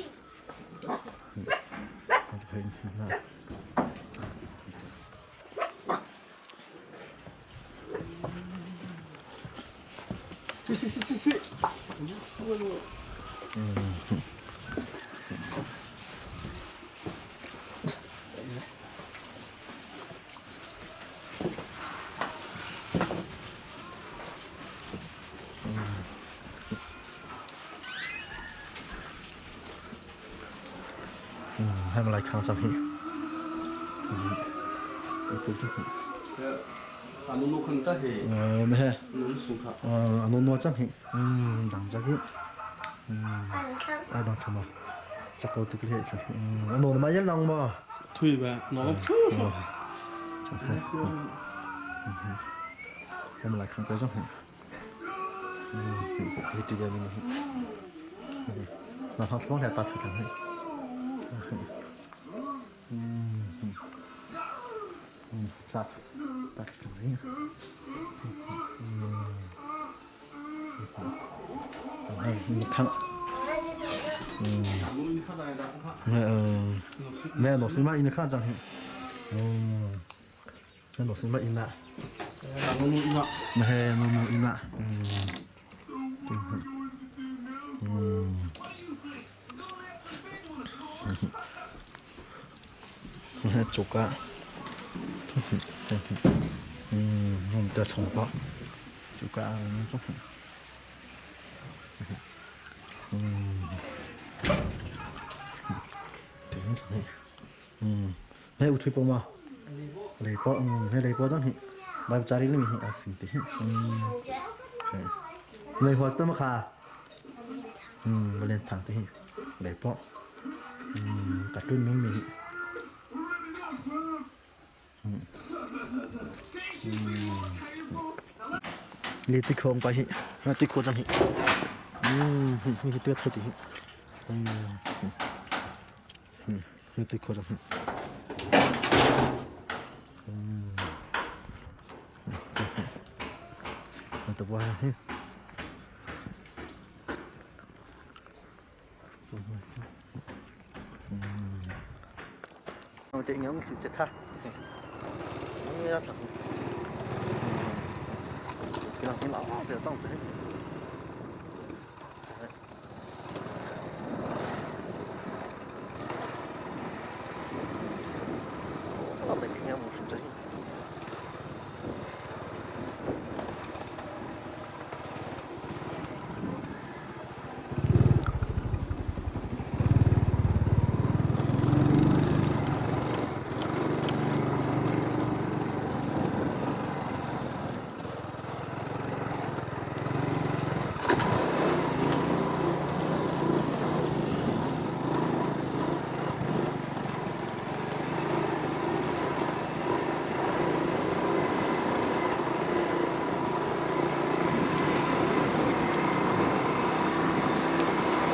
[SPEAKER 1] hay mà lại khang trong hi
[SPEAKER 9] Anu nu khang ta he.
[SPEAKER 1] Mẹ he.
[SPEAKER 9] Nu sungkhar.
[SPEAKER 1] Anu trong hi. Đằng ra hi. Ai đang thầm à? Chắc có tự cái hệ chứ. Anu nó mấy giờ lòng mà.
[SPEAKER 9] Thui ba, nó không.
[SPEAKER 1] Hay mà lại khang cái trong hi. Đi đi ra đi. Nó học xong thì ta thử thằng hi. Tắt cái này. Khăn. Mẹ nó xin mãi in khăn rằng. Mẹ nó xin mãi in lại. Mẹ nó in lại. chungah không cho chồng bọ chungah chúc mấy u thui bông mà lấy bọ hay lấy bọ đó thì bao trái nó mình xin tí lấy hoa tôm khà lên thẳng tí lấy bọ cả đôi mình đi tích không phải hiện, tích không chẳng hiện, mình cái tuyết thôi thì hiện, tích không chẳng hiện, tập qua hết, chạy nhóm sự chết ha, cái lão để trong chơi nó để cái nhau một chút chơi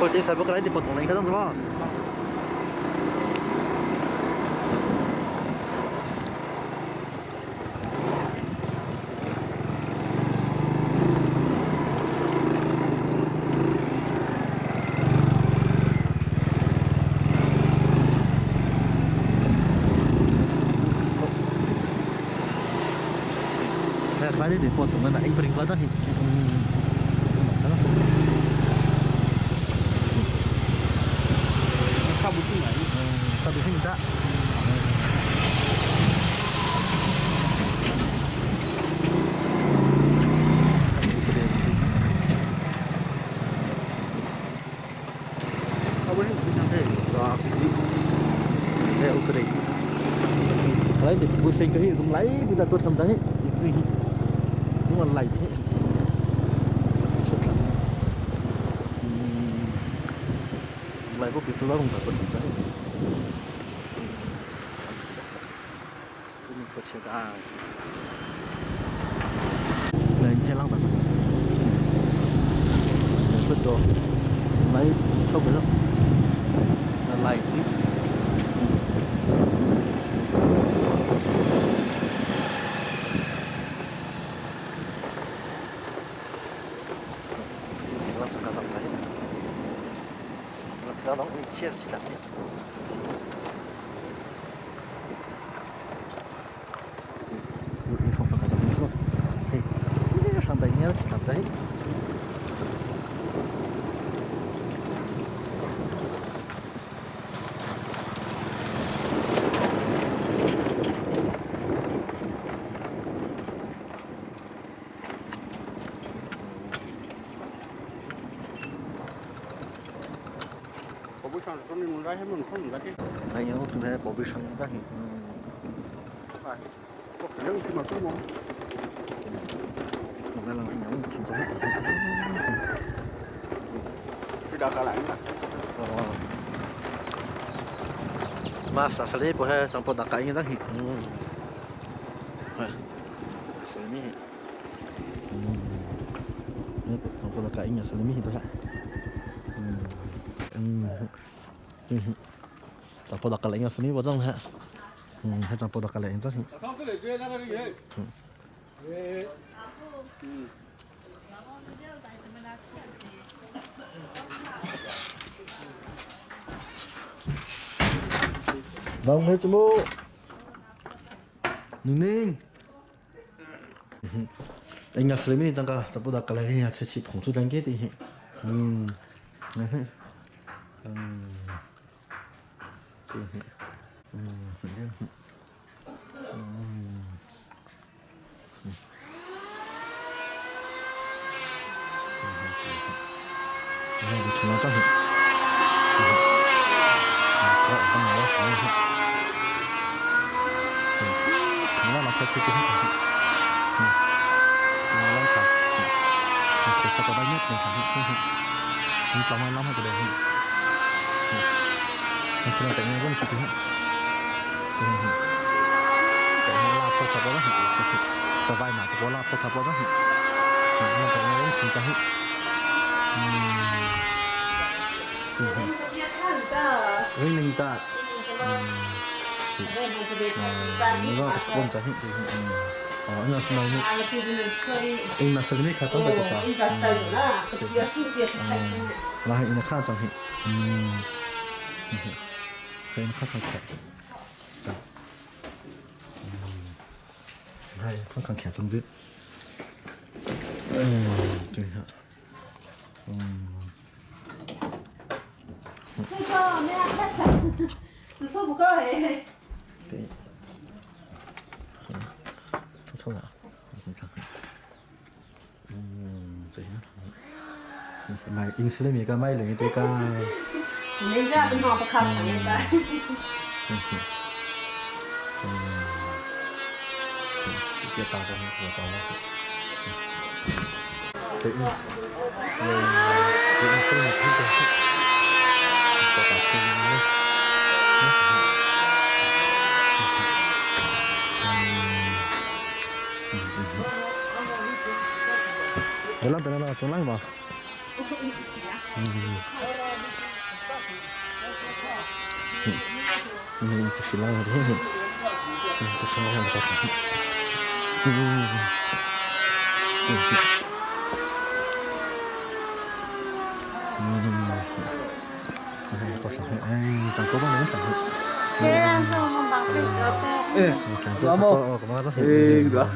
[SPEAKER 1] Ôi, phải bốc cái thì bật này cái gì mà? Phải đi bật này anh bring vào ra thì sabi hinda abang ni rồi để ok đấy lấy thì bút sinh cái gì dùng lấy bây giờ tôi thầm đấy dùng là lấy lại có việc tôi không phải bật cháy mình có chiếc lên theo lăng bật bật đồ lấy không phải đâu là lại nó sẽ dòng thấy nó cũng chia chỉ đặt không phải dòng luôn thì cái sản phẩm này chỉ làm đấy anh nhớ chúng ta bỏ bê xăng ra thì có khả năng khi mà cứ muốn một lần anh nhớ chúng ta cái đó cả lại mà sao lấy bỏ hết trong bộ đặc cái như thế thì xử lý trong bộ đặc cái như xử lý thôi hả trong bộ đặc cái như xử lý bao nhiêu hả hay trong bộ đặc cái như thế vâng hết chú bố ninh anh nhắc xử lý mình chẳng bộ đặc cái này sẽ chỉ phỏng chút đánh kết thì nó chắc hiện nó ở trong đó nó là cái chuyện nó lắm cả cái sao có bao nhiêu mình không trong hai lắm hay cái đấy mình không phải nghe vẫn chuyện cái nó là phô tháp đó cái vai mà cái là phô tháp đó nó phải nghe vẫn chuyện chắc mình ta nó không chắc hiện nó sẽ nói in là sẽ biết khá tốt được cả là hiện nó khá chẳng hiện cái nó khá khá khẽ hay khá khá khẽ trong biết chơi hả
[SPEAKER 14] Sao mẹ khát từ sau một cái
[SPEAKER 1] thôi à mày insulin mình cái máy là cái cái
[SPEAKER 14] mình ra bên ngoài khát này ta
[SPEAKER 1] cái tao có một tao cái insulin mình cái Để làm thế nào cho lắm mà. Chỉ làm thôi. Cái cho làm cho. Chẳng có bao nhiêu chẳng.
[SPEAKER 4] Thế sao không bằng cái
[SPEAKER 1] thế? Chẳng có có bao nhiêu. Được.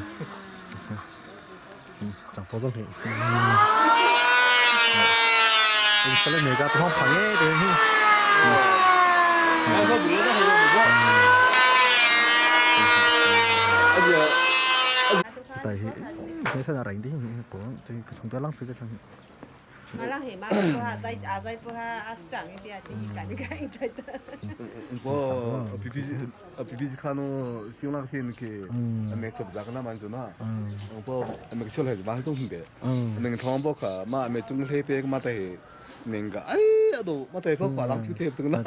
[SPEAKER 1] chẳng có dấu hiệu sẽ lên người ta không phải nghe được tại cái sao là rảnh đi của thì sống cho lắm sẽ chẳng
[SPEAKER 14] malah hemat tuh azai tuh astang itu ya ikan itu
[SPEAKER 17] 뭐 비비 카노 시원하게 이렇게 아메서 자가나 만주나 뭐 아메 철해 만동인데 내가 통보카 마 아메 좀 해배 마다해 내가 아이도 마다해 버 과랑 주태 등나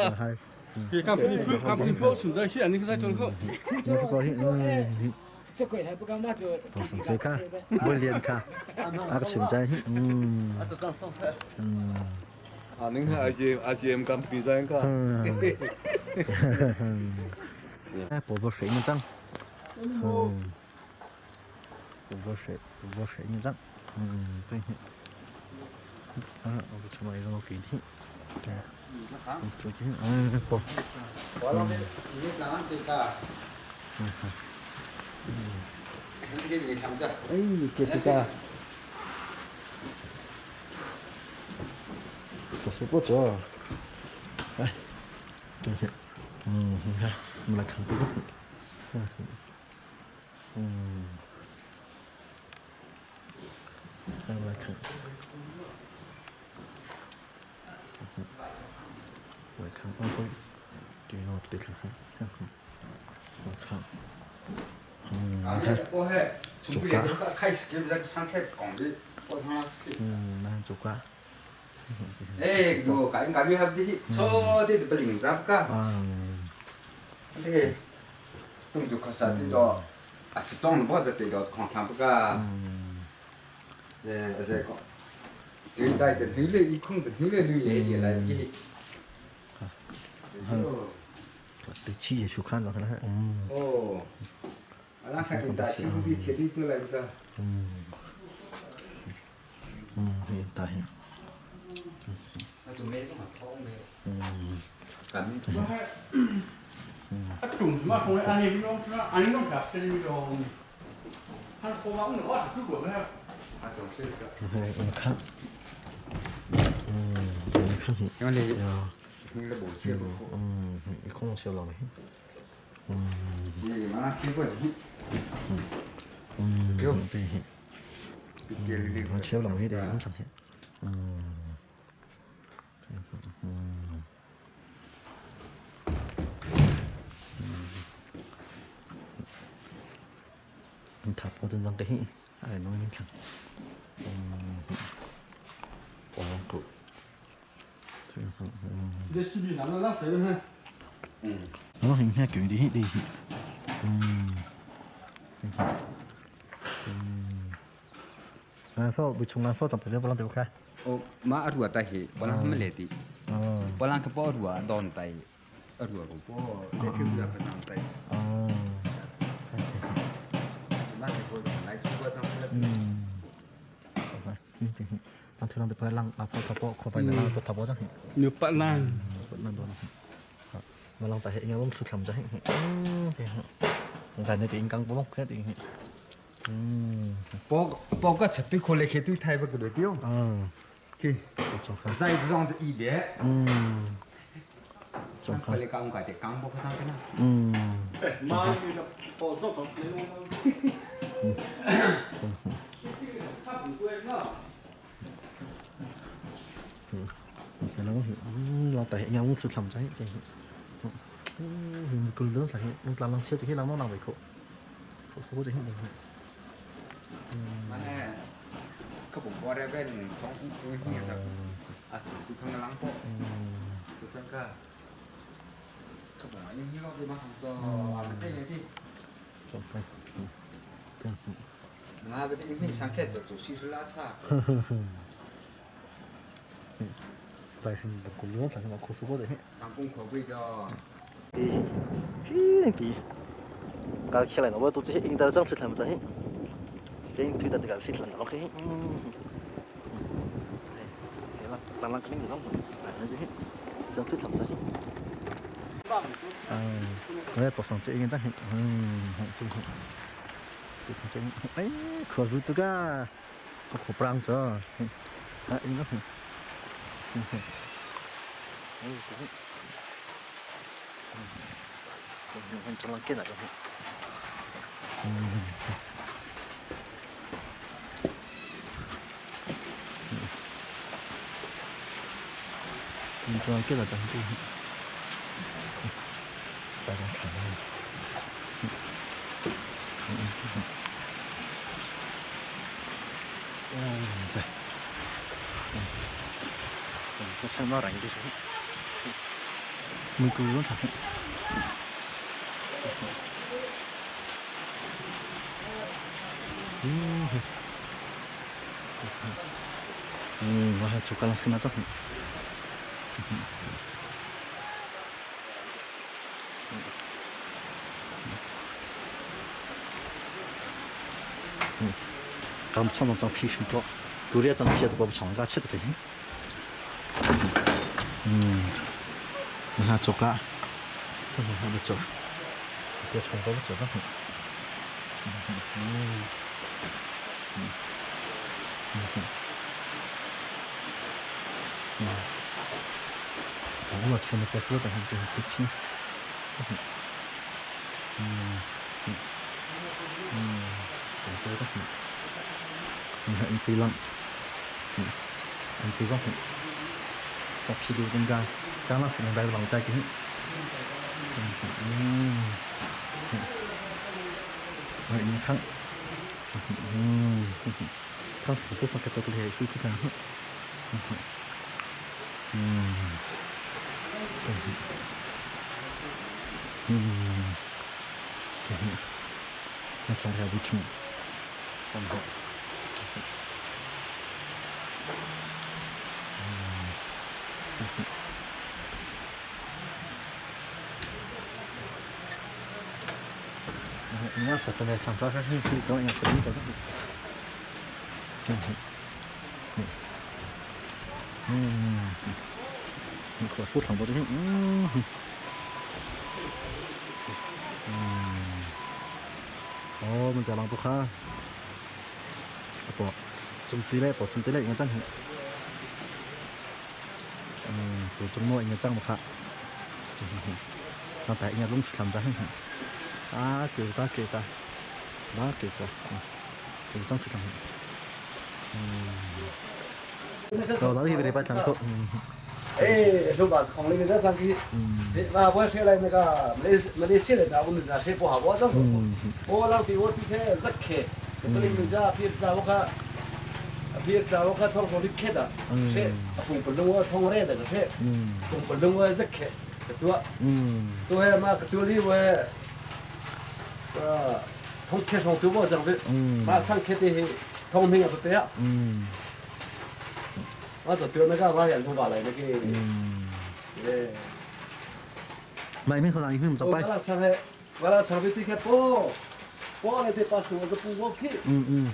[SPEAKER 17] 이 깜프니 표 순자 시 아니 그사 절거
[SPEAKER 1] 무슨 거지 bỏ xuống chơi cả buổi liền cả ác sướng trái
[SPEAKER 17] 아는 아지엠 깜프니 자인가
[SPEAKER 1] bỏ sấy như trăng bỏ sấy như trăng tôi cho mày nó kỹ đi tôi chứ bỏ
[SPEAKER 17] cái gì thằng cha
[SPEAKER 1] ấy kia ta có số bớt chưa đây mình lại khăn bớt mình lại khăn bớt thì nó tiệt là khăn
[SPEAKER 13] 해 준비해서 카이스케비자 상태 공기 하나 스키
[SPEAKER 1] 난 좋까
[SPEAKER 13] 에이 뭐 가리 하지 저대도 빨리 잡까 근데 좀 두카사티도 아치 좀 뭐다 때도 컨탐부가 네 어제 거 뒤다이들 힐레 이콩도 힐레를 얘기라 이게
[SPEAKER 1] tự chi để chụp khăn rồi đó
[SPEAKER 13] 오 알아 사진다 친구들이 제대로 들어가니까
[SPEAKER 1] hiện tại
[SPEAKER 13] 좀 매좀 통네 감이
[SPEAKER 8] trùng mà không anh em nó gặp trên đường hắn cố gắng nữa có chút của nó
[SPEAKER 13] 좀 쉬었어
[SPEAKER 1] khăn khăn
[SPEAKER 13] 이건 hình là bộ chia bộ
[SPEAKER 1] không chiều lòng
[SPEAKER 13] gì mà nó chia bộ gì
[SPEAKER 1] chiều lòng hết đấy không chẳng hết tháp có tên dòng đấy ai nói mình chẳng cụ nó hình hai kiểu đi đi so bị chung so chẳng phải bao lâu khai
[SPEAKER 18] mà ở rùa tay hi bao lâu mới lấy đi bao lâu cái bao rùa đòn tay ở rùa cũng bao để cái rùa phải sang tay mà cái bao lại cái bao trong cái
[SPEAKER 1] anh thường làm được phải lăng phải thắp bó không phải là lăng thắp bó chẳng
[SPEAKER 18] nếu bạn lăng
[SPEAKER 1] mà lăng tại hệ nhau lắm sụt sầm chẳng cái này thì anh căng bó hết thì
[SPEAKER 18] bao cái chất tôi khô lấy cái tôi thay vào cái đấy tiêu khi dây dòng thì ý bé trong khơi lấy căng cái thì căng bao cái thằng cái nào
[SPEAKER 8] mà như là bỏ số còn lấy luôn
[SPEAKER 1] cái nó lo tại nhau cũng sụt sầm trái chứ mình cứ lớn phải làm siêu thì khi làm nó nào vậy cô số chứ
[SPEAKER 18] mà nè các bộ qua đây bên không cũng nhiều thật chỉ tôi không lắng bộ tôi chẳng cả các bộ những cái gì mà không cho cái tên này thì mà bây giờ những sáng kết được chủ sĩ là sao
[SPEAKER 1] tại hình được cùng lớn phải mà cô số đấy
[SPEAKER 18] làm công khổ bây giờ
[SPEAKER 1] thì cái khi này nó mới tổ chức in tờ trong sự làm gì cái thứ tự cái sự làm nó cái tăng lên cái này giống này nó gì trong sự làm gì đây bộ phận chơi cái chắc chung cái phận chơi ấy khó rút được à khó prang cho à in nó mình trong cái này rồi mình trong cái là trong cái tại trong cái này rồi cái sao nó rảnh đi xuống mình cứ luôn thật wah cuka langsung aja刚穿到张皮什多有点张皮都不长，咋吃的呗？你看走嘎，这还没走，别冲过走着很。我吃那个说的很就是不轻。很多的很。你看一堆浪，一堆浪很。tập si đu trên gai, cá nó sẽ đây bằng tay kính. Vậy như khăn, khăn phủ cứ phải cái hệ suy thức nào. Nó trong theo với chung. Nó sẽ cho này sản xuất các khi có nhà xử lý có rất được khổ suốt thẳng vào đấy mìnhจะลองปุ๊บค่ะปอจุ่มตีเล่ปอจุ่มตีเล่ยังจังป của trong nội nhà trang một hạ nó tại nhà lung làm ra kiểu ta đó kiểu trong cái thằng rồi đó thì về bắt thằng cô
[SPEAKER 9] lúc đó không lấy ra sang cái và bữa sau này người ta lấy xe này đã uống ra xe bỏ vào đó ô lao thì ô thì thế rất khé cái mình ra phía sau cái thong thong đi khé đó xe cùng phần lưng thong rẽ đó thế cùng phần lưng rất khé cái tôi mà cái tôi đi về thong khé thong tôi bao giờ vậy mà sang khé thì thong hình ở bên đấy mà giờ tôi nói cái mà hiện không vào lại cái
[SPEAKER 1] mày mình không làm mình không
[SPEAKER 9] phải là sang cái cái po này thì pass vào cái po kia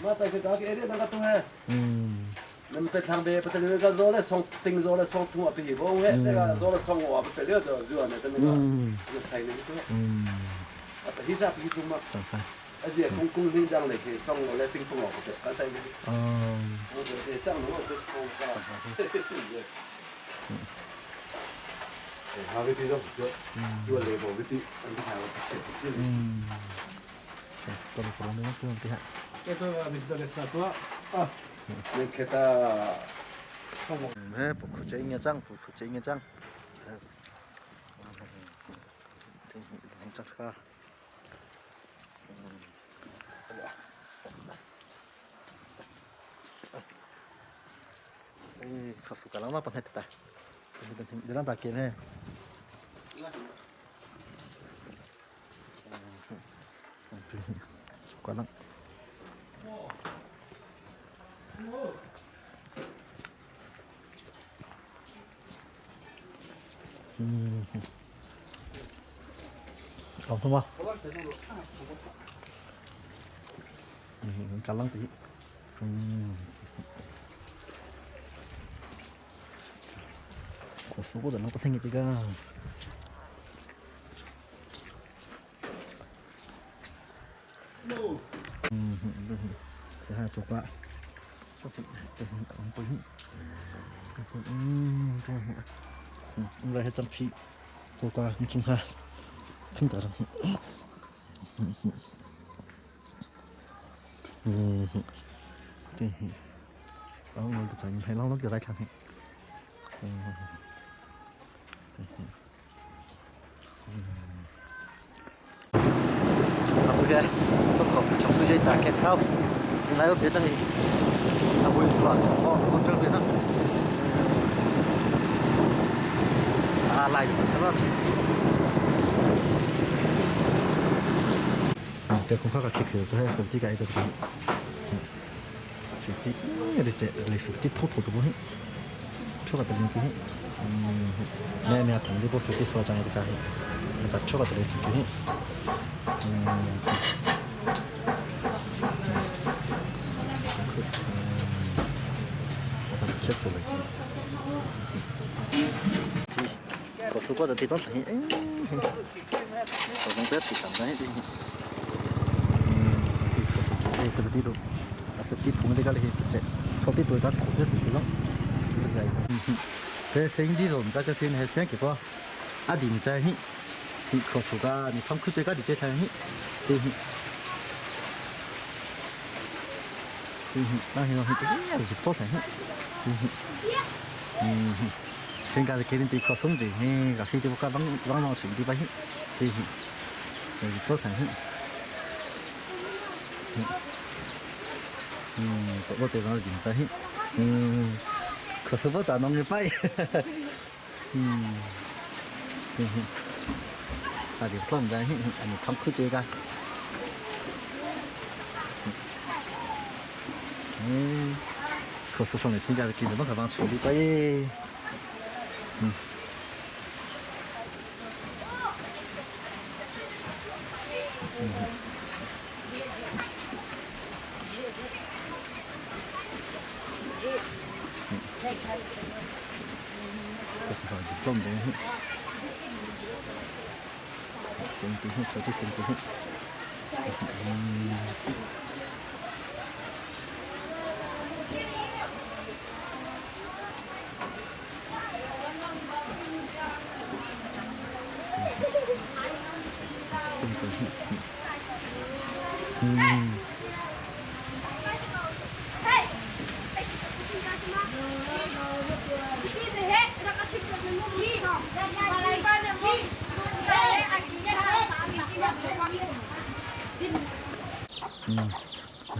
[SPEAKER 9] mà tại cái area đang cái thôi nên cái thằng bé bắt đầu cái rồi xong tính rồi xong thua bị vô hết cái rồi xong vào bắt đầu rồi rồi này cái cái sai này thôi à thì ra thì cũng mà à gì cũng liên đang này thì xong rồi tính không vào cái tay cái để chẳng nó cái không ra 하게 되죠. 이거 레버 위티 안디 하고 같이
[SPEAKER 1] 또 그러면 또 이렇게
[SPEAKER 9] 그래서 밑에서 또
[SPEAKER 5] 이렇게 다
[SPEAKER 1] 네, 부쿠쟁이 장 가 가수 가라나 뻔했다. 이런 다 끼네. 과랑. không mà. Cá lăng tí. số của nó có thanh gì cơ thứ hai chục lại rồi hết tampi qua chungkhar không trả rồi ông tự chọn hay lâu nó kiểu đây thằng ok, tôi có trong suy nghĩ tại cái sao lại ở phía trên này là buổi sáng còn trong phía trong lại sao đó tôi không có cái kiểu tôi hay sử dụng cái được sử dụng để chạy lấy sử dụng thốt được không cho cái bên kia nè thằng đi bộ sử dụng trang cái người ta cho cái lấy sử dụng chết rồi có số quá thì tốt rồi không biết thì cảm thấy đi thì cái đi đâu sự đi thùng đi cái này sẽ cho biết tôi đã thủng cái sự lắm thế sinh đi rồi ra cái sinh hay sinh cái quoi điểm trái thì có số cái thì thằng cứ chơi cái đi chơi thay thì đang hiểu cái gì thì tốt thôi sinh cái cái thì có sống thì cái gì thì có vắng sự đi vậy thì tốt thôi có thể nói điểm trái có số bao giờ nó như vậy điểm không ra anh không cứ chơi cái có số xong này sinh ra thì nó phải bằng xử lý cái không đấy xem tí hết cho tí xem tí hết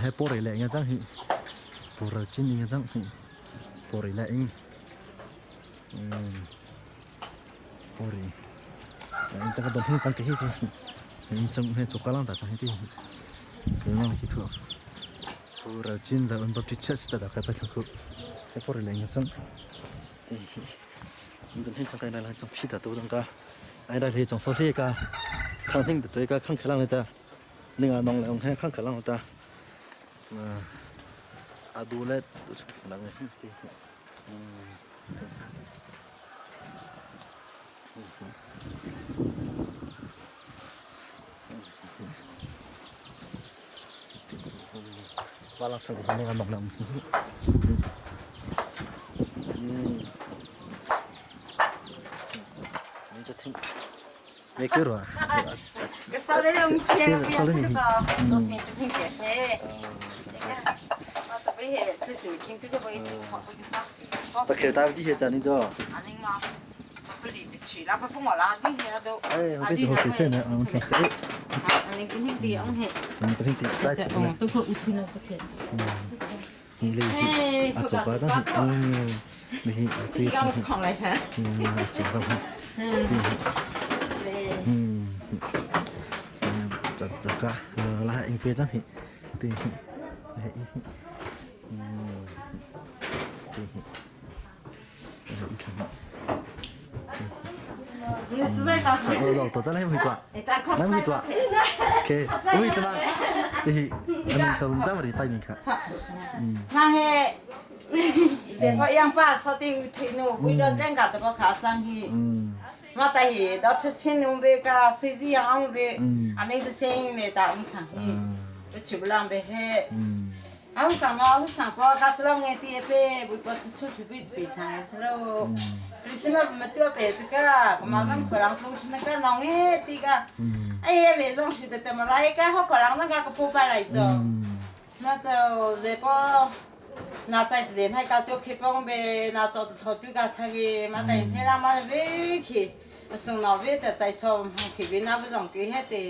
[SPEAKER 1] hay bố rể lại nghe chẳng hị bố rể chín nghe chẳng hị bố rể lại bố rể anh chẳng có đồng hình chẳng cái gì anh chẳng hay chụp cái lăng ta chẳng hay gì cái lăng gì thôi bố rể chín là anh bắt chích chết đã phải bắt được hay bố rể lại nghe chẳng đồng hình chẳng cái này là chẳng phi ta đâu chẳng cả ai đây thì chẳng số thế cả khang hình được tới cả khang khlang này ta nên là nong lại ông hay khang khlang ta adulet lang balak sa kung ano ang maglam medyo ting may kuro
[SPEAKER 14] cái sau đấy là ông chia cái cái đó cho xin cái thing cái thế mà sao bây giờ tôi xử kinh tôi bây giờ học cái sao
[SPEAKER 1] ta kể tao đi hết rồi cho
[SPEAKER 14] anh ấy mà bây giờ thì chỉ là phải phong là đi hết đâu
[SPEAKER 1] bây giờ học thế này ông sẽ
[SPEAKER 14] anh ấy cũng hindi ông hết
[SPEAKER 1] ông cũng hindi tại sao
[SPEAKER 14] tôi cũng xin nó có thể
[SPEAKER 1] นี่เลยอาจจะว่าจังนี่สิจัง
[SPEAKER 14] ของอะไรฮะ
[SPEAKER 1] จังจังจังก็ละอิงเฟจังหิตีหิอีสิตีหิอีก
[SPEAKER 14] 你实在到
[SPEAKER 1] 我到这来会挂来会挂 OK 会的嘛对อันนี้เขาจังบ่ได้ไปนี่ค่ะ
[SPEAKER 14] มาเฮเดี๋ยวพอยังป้าเขาตีอุทิโนวิโรจน์กันแต่พอขาจังฮีมาแต่เฮดอกชินงเบกาสุจิยังเบอันนี้จะเซ็งเลยตาอุ้งขังฮีไปชิบลังเบเฮเอาสั่งเนาะสั่งพอกัสลองเงตีเป้บุปผาชุดบิดบิดทางสโลริซิมามาตัวเป้ตก็มาตั้งขลังตู้ชนก็น้องเอตีก็ไอ้เวซองชุดแต่มาไรก็เขาขลังนั่นก็ปูไปไรจ้ะน่าจะเจ็บปะน่าจะเจ็บให้กับตัวขี้ปองเบน่าจะตัวตัวก็ช่างมาแต่ให้เรามาเวขี้ส่งน้องเวแต่ใจชมขี้เวน่าไปส่งกี่ให้ตี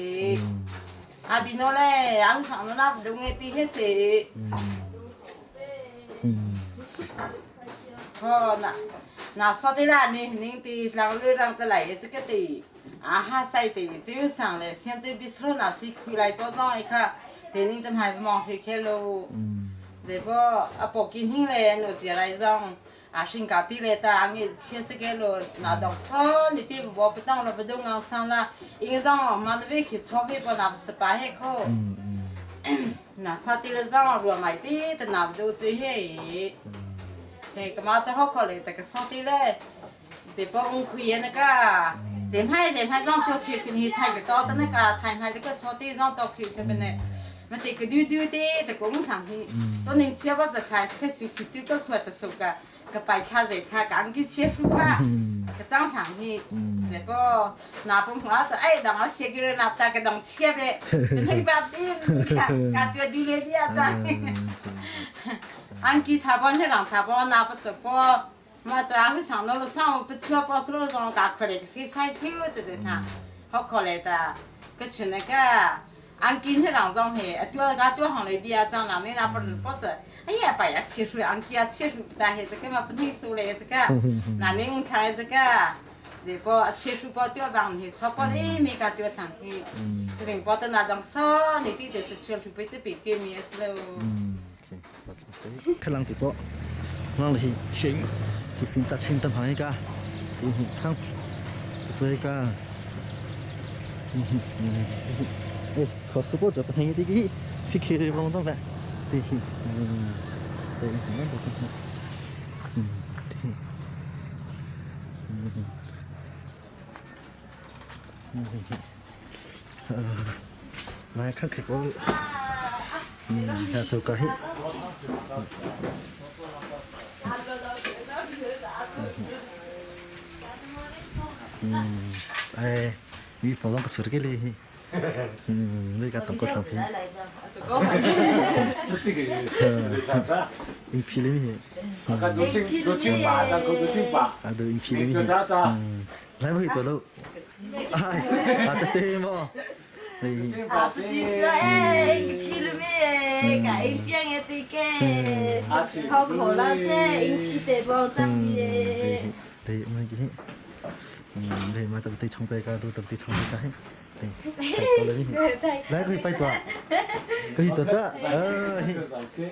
[SPEAKER 14] อาบิโนเล่อังสังนับดูเงตีให้ตีก็น่าสอดที่ร้านนี้นิ่งตีหลังเรื่องรังตะไหลจะก็ตีอาหารใส่ตีจะอยู่สั่งเลยเสียงจะบิสโรน่าสิคุยไรก็ต้องไอ้ค่ะเสียงนิ่งจะหายไปมองเพียงโลเดี๋ยวพออาปกินหิ้งเลยหนูจะไรจ้องอาชิงกาตีเลยแต่อันนี้เชื่อสักโลน่าดอกซ้อนนี่ที่บอกไปต้องเราไปดูงานสั่งละอีกจ้องมันไม่คิดชอบให้ปนับสบายให้เขาน่าสติเลยจ้องรวมไม่ตีแต่นับดูตัวให้แต่ก็มาจะเขาขอเลยแต่ก็สติเลยเดี๋ยวพอองคุยนะก็เสียให้จ้องตัวคิวเป็นที่ไทยก็ต่อแต่นะก็ไทยให้แล้วก็สติจ้องตัวคิวเป็นเนี่ยมันติดก็ดูตีแต่ก็มึงทำที่ตัวหนึ่งเชื่อว่าจะขายแค่สิตัวก็ควรจะสุกก็ไปค่าเด็กค่าการกินเชี่ยวค่ะก็จ้างทางที่เดี๋ยวก็นับผมว่าจะไอ้ดังว่าเชี่ยวกันนับจากก็ดังเชี่ยวไปเป็นให้แบบนี้การตัวดีเลยที่อาจารย์อันกี่ทับวันที่หลังทับวันนับจะพอมาจะให้สั่งเราสั่งไปช่วยพอสรุปตรงการผลิตสิ่งใช้ที่ว่าจะได้ทำเขาขอเลยแต่ก็ชนะก็อันกินที่หลังตรงเหตัวการตัวของเลยดีอาจารย์นั่นนี่นับเป็นพอจะ哎呀，白呀，切出安吉啊，切出不大些，这个嘛不能说嘞，这个，那你们看这个，这把切出包掉帮你，炒包嘞没个掉汤去，这点包的那种烧，你弟弟是切出被这边给面是喽。
[SPEAKER 1] 看浪地包，浪里行，就是在清灯旁一个，看，对个，哎，考试过这不听的个，是开的不弄的。对，对，那不是，对，来看看我，要做个嘿，哎，你放上不吃这个嘞，那个当个上片。
[SPEAKER 3] 저거 맞지?
[SPEAKER 1] 인필름이.
[SPEAKER 12] 아까 놓친 바다 그 놓친 바.
[SPEAKER 1] 아도 인필름이.来不多了。啊，这对么？
[SPEAKER 4] 啊，不就是哎，필름에 가 인병에 되게 하고 라제 인피 대본 잡기에.
[SPEAKER 1] đấy mà cái đấy mà tập đi trong bài ca đu tập đi trong bài ca đấy đấy cái bài toán cái toán chứ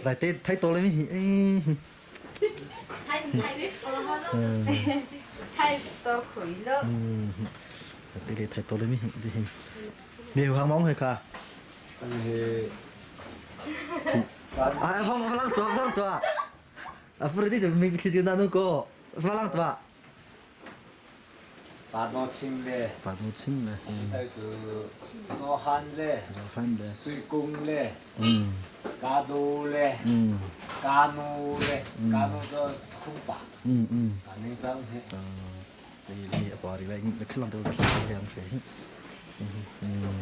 [SPEAKER 1] lại tết thay tổ lên mi
[SPEAKER 4] thay tổ khởi lợ
[SPEAKER 1] đi thay tổ lên mi đi nhiều hàng món hay cả à không lăng tua à vừa đi chúng mình khi chúng ta nó có lăng tua
[SPEAKER 12] 바노침레 노한레 수이공레 가도레 가노레 가노도 쿵바 가능장해
[SPEAKER 1] đi bỏ đi vậy nó cứ làm đâu làm phải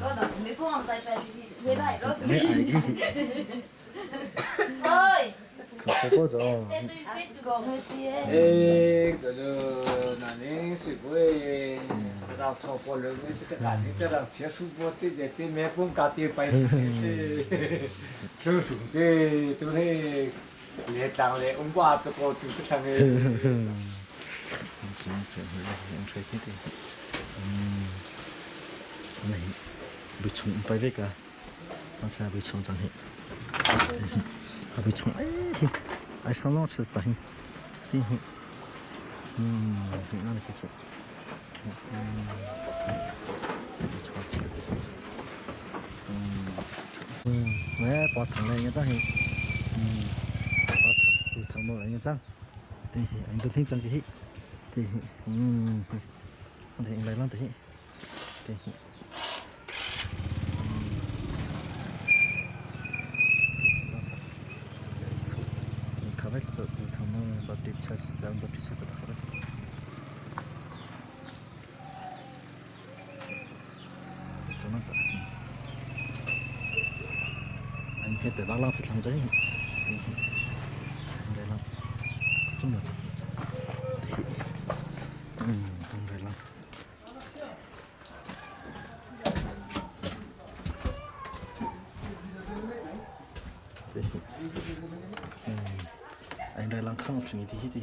[SPEAKER 4] có đó mấy cô làm sai phải gì về lại đó ơi
[SPEAKER 1] không phải có rồi
[SPEAKER 12] 에 그저 나는 수고에 나 처벌을 그 다니처럼 제수부터 이제 매번 가티 빠이 저수제 또해 내 땅에 온과 저거 좀 그상에
[SPEAKER 1] 진짜 em thấy cái gì này bị trúng bay về cả con sao bị trúng chẳng hết bị trúng ai sao nó chết bay nó là cái gì mẹ bỏ thằng này nghe chắc thì bỏ thằng một này nghe chắc thì anh tôi thích chẳng cái thì anh lấy lắm thì 카메라 담은 버티 차스 다운 버티 차스 다 하라 저는 anh hết từ bao lâu phải làm giấy đây là chung được không phải làm anh đây làm không suy nghĩ thì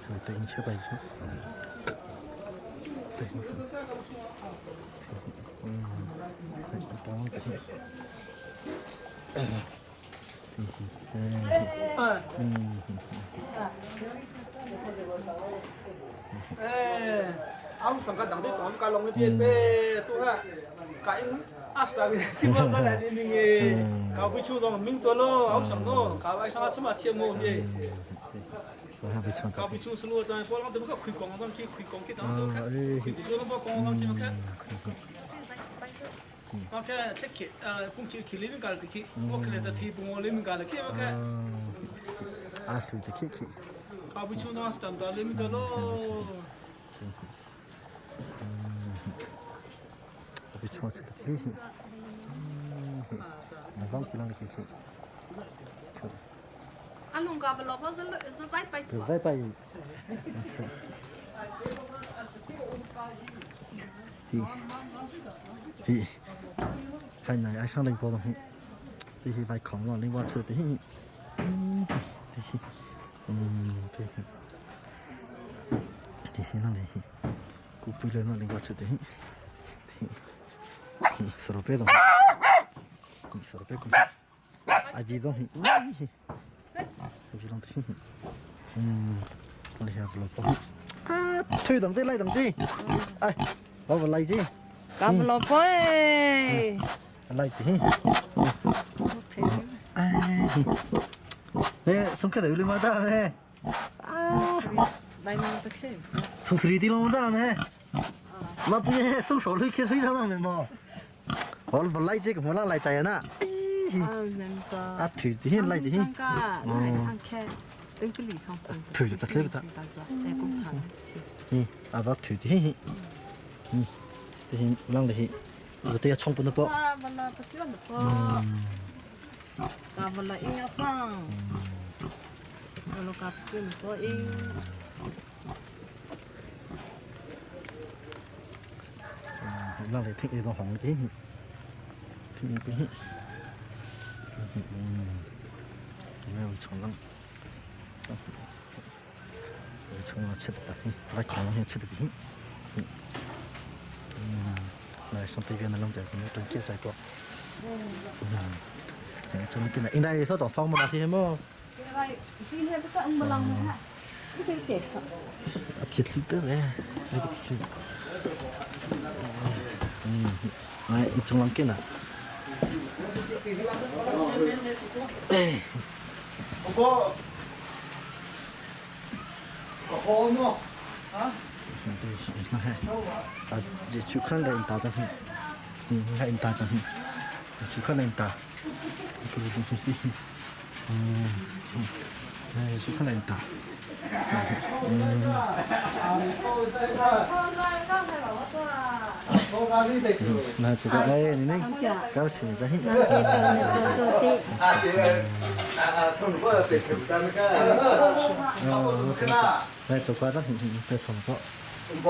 [SPEAKER 1] rồi tên chưa bày chứ
[SPEAKER 19] ông sang cái đằng đấy còn cái lồng cái bê tu ha cái asta cái thì bao giờ lại đi mình cao bị chu rồi mình tu lo ông sang nó cao ai sang chăm chiêm mồ gì cao bị chu sưu rồi bao lâu được khui con cái khui cái đó khui cái đó bao con cái cái nó cái sẽ kỹ cũng kỹ lấy mình cái kỹ có cái là thì bung lấy mình cái là cái cái
[SPEAKER 1] thì kỹ
[SPEAKER 19] cao bị chu nó stand đó lấy mình đó lo
[SPEAKER 1] bị chua chết thì nó văng cái này cái
[SPEAKER 10] anh không gặp lo bao giờ bay
[SPEAKER 1] bay bay thì cái này ai sang đây vô rồi thì vài khổng lồ liên quan sự thì xin lỗi thì cụ bây giờ nó liên quan sự thì sợ bé rồi sợ bé cũng ai gì rồi gì lòng thì lấy hàng lộc thuê đồng chí lấy đồng chí ai bảo vào lấy gì
[SPEAKER 10] gặp lộc ơi
[SPEAKER 1] lấy thì nè xong cái đấy mà ta nè
[SPEAKER 10] đây mình tới xem
[SPEAKER 1] xong xử lý đi luôn ra nè mà bây giờ xong số lấy kia thấy ra rồi mà bảo vào lấy chứ cũng lấy chạy nè à thử thì lấy thì
[SPEAKER 10] sang khe tính cái gì xong
[SPEAKER 1] thử được ta
[SPEAKER 10] em cũng
[SPEAKER 1] hi avak thu ti hi hi lang le hi ko te chong pun po
[SPEAKER 10] bala patyon po ka bala inga pang kalau ka patyon po ing
[SPEAKER 1] lang le thing dong hong ki thing pi hi 매우 청랑 청랑 치다 나 강해 치듯이 나 선택하는 남자 그냥 좀 깨져 있고 좀 이렇게 인다에서 더 성문 앞에 뭐
[SPEAKER 10] khi hết các ông lawng ha cái gì kẹt sao
[SPEAKER 1] kẹt lít đấy này 청랑 깨나
[SPEAKER 12] 오빠 어머 아
[SPEAKER 1] 이제 축하를 인다 좀 해 인다 좀 축하를 인다 그리고 소시 네 축하를 인다 나 저거 에 니네 가시 자 히
[SPEAKER 13] 손과 때 잠깐
[SPEAKER 1] 나 저거 자 히 손거
[SPEAKER 13] 뭐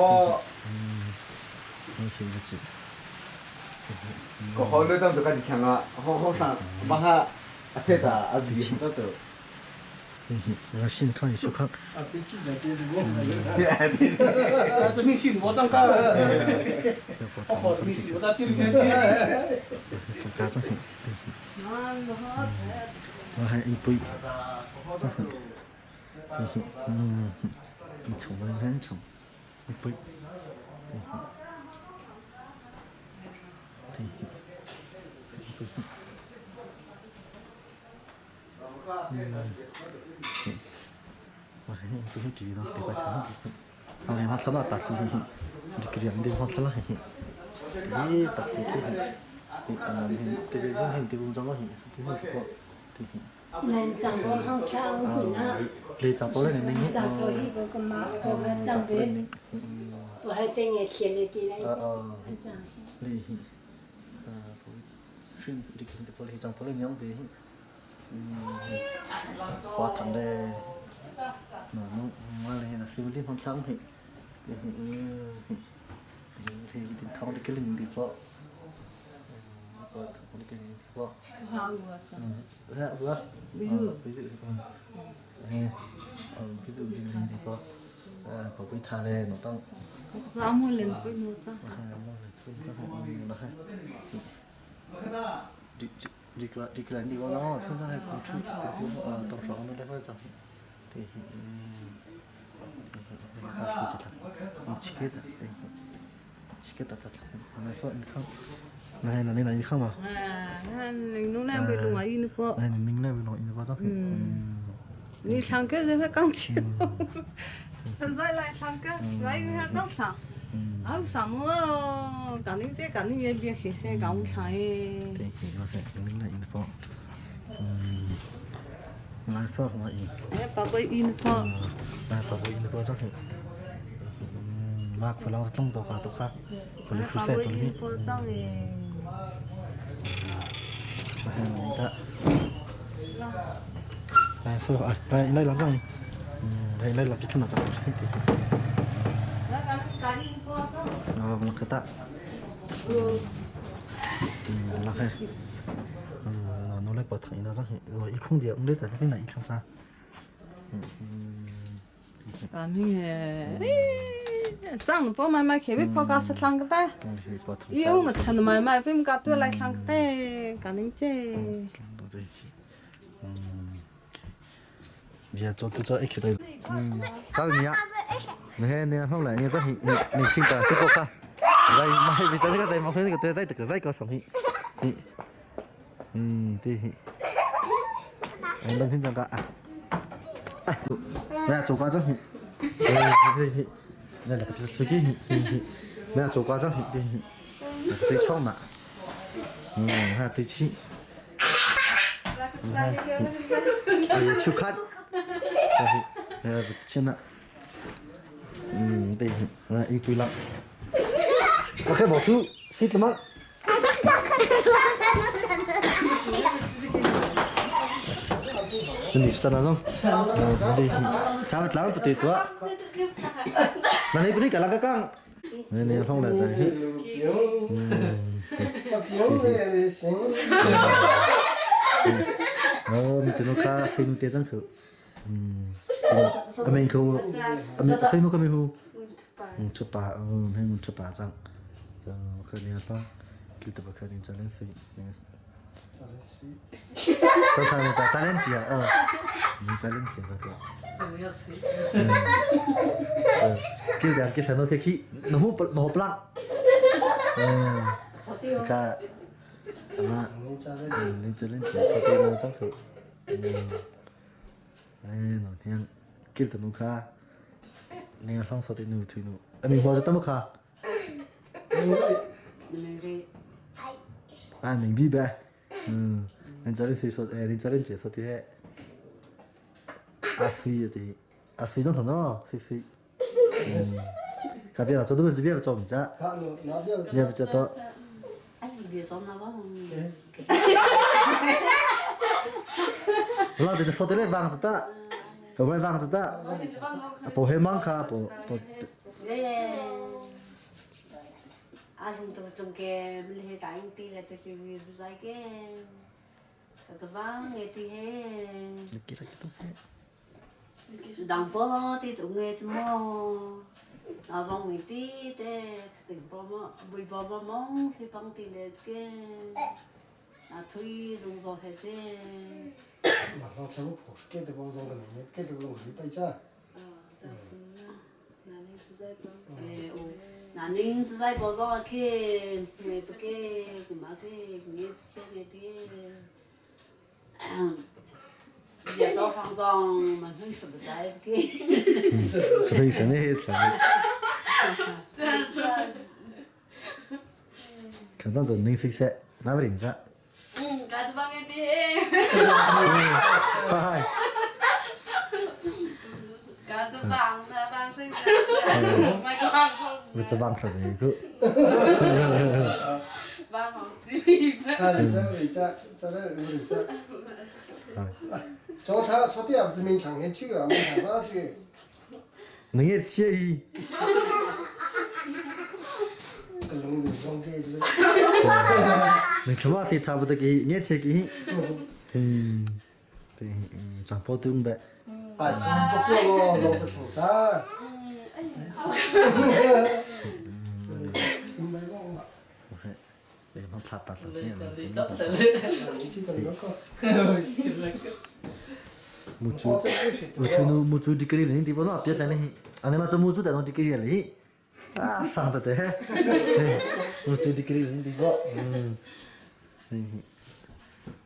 [SPEAKER 1] 그렇지
[SPEAKER 13] 그 허를 좀 저까지 향아 호상 마하 앞에다 아주 힘들다
[SPEAKER 1] 我先看一下看。
[SPEAKER 19] 啊，别气了，别这明星我当干，好明星我当第二天。
[SPEAKER 1] 家长，我还一杯，宠了很宠，一杯，그 뒤로 대가 참. 아니 맞잖아 딱 이렇게 안 되고 맞잖아. 이 딱히 이 아니 되게 좀 되고 좀 하기 있어.
[SPEAKER 4] nên chẳng có hông chăng hỉ na
[SPEAKER 1] để chẳng có lên này
[SPEAKER 4] chẳng có hi có mà có chẳng về tôi hay tên nghe chuyện này tí này chẳng
[SPEAKER 1] đi phim đi kinh tế politik chẳng có lên nhóm về hóa thành đây nó mà này là phim liên hoàn xong thì thì thao đi cái linh thì vợ đi cái linh thì vợ ra vừa ví dụ như linh thì vợ có cái thà này nó tăng
[SPEAKER 10] ra mua lên cái mua tăng
[SPEAKER 1] đi cái đi qua nó chúng ta cũng chút tổng số nó đã hơi chậm thì khá là chiếc thật này phận không này là này không à
[SPEAKER 10] mình lúc nào bị lùng ấy nữa cô
[SPEAKER 1] này mình nào bị lùng nữa bao giờ
[SPEAKER 10] đi sang cái gì phải căng chiều rồi lại sang cái lại phải căng sang áo sang mua cả những cái việc khi sẽ căng sai
[SPEAKER 1] thì nó phải mình lại nữa là sao mà in
[SPEAKER 10] bà bơi in po
[SPEAKER 1] bà bơi in po chắc mà phải lao tung tàu khác còn lấy xe tàu đi này sao à đây là rong đây là cái thằng rong là cái tạ là hay nó lại bật thành nó rong rồi ít không điều cũng đấy là cái này không sao
[SPEAKER 10] chẳng có mai khi biết phô cá sắt lăng cái yêu mà chân mai phim cá tôi lại lăng cái cả những chế
[SPEAKER 1] giờ cho ít cái cái gì ạ nè không lại như thế mình xin cả cái cô ca đây mai vì cái đây mà cái cái đây cái có sống hi thì anh đang xin rằng cả nè chủ quán chứ đây là cái sự kiện nè chủ quán chứ cái trong nè hay cái chi chúc khát trên nè thì là ít tuổi lắm ok bỏ chú xịt lắm sini sana dong nanti kami telah betul tua nanti beri kalau kakang ini không là gì mình nó khá xin tiền chẳng khử mình không xin nó có mình không chụp bà hay muốn chụp bà chẳng giờ khởi này apa kita bakal jalan sih cho thằng mình jalan dia mình jalan dia chẳng kêu dia cái nó khi nó hộp lăng cả mà mình jalan dia sao thì nó chẳng khử nó tiếng kêu tụi nó khá nên phong sao thì nó thui nó mình bao giờ tao mới khá mình biết bé nên cho nên sự sốt nên cho nên chỉ sốt thì hệ suy trong thằng đó suy cái việc là cho tôi mình biết cho mình cha giờ bây giờ đó là thì sốt thì vàng cho ta không phải vàng cho ta bộ hệ mang cả bộ
[SPEAKER 20] Anh trong cái lễ đại thì là cho chị vì dạy cái vang nghe thì he đằng bò thì tụi nghe thì mò à dòng nghe thì thế tỉnh bò mò bùi bò bò mong thì bằng thì là cái à thôi dùng rồi hết thế
[SPEAKER 21] mà nó cháu phổ cái thì bao giờ cái thì dùng gì tay cha
[SPEAKER 20] 나는 주사위 보고 이렇게 어떻게 그만게 그게 세게 이제 또 상상만 흔들어 다이게
[SPEAKER 1] 저희 전에 했잖아 가장 좋은 식사 나버린자
[SPEAKER 20] 같이 방에 돼 Cả vàng là vàng sinh mày có vàng không?
[SPEAKER 1] Mình sẽ vàng thật đấy cứ
[SPEAKER 20] vàng không gì
[SPEAKER 21] cho tiệm thì mình chẳng hết chưa mình chẳng có gì
[SPEAKER 1] mình hết chưa gì
[SPEAKER 21] cái lông gì trong kia
[SPEAKER 1] mình không có gì thao được cái nhét chưa cái thì chẳng bao tương bẹ
[SPEAKER 21] à không có lo lo cái số xa
[SPEAKER 1] để nó thật thật như một chút đi cái này thì bao nó biết là này anh em cho một chút để nó đi cái này à sang thật đấy một chút đi cái này thì bao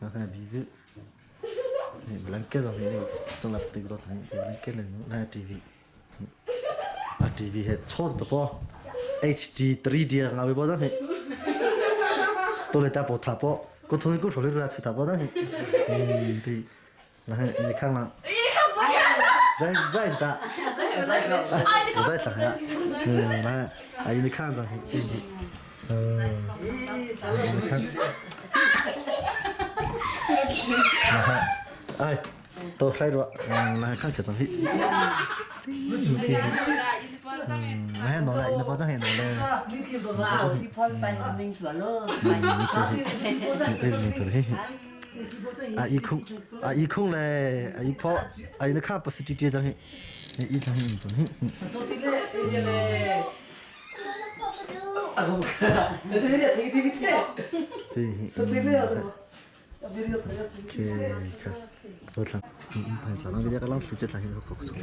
[SPEAKER 1] nó phải ví dụ blanket rồi này trong lập tự đó này blanket này nó là TV TV hết chốt được bao HD 3D ngao bao giờ hết tôi lại ta bộ tháp bao có thằng cũng số lượng là tháp bao giờ hết thì là này khang là dai ta dai thằng á là ai này khang rồi gì ai tôi thấy rồi là khang kiểu gì này nó lại nó bao giờ hết rồi
[SPEAKER 20] đi phơi bay mình chuẩn luôn
[SPEAKER 1] ý không này ý phô ý nó khác bớt chút chẳng hết ý chẳng hết chẳng hết
[SPEAKER 21] cho tí lệ không cái này là tí
[SPEAKER 1] tôi chẳng thằng nó bây giờ cái lăng phụ chất chẳng hết có chút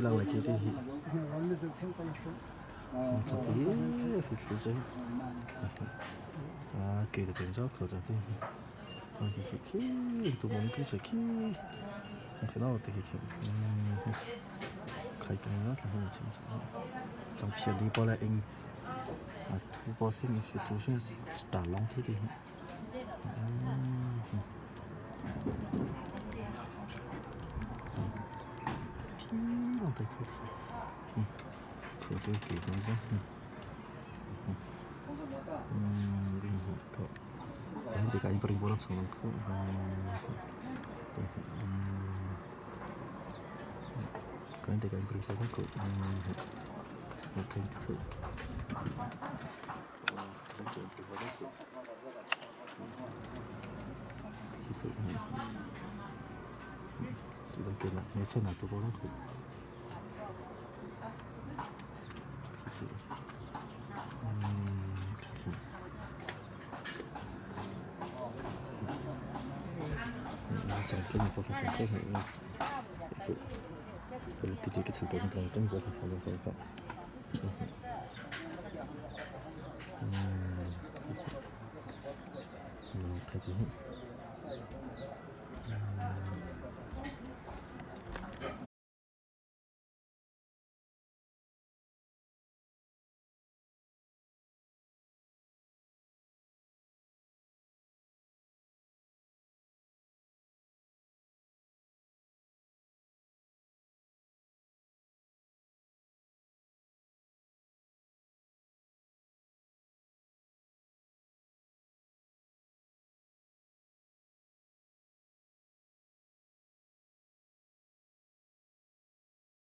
[SPEAKER 1] lăng lại kia thì cho tí thì phụ chất kể từ tiếng cho khẩu cho tí khi tụi mình cũng chơi khi không thể nào thì khi khai cái nó là hơi chậm trong phía đi bao lại anh thu bao sinh institution đã long thế thì tay khâu khâu tôi kỹ cái gì cái thì cái beri bolan sama khâu cái thì cái beri bolan khâu cái khâu Tidak kena, ni saya nak tu orang tu. Macam kena pakai pakai ni. Kalau tiga kecil tu orang tu buat apa apa. Tadi.